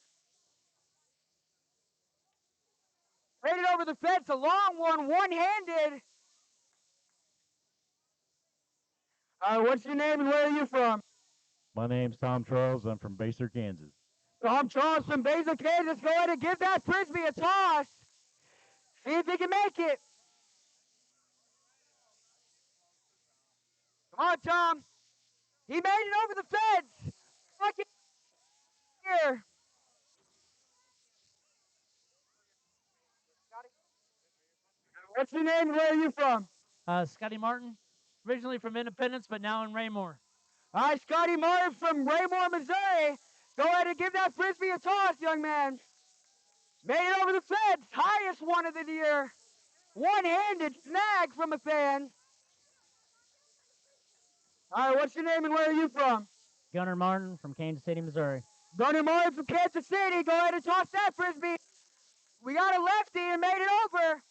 Hit it over the fence, a long one, one-handed. What's your name and where are you from? My name's Tom Charles. I'm from Baser, Kansas. Tom Charles from Basil, Kansas. Go ahead and give that frisbee a toss. See if he can make it. Come on, Tom. He made it over the fence. Look at here. What's your name and where are you from? Scotty Martin, originally from Independence, but now in Raymore. All right, Scotty Martin from Raymore, Missouri. Go ahead and give that frisbee a toss, young man. Made it over the fence. Highest one of the year. One-handed snag from a fan. All right, what's your name and where are you from? Gunnar Martin from Kansas City, Missouri. Gunnar Martin from Kansas City. Go ahead and toss that frisbee. We got a lefty and made it over.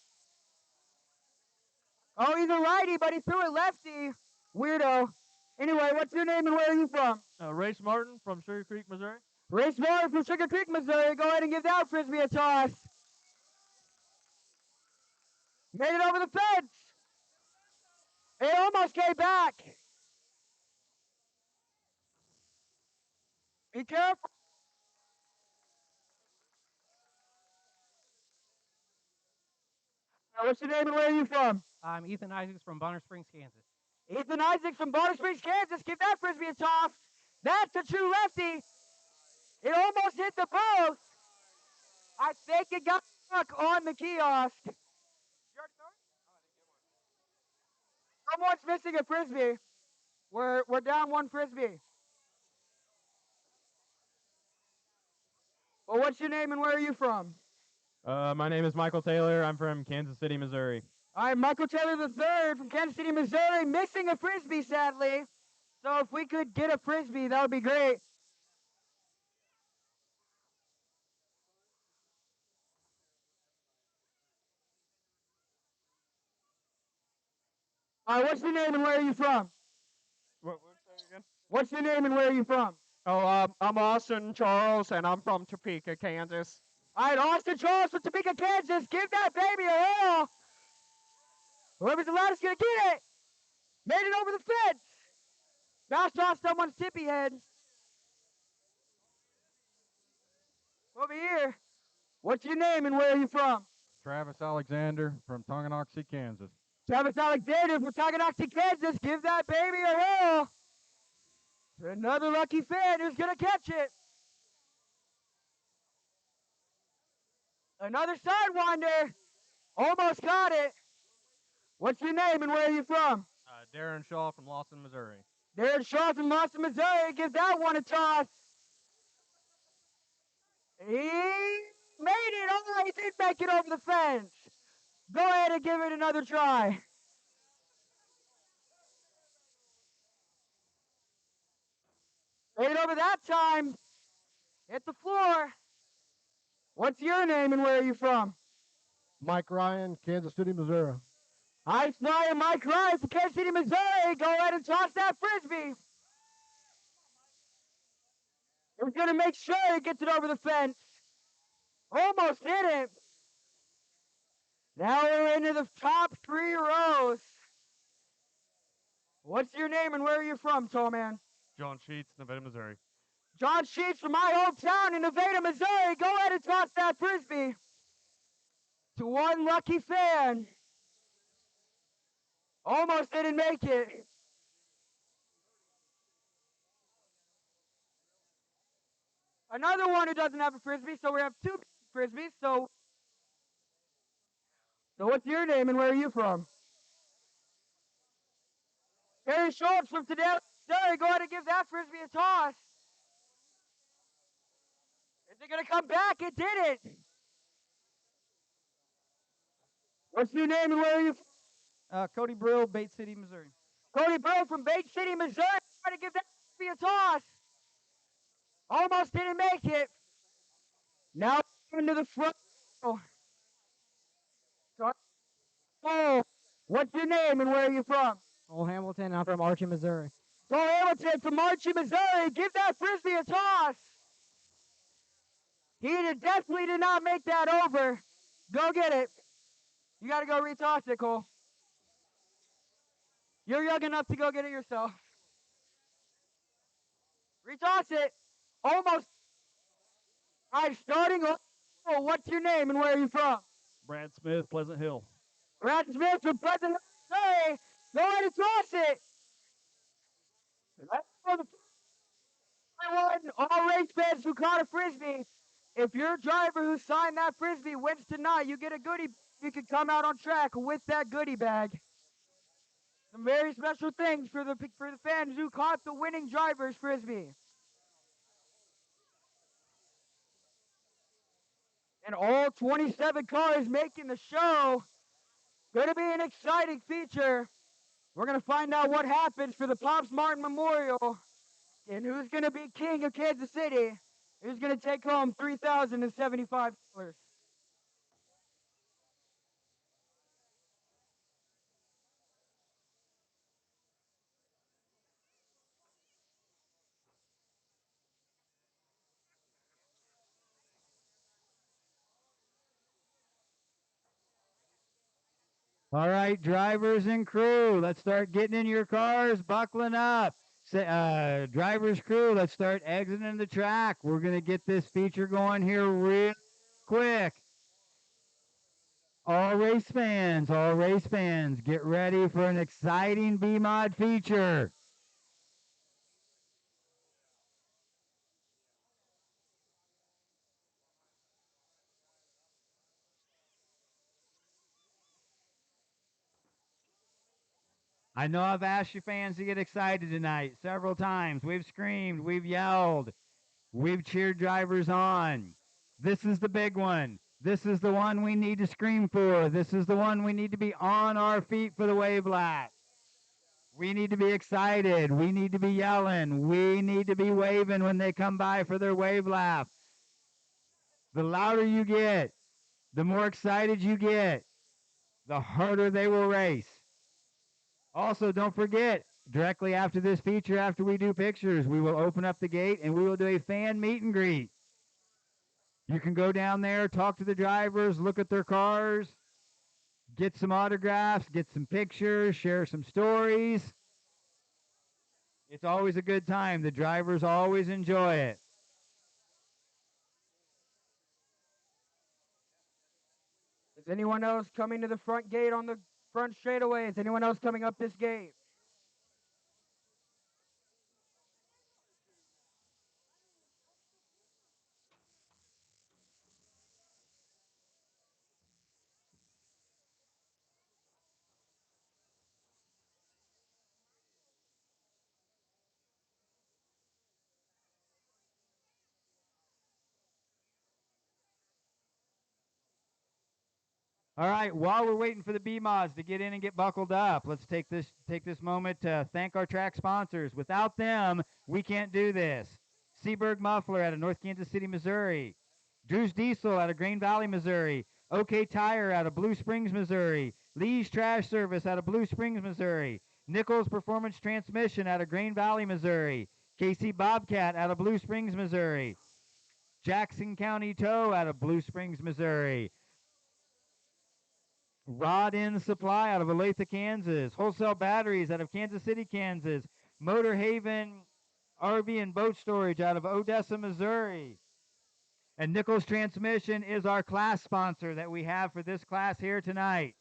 Oh, he's a righty, but he threw it lefty. Weirdo. Anyway, what's your name and where are you from? Race Martin from Sugar Creek, Missouri. Race Martin from Sugar Creek, Missouri. Go ahead and give that frisbee a toss. Made it over the fence. It almost came back. Be careful. What's your name and where are you from? I'm Ethan Isaacs from Bonner Springs, Kansas. Ethan Isaacs from Bonner Springs, Kansas. Give that frisbee a toss. That's a true lefty. It almost hit the post. I think it got stuck on the kiosk. Someone's missing a frisbee. We're down one frisbee. Well, what's your name and where are you from? My name is Michael Taylor. I'm from Kansas City, Missouri. All right, Michael Taylor III from Kansas City, Missouri, missing a frisbee, sadly. So if we could get a frisbee, that would be great. All right, what's your name and where are you from? What say again? What's your name and where are you from? Oh, I'm Austin Charles, and I'm from Topeka, Kansas. All right, Austin Charles from Topeka, Kansas. Give that baby a hail. Whoever's the loudest going to get it. Made it over the fence. Bounced off someone's tippy head. Over here. What's your name and where are you from? Travis Alexander from Tonganoxie, Kansas. Travis Alexander from Tonganoxie, Kansas. Give that baby a hail. Another lucky fan who's going to catch it. Another sidewinder. Almost got it. What's your name and where are you from? Darren Shaw from Lawson, Missouri. Darren Shaw from Lawson, Missouri. Give that one a toss. He made it. Oh, he did make it over the fence. Go ahead and give it another try. Made it over that time. Hit the floor. What's your name and where are you from? Mike Ryan, Kansas City, Missouri. Ice Flyer Mike Ryan from Kansas City, Missouri. Go ahead and toss that frisbee. We're going to make sure he gets it over the fence. Almost hit it. Now we're into the top 3 rows. What's your name and where are you from, tall man? John Sheets, Nevada, Missouri. John Sheets from my hometown in Nevada, Missouri. Go ahead and toss that frisbee to one lucky fan. Almost didn't make it. Another one who doesn't have a frisbee, so we have 2 frisbees. So what's your name and where are you from? Harry Schultz from Tadale, Missouri. Go ahead and give that frisbee a toss. Is it going to come back? It didn't. What's your name and where are you from? Cody Brill, Bate City, Missouri. Cody Brill from Bate City, Missouri. Try to give that frisbee a toss. Almost didn't make it. Now into the front. Oh, what's your name and where are you from? Cole Hamilton. I'm from Archie, Missouri. Cole Hamilton from Archie, Missouri. Give that frisbee a toss. Definitely did not make that over. Go get it. You got to go retoss it, Cole. You're young enough to go get it yourself. Retoss it. Almost. All right, starting off. Oh, what's your name and where are you from? Brad Smith, Pleasant Hill. Brad Smith from Pleasant Hill. Hey, go ahead and toss it. That's for the everyone, all race fans who caught a frisbee. If your driver who signed that frisbee wins tonight, you get a goodie. You can come out on track with that goodie bag. Some very special things for the fans who caught the winning driver's frisbee. And all 27 cars making the show. Going to be an exciting feature. We're going to find out what happens for the Pops Martin Memorial and who's going to be king of Kansas City. Who's going to take home $3,075. All right, drivers and crew, let's start getting in your cars, buckling up. Drivers, crew, let's start exiting the track. We're going to get this feature going here real quick. All race fans, get ready for an exciting B-Mod feature. I know I've asked you fans to get excited tonight several times. We've screamed, we've yelled, we've cheered drivers on. This is the big one. This is the one we need to scream for. This is the one we need to be on our feet for the wave lap. We need to be excited. We need to be yelling. We need to be waving when they come by for their wave lap. The louder you get, the more excited you get, the harder they will race. Also, don't forget, directly after this feature, after we do pictures, we will open up the gate and we will do a fan meet and greet. You can go down there, talk to the drivers, look at their cars, get some autographs, get some pictures, share some stories. It's always a good time. The drivers always enjoy it. Is anyone else coming to the front gate on the front straightaway? Is anyone else coming up this gate? All right, while we're waiting for the B-Mods to get in and get buckled up, let's take this moment to thank our track sponsors. Without them, we can't do this. Seaberg Muffler out of North Kansas City, Missouri. Drew's Diesel out of Grain Valley, Missouri. OK Tire out of Blue Springs, Missouri. Lee's Trash Service out of Blue Springs, Missouri. Nichols Performance Transmission out of Grain Valley, Missouri. KC Bobcat out of Blue Springs, Missouri. Jackson County Tow out of Blue Springs, Missouri. Rod End Supply out of Olathe, Kansas. Wholesale Batteries out of Kansas City, Kansas. Motor Haven RV and Boat Storage out of Odessa, Missouri. And Nichols Transmission is our class sponsor that we have for this class here tonight.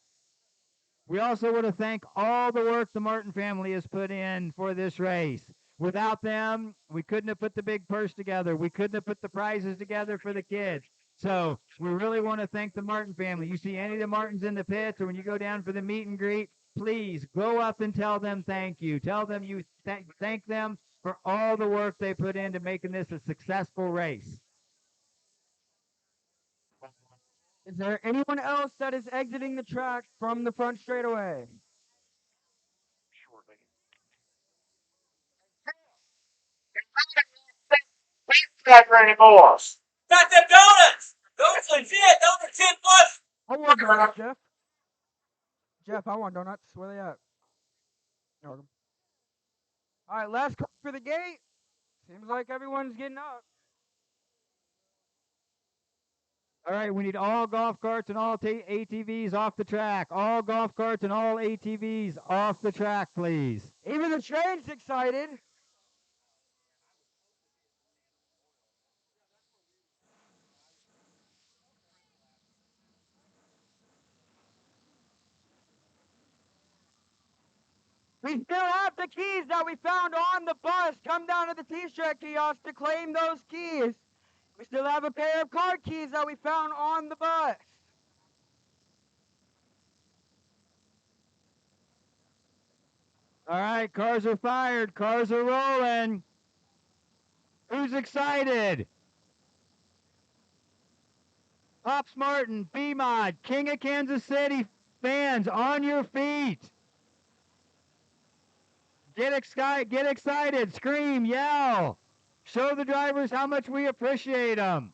We also want to thank all the work the Martin family has put in for this race. Without them, we couldn't have put the big purse together. We couldn't have put the prizes together for the kids. So we really want to thank the Martin family. You see any of the Martins in the pits or when you go down for the meet and greet, please go up and tell them thank you. Tell them you thank them for all the work they put into making this a successful race. Is there anyone else that is exiting the track from the front straightaway? Track anymore. Got them donuts! That's legit. Those are 10 plus. I want donuts, Jeff. Jeff, I want donuts. Where they at? All right, last call for the gate. Seems like everyone's getting up. All right, we need all golf carts and all ATVs off the track. All golf carts and all ATVs off the track, please. Even the train's excited. We still have the keys that we found on the bus. Come down to the T-shirt kiosk to claim those keys. We still have a pair of car keys that we found on the bus. All right, cars are fired. Cars are rolling. Who's excited? Pops Martin, B-Mod, King of Kansas City fans, on your feet. Get excited, scream, yell. Show the drivers how much we appreciate them.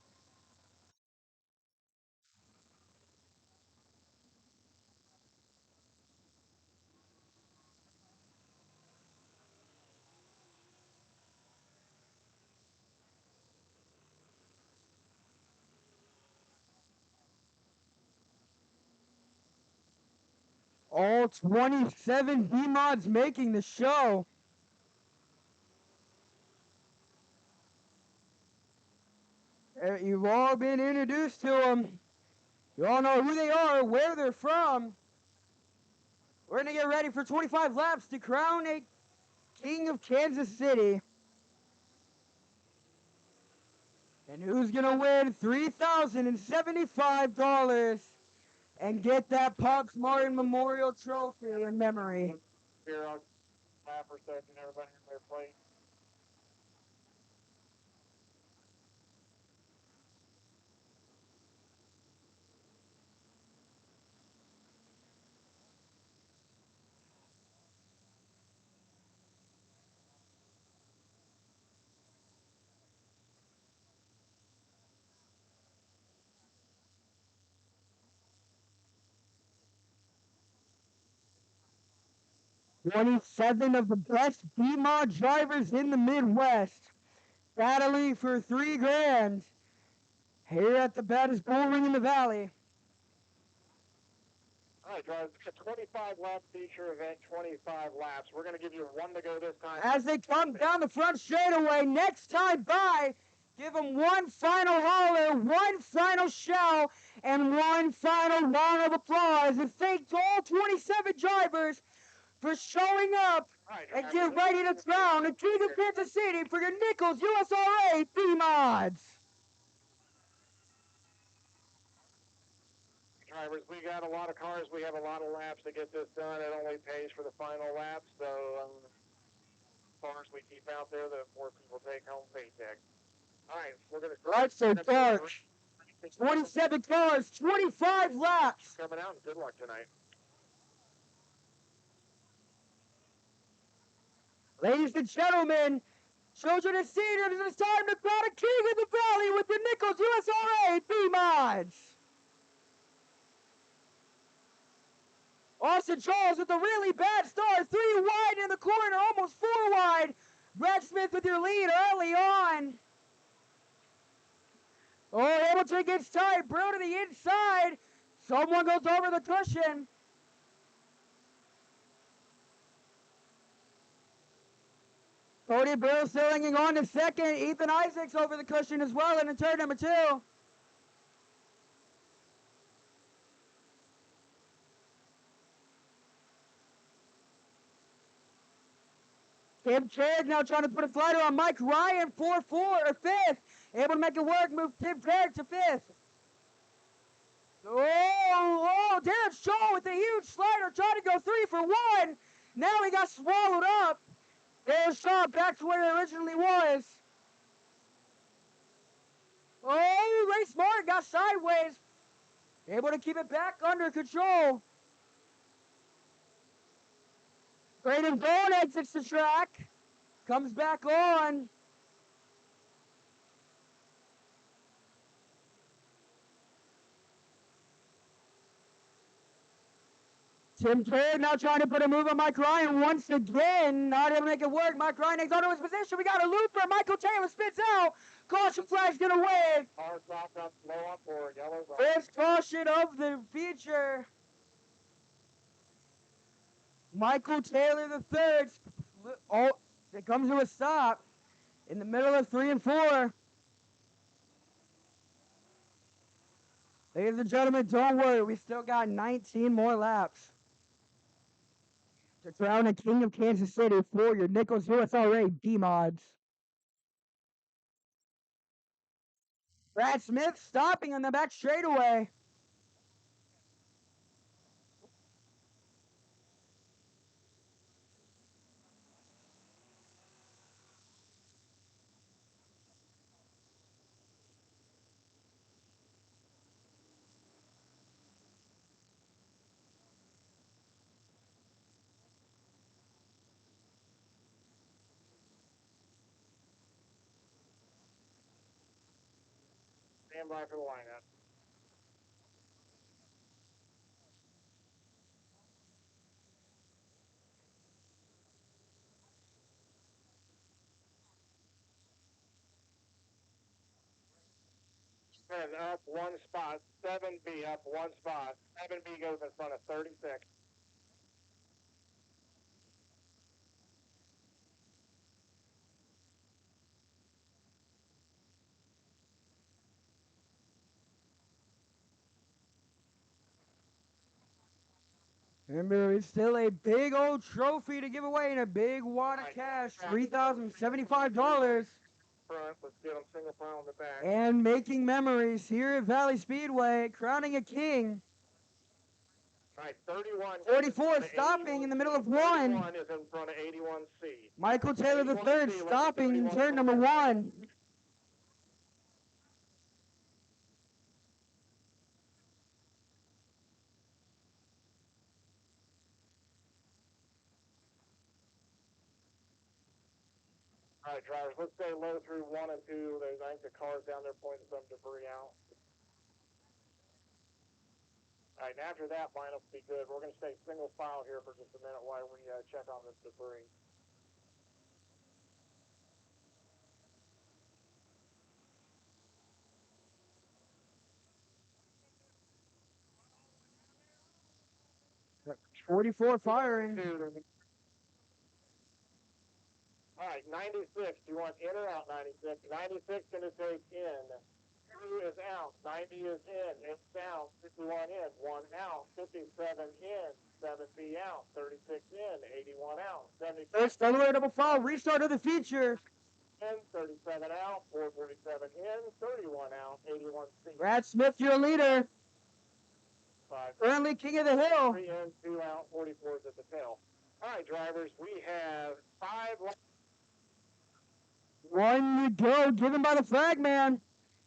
All 27 B-Mods making the show. You've all been introduced to them. You all know who they are, where they're from. We're going to get ready for 25 laps to crown a King of Kansas City. And who's going to win $3,075 and get that Pops Martin Memorial Trophy in memory? Here, I'll lap for a second, everybody in their place. Twenty-seven of the best B-Mod drivers in the Midwest battling for $3,000 here at the baddest bull ring in the valley. All right, guys, it's a 25-lap feature event, 25 laps. We're going to give you one to go this time. As they come down the front straightaway, next time by, give them one final holler, one final shout, and one final round of applause. And thank all 27 drivers for showing up and get ready to crown the King of Kansas City for your Nichols USRA B-Mods. Drivers, we got a lot of cars. We have a lot of laps to get this done. It only pays for the final lap, so cars we keep out there, the more people take home paycheck. All right, we're going to... Right, so dark. 27 cars, 25 laps. Coming out, and good luck tonight. Ladies and gentlemen, children and seniors, it's time to crown a King of the Valley with the Nichols USRA B-Mods. Austin Charles with a really bad start, 3 wide in the corner, almost 4 wide. Brad Smith with your lead early on. Oh, Hamilton gets tight, Brew to the inside. Someone goes over the cushion. Cody Bill still hanging on to second. Ethan Isaacs over the cushion as well in turn number 2. Tim Carrick now trying to put a flighter on Mike Ryan, 4-4 or 5th. Able to make it work, move Tim Carrick to 5th. Darren Shaw with a huge slider, trying to go 3 for 1. Now he got swallowed up. Darren Shaw back to where he originally was. Oh, Ray Smart got sideways. Able to keep it back under control. Braden Vaughn exits the track. Comes back on. Tim Craig now trying to put a move on Mike Ryan once again. Not able to make it work. Mike Ryan hangs onto his position. We got a looper. Michael Taylor spits out. Caution flag's going to wave. Car stopped up slow on board. Yellow's on. First caution of the feature. Michael Taylor the third. Oh, it comes to a stop in the middle of 3 and 4. Ladies and gentlemen, don't worry. We still got 19 more laps to crown a King of Kansas City for your Nichols USRA B-Mods. Brad Smith stopping on the back straightaway. Stand by for the lineup. Up 1 spot. 7B up 1 spot. 7B goes in front of 36. Remember, it's still a big old trophy to give away and a big wad of cash, $3,075. Front, let's get them single file in the back. And making memories here at Valley Speedway, crowning a king. All right, 31. 44 stopping in the middle of 1. 31 is in front of 81C. Michael Taylor the third stopping in turn number 1. All right, drivers, let's stay low through 1 and 2. There's, I think the car's down there pointing some debris out. All right, and after that lineup will be good. We're going to stay single file here for just a minute while we check on this debris. Yep. 44 firing. All right, 96. Do you want in or out 96? 96 going to take in. 2 is out. 90 is in. It's out. 51 in. 1 out. 57 in. 7B out. 36 in. 81 out. 76 First Delaware double foul, restart of the feature. in. 37 out. 447 in. 31 out. 81 C. Brad Smith, your leader. 5. Currently king of the hill. 3 in. 2 out. 44 is at the tail. All right, drivers, we have 5 laps. 1 to go, given by the flag man.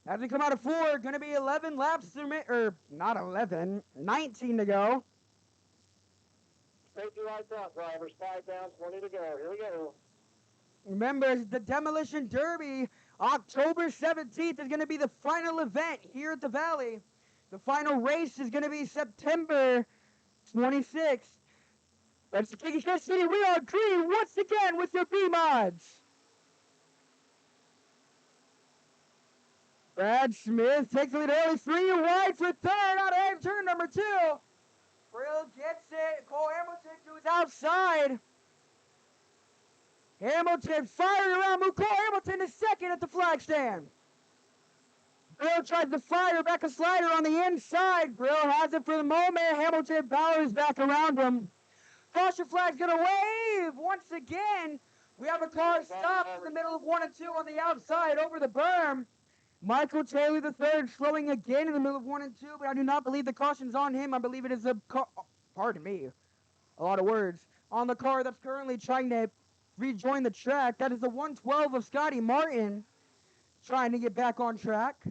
As we come out of 4, going to be 11 laps to or not 11, 19 to go. Safety lights out, drivers. 5 down, 20 to go. Here we go. Remember, the Demolition Derby, October 17th, is going to be the final event here at the Valley. The final race is going to be September 26th. That's the King of Kansas City. We are green once again with your B-Mods. Brad Smith takes the lead early, 3 wide for third out of turn number 2. Brill gets it. Cole Hamilton to his outside. Hamilton firing around. Move Cole Hamilton to second at the flag stand. Brill tries to fire back a slider on the inside. Brill has it for the moment. Hamilton powers back around him. Caution flag's going to wave once again. We have a car stopped in the middle of 1 and 2 on the outside over the berm. Michael Taylor III slowing again in the middle of 1 and 2, but I do not believe the caution's on him. I believe it is a car, pardon me, a lot of words, on the car that's currently trying to rejoin the track. That is the 112 of Scotty Martin trying to get back on track.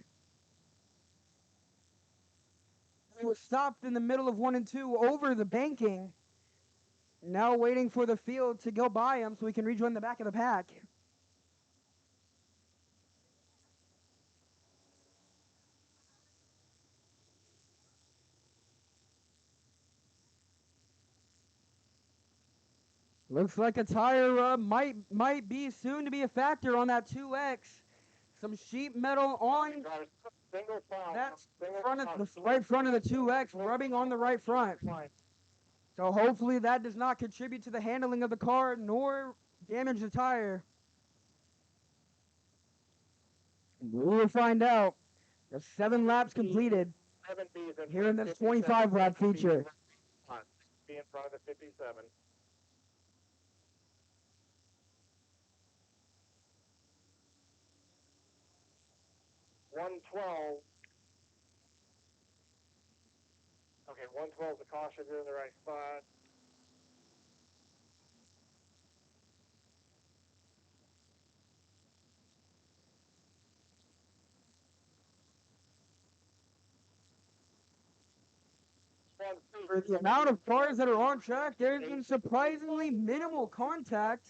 He was stopped in the middle of 1 and 2 over the banking. Now waiting for the field to go by him so he can rejoin the back of the pack. Looks like a tire rub might be soon to be a factor on that 2X. Some sheet metal on Single file. that Single front of file. the right front of the 2X, rubbing on the right front. So hopefully that does not contribute to the handling of the car nor damage the tire. We will find out. There's 7 laps completed 7 B's in here in front this of 57, 25 lap 6 B's feature. Be in front of the 57. 112. Okay, 112 the caution, you're in the right spot. For the amount of cars that are on track, there's been surprisingly minimal contact.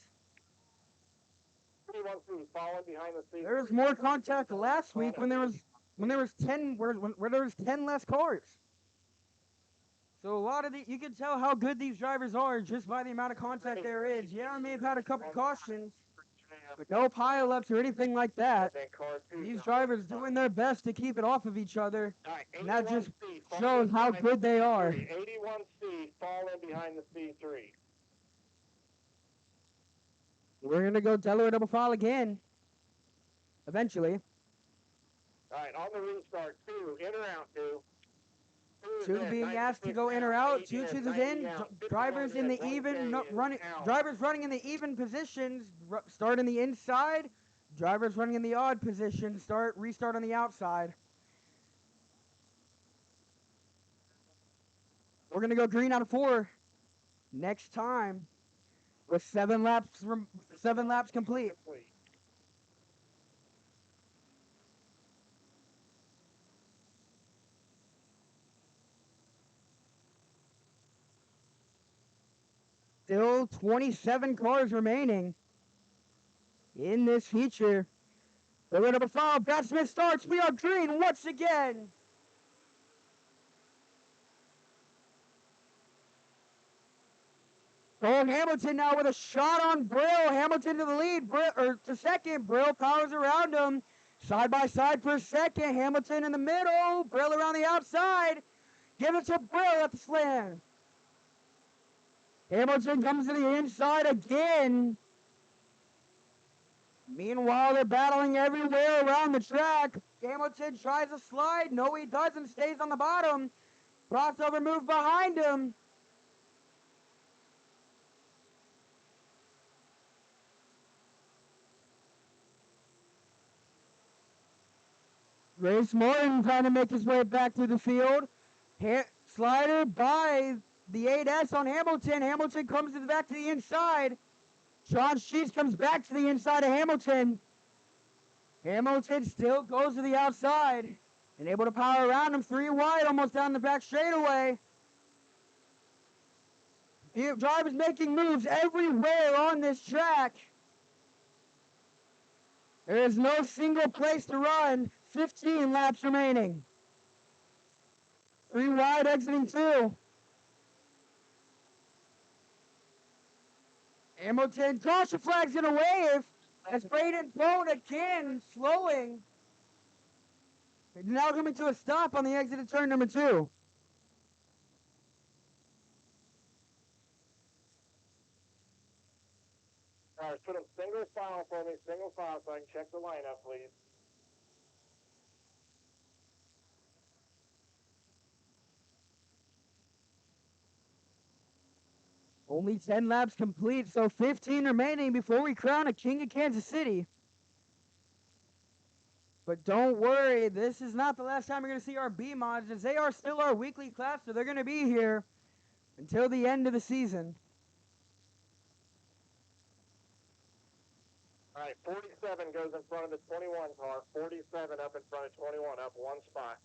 313 falling behind the seat. There was more contact last week when there was 10 where there was 10 less cars. So a lot of you can tell how good these drivers are just by the amount of contact there is. Yeah, I may have had a couple cautions, but no pileups or anything like that. These drivers doing their best to keep it off of each other, and that just shows how good they are. 81C falling behind the C3. We're gonna go Delaware double file again. Eventually. All right, on the restart, 2, in or out, 2. 2 being asked to go in or out, 2 chooses in. Drivers in the even drivers running in the even positions start in the inside. Drivers running in the odd position restart on the outside. We're gonna go green out of 4 next time with 7 laps complete. Still 27 cars remaining in this feature. The lead number 5, Brad Smith starts. We are green once again. Cole Hamilton now with a shot on Brill. Hamilton to the lead, to second. Brill powers around him. Side by side for a second. Hamilton in the middle. Brill around the outside. Give it to Brill at the slam. Hamilton comes to the inside again. Meanwhile, they're battling everywhere around the track. Hamilton tries to slide. No, he doesn't. Stays on the bottom. Crossover move behind him. Race Morton trying to make his way back through the field. Slider by the 8S on Hamilton. Hamilton comes back to the inside. Sean Sheets comes back to the inside of Hamilton. Hamilton still goes to the outside and able to power around him 3 wide, almost down the back straightaway. The drivers making moves everywhere on this track. There is no single place to run. 15 laps remaining. 3 wide exiting 2. Hamilton, caution flag's gonna wave as Braden Bone again slowing. Now coming to a stop on the exit of turn number 2. All right, put a single file for me, single file, so I can check the lineup, please. Only 10 laps complete, so 15 remaining before we crown a King of Kansas City. But don't worry, this is not the last time you're going to see our B mods, as they are still our weekly class, so they're going to be here until the end of the season. All right, 47 goes in front of the 21 car. 47 up in front of 21, up 1 spot.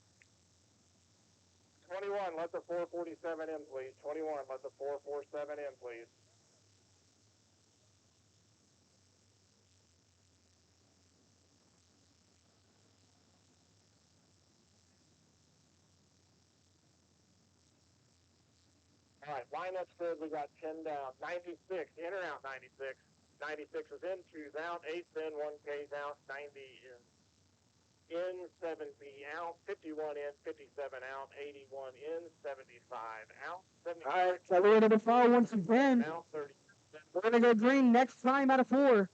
21, let the 447 in, please. 21, let the 447 in, please. All All right, lineups good. We got 10 down. 96, in or out 96. 96 is in, 2's out, 8's in, 1K's out, 90 is in, 70 out, 51 in, 57 out, 81 in, 75 out, 75 All right, so we're to the foul once again. out, 30. We're going to go green next time out of 4.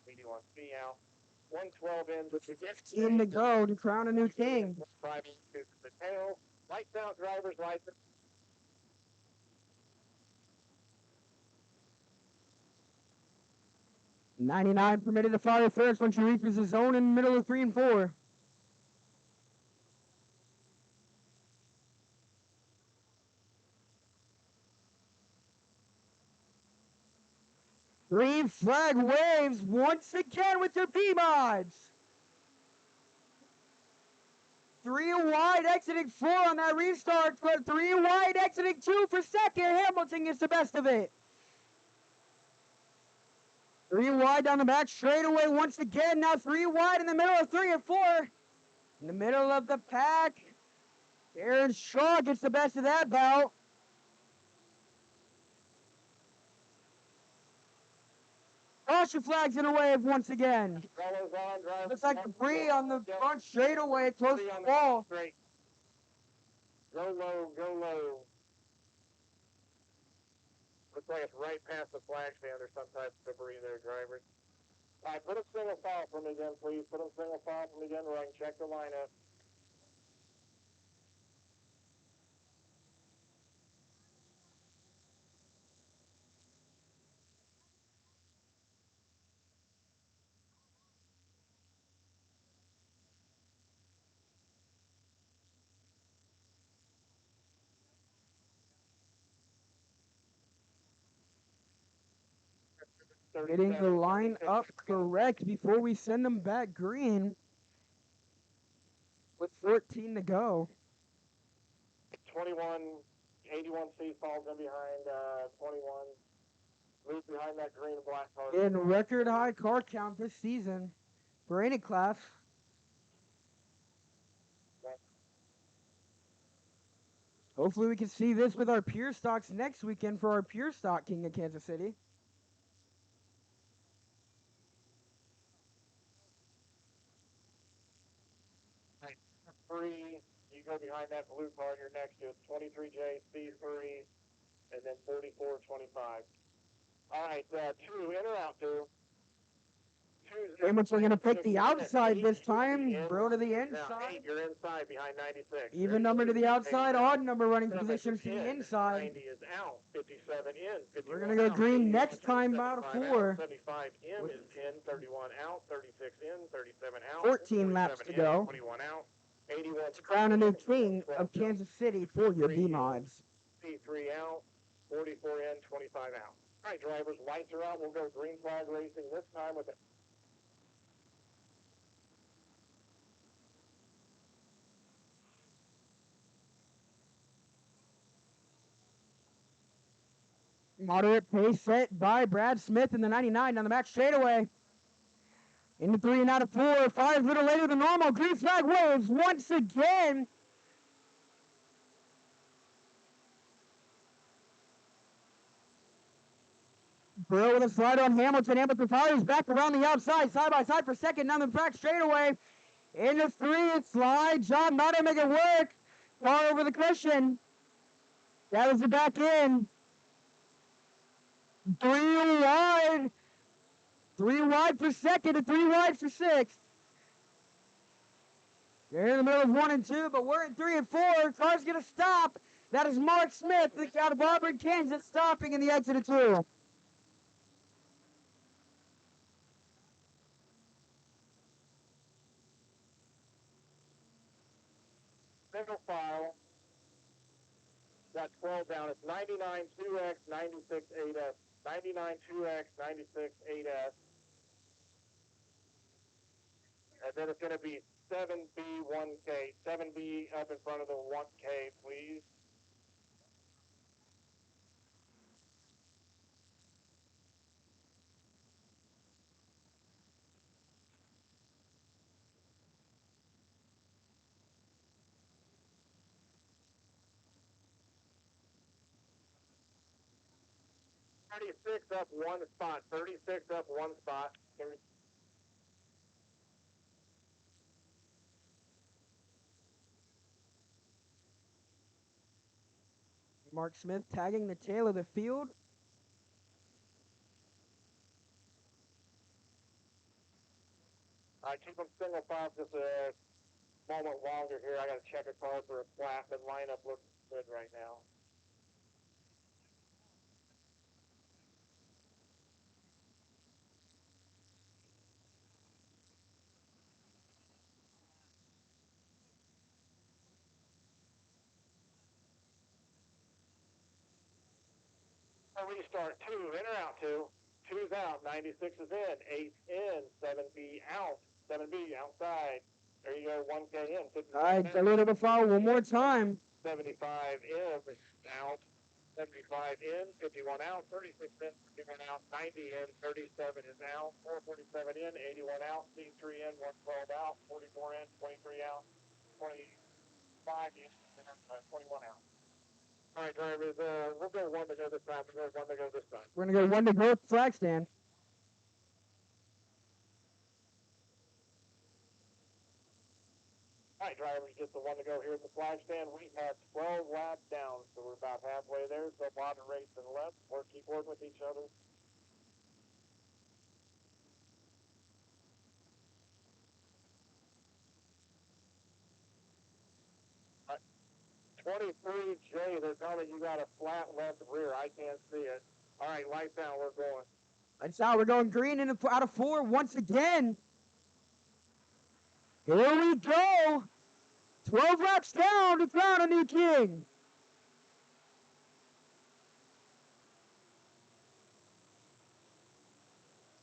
81 B out, 112 in, 15 to go to crown a new king. Private to the tail. Lights out, driver's license. $99 permitted to fire first when she reaches the zone in the middle of 3 and 4. Green flag waves once again with their B-mods. 3 wide exiting 4 on that restart, but 3 wide exiting 2 for second. Hamilton gets the best of it. 3 wide down the back straightaway once again. Now 3 wide in the middle of 3 and 4. In the middle of the pack, Aaron Shaw gets the best of that bout. Caution flags in a wave once again. Looks like debris on the front straightaway close to the wall. Go low, go low. Looks like it's right past the flag stand. There's some type of debris there, drivers. All right, put a single file for me again, please. Put a single file for me again where I can check the lineup. Getting the line up correct before we send them back green. With 14 to go. 21, 81C falls in behind 21. Move behind that green and black car. In record high car count this season for any class. Hopefully we can see this with our pure stocks next weekend for our pure stock King of Kansas City. Three, you go behind that blue car you're next to. It's 23J, C3, and then 4425. All right, 2, in or out 2. Hamilton going to pick the outside this time. Bro to the Now, inside. 8, you're inside behind 96. Even number to the outside, odd number running positions to the inside. 90 is out, 57 in. 51 We're going to go out, green 81, next time out of 75 4. out, 75 in is in, 31 out, 36 in, 37 out. 14 laps to go. 21 out, 81. To crown a new king of Kansas City for your B-mods. C3 out, 44 in, 25 out. All right, drivers, lights are out. We'll go green flag racing this time with it. Moderate pace set by Brad Smith in the 99 down the back straightaway. Into 3 and out of 4. 5 a little later than normal. Green flag waves once again. Burrow with a slide on Hamilton. Hamilton fires back around the outside. Side by side for second down the track straightaway. Into 3 and slide. John Matter make it work. Far over the cushion. That was the back end. 3 wide. 3 wide for second and 3 wide for sixth. They're in the middle of 1 and 2, but we're in 3 and 4. Car's going to stop. That is Mark Smith out of Auburn, Kansas, stopping in the exit of 2. Single file. Got 12 down. It's 99 2X, 96 8S. 99 2X, 96 8S. And then it's going to be 7B 1K. 7B up in front of the 1K, please. 36 up one spot. 36 up one spot. Mark Smith tagging the tail of the field. All right, keep them single file just a moment longer here. I got to check a car for a flat, but lineup looks good right now. Restart 2, in or out 2. 2's out, 96 is in, 8's in, 7B out, 7B outside. There you go, 1K in. All right, dilute of a foul one more time. 75 in, out, 75 in, 51 out, 36 in, 51 out, 90 in, 37 is out, 447 in, 81 out, C3 in, 112 out, 44 in, 23 out, 25 in, 21 out. All right, drivers, we'll go 1 to go this time, we'll go 1 to go this time. We're going to go 1 to go at the flag stand. All right, drivers, just the 1 to go here at the flag stand. We have 12 laps down, so we're about halfway there. So a lot of racing left. We'll keep working with each other. All right. 23J, they're telling you got a flat left rear. I can't see it. All right, lights out, we're going. Lights out, we're going green out of 4 once again. Here we go. 12 laps down to crown a new king.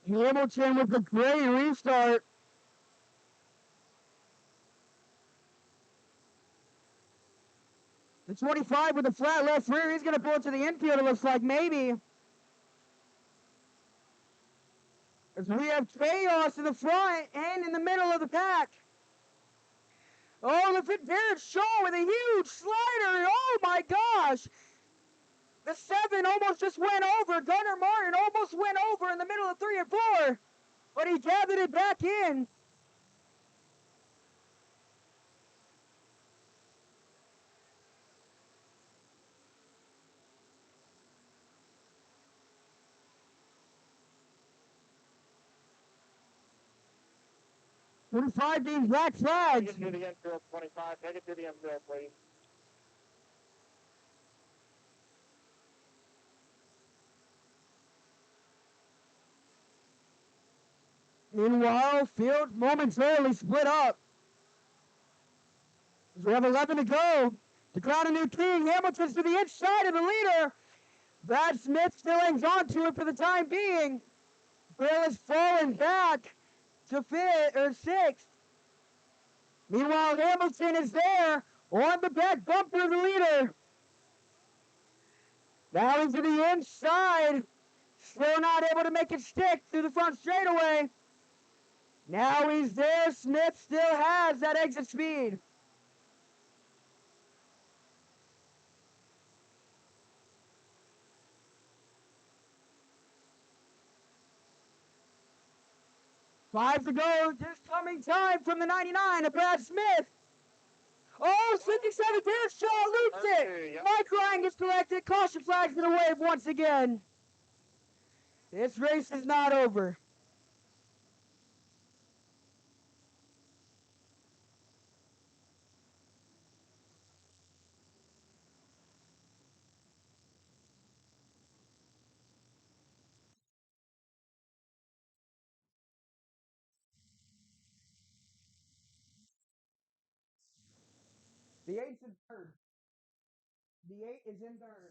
Hamilton with a great restart. The 25 with a flat left rear. He's going to pull it to the infield, it looks like, maybe. As we have chaos in the front and in the middle of the pack. Oh, look at Garrett Shaw with a huge slider. Oh, my gosh. The 7 almost just went over. Gunnar Martin almost went over in the middle of 3 and 4. But he gathered it back in. $25 being black flags. Take it to the infield, 25. Take it to the infield, please. Meanwhile, field momentarily split up. As we have 11 to go. To crown a new king, Hamilton's to the inside of the leader. Brad Smith still hangs on to it for the time being. Bill is falling back to 6th. Meanwhile, Hamilton is there on the back bumper of the leader. Now into the inside. Still not able to make it stick through the front straightaway. Now he's there. Smith still has that exit speed. Five to go. Just coming time from the 99 of Brad Smith. Oh, 57, Garrett Shaw loops it. Yep. Mike Ryan gets collected. Caution flags to the wave once again. This race is not over. The 8's in third. The 8 is in third.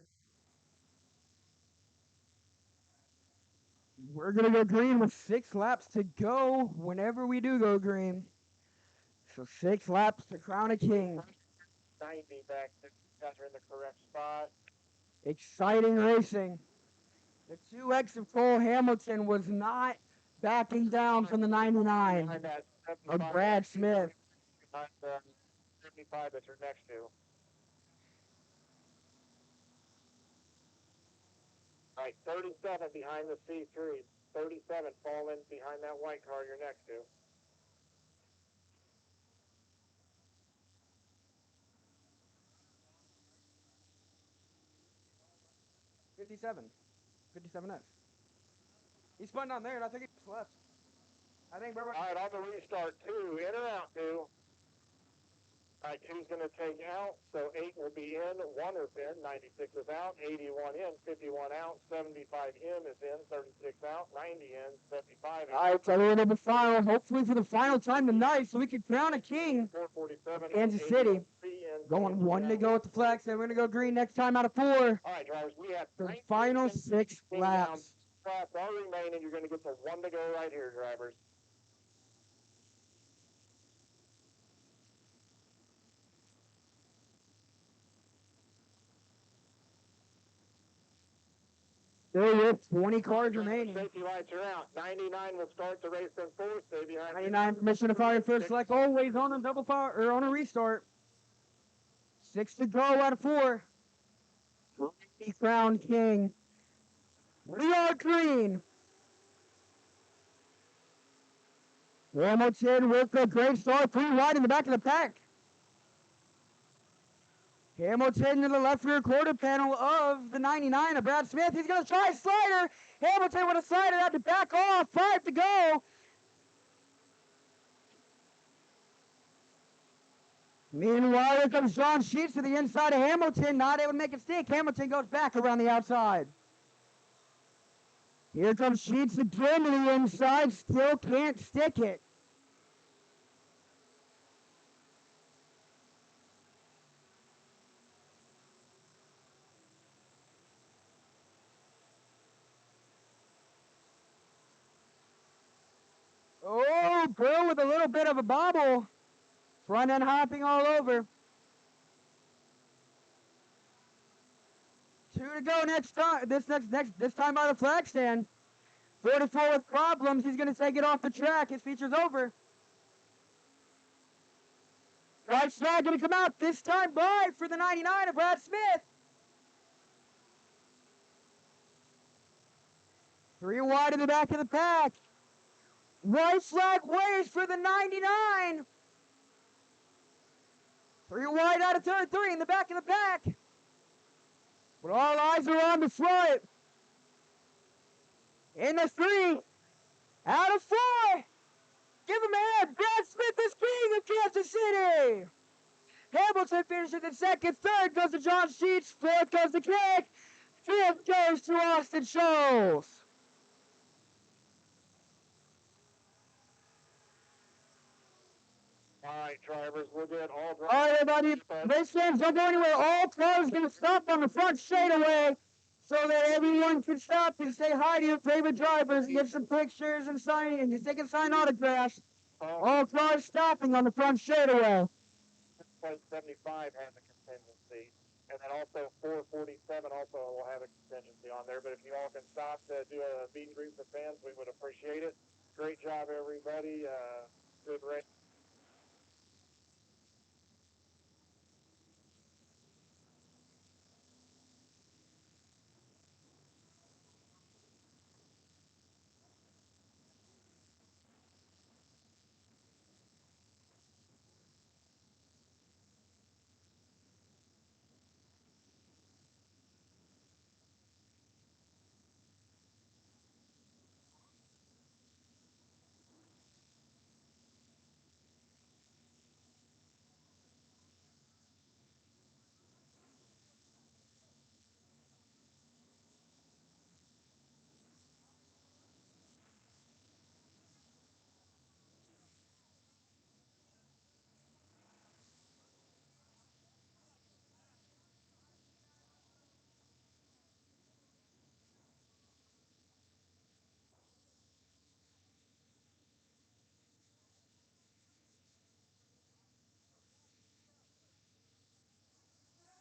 We're going to go green with 6 laps to go whenever we do go green. So 6 laps to crown a king. 90 back. You guys are in the correct spot. Exciting racing. The 2X of Cole Hamilton was not backing down from the 99 Behind that of Brad Smith. Behind the 75 that you're next to. All right, 37 behind the C3. 37 falling behind that white car you're next to. .57F. He's spun on there, and I think he's left. I think we're. All right, on the restart, 2, in or out, 2. All right, 2's going to take out, so 8 will be in, 1 is in, 96 is out, 81 in, 51 out, 75 in is in, 36 out, 90 in, 75 in. All right, so we're in the final, hopefully for the final time tonight, so we can crown a king. 447, Kansas City. Going 1 to go with the flags, and we're going to go green next time out of 4. All right, drivers, we have The final 6 laps. Laps are remaining. You're going to get the 1 to go right here, drivers. There is 20 cars remaining. Safety lights are out. 99 will start the race in 4th. Stay behind. 99 permission to fire first, like always on a double fire or on a restart. 6 to go out of 4. He crowned king. We are green. Hamilton with a great start, 3 wide in the back of the pack. Hamilton to the left rear quarter panel of the 99 of Brad Smith. He's going to try a slider. Hamilton with a slider, had to back off. 5 to go. Meanwhile, here comes John Sheets to the inside of Hamilton. Not able to make it stick. Hamilton goes back around the outside. Here comes Sheets again to the inside. Still can't stick it. Oh, Bill with a little bit of a bobble. Front end hopping all over. 2 to go next time. This time by the flag stand. 44 with problems. He's going to take it off the track. His feature's over. Right side going to come out this time by for the 99 of Brad Smith. 3 wide in the back of the pack. White flag waves for the 99. 3 wide out of turn 3 in the back of the pack. But all eyes are on the front. In the 3. Out of 4. Give him a hand. Brad Smith is king of Kansas City. Hamilton finishes in second. 3rd goes to John Sheets. 4th goes to Craig. 5th goes to Austin Scholes. All right, drivers, we'll get all drivers. All right, everybody. Race fans, don't go anywhere. All cars going to stop on the front straightaway so that everyone can stop and say hi to your favorite drivers and get some pictures and sign and they can sign autographs. All cars stopping on the front straightaway. Plate 75 has a contingency, and then also 447 also will have a contingency on there. But if you all can stop to do a meet and greet with fans, we would appreciate it. Great job, everybody. Good race.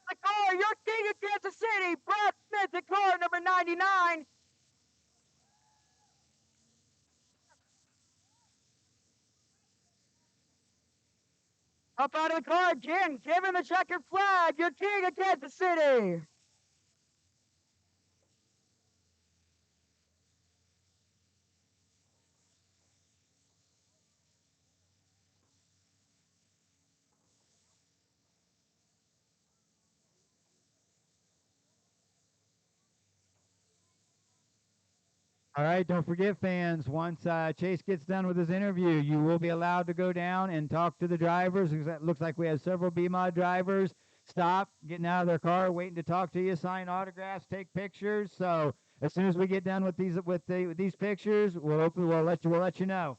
The car, your king of Kansas City, Brad Smith, the car number 99. Up out of the car again, give him the checkered flag, your king of Kansas City. All right, don't forget, fans, once Chase gets done with his interview, you will be allowed to go down and talk to the drivers. It looks like we have several BMOD drivers stop, getting out of their car, waiting to talk to you, sign autographs, take pictures. So as soon as we get done with these pictures, we'll let you know.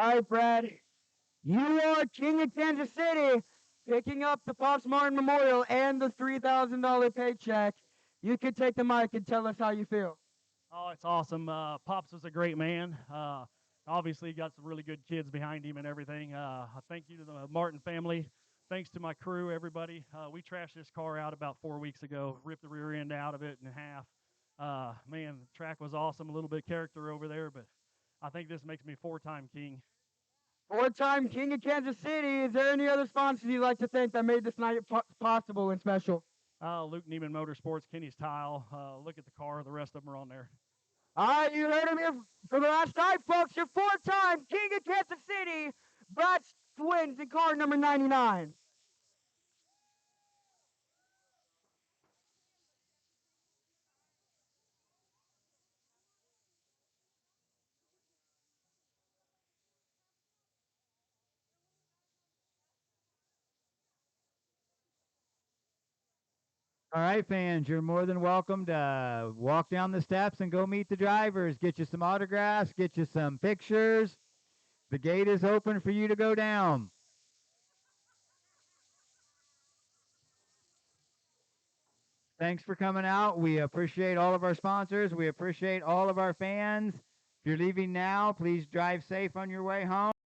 All right, Brad. You are King of Kansas City, picking up the Pops Martin Memorial and the $3,000 paycheck. You can take the mic and tell us how you feel. Oh, it's awesome. Pops was a great man. Obviously, got some really good kids behind him and everything. Thank you to the Martin family. Thanks to my crew, everybody. We trashed this car out about 4 weeks ago, ripped the rear end out of it in half. Man, the track was awesome. A little bit of character over there, but I think this makes me 4-time king. 4-time King of Kansas City. Is there any other sponsors you'd like to thank that made this night possible and special? Luke Neiman Motorsports, Kenny's Tile. Look at the car. The rest of them are on there. All right, you heard him here for the last time, folks. Your 4-time King of Kansas City, Brad Twins in car number 99. All right, fans, you're more than welcome to walk down the steps and go meet the drivers, get you some autographs, get you some pictures. The gate is open for you to go down. Thanks for coming out. We appreciate all of our sponsors. We appreciate all of our fans. If you're leaving now, please drive safe on your way home.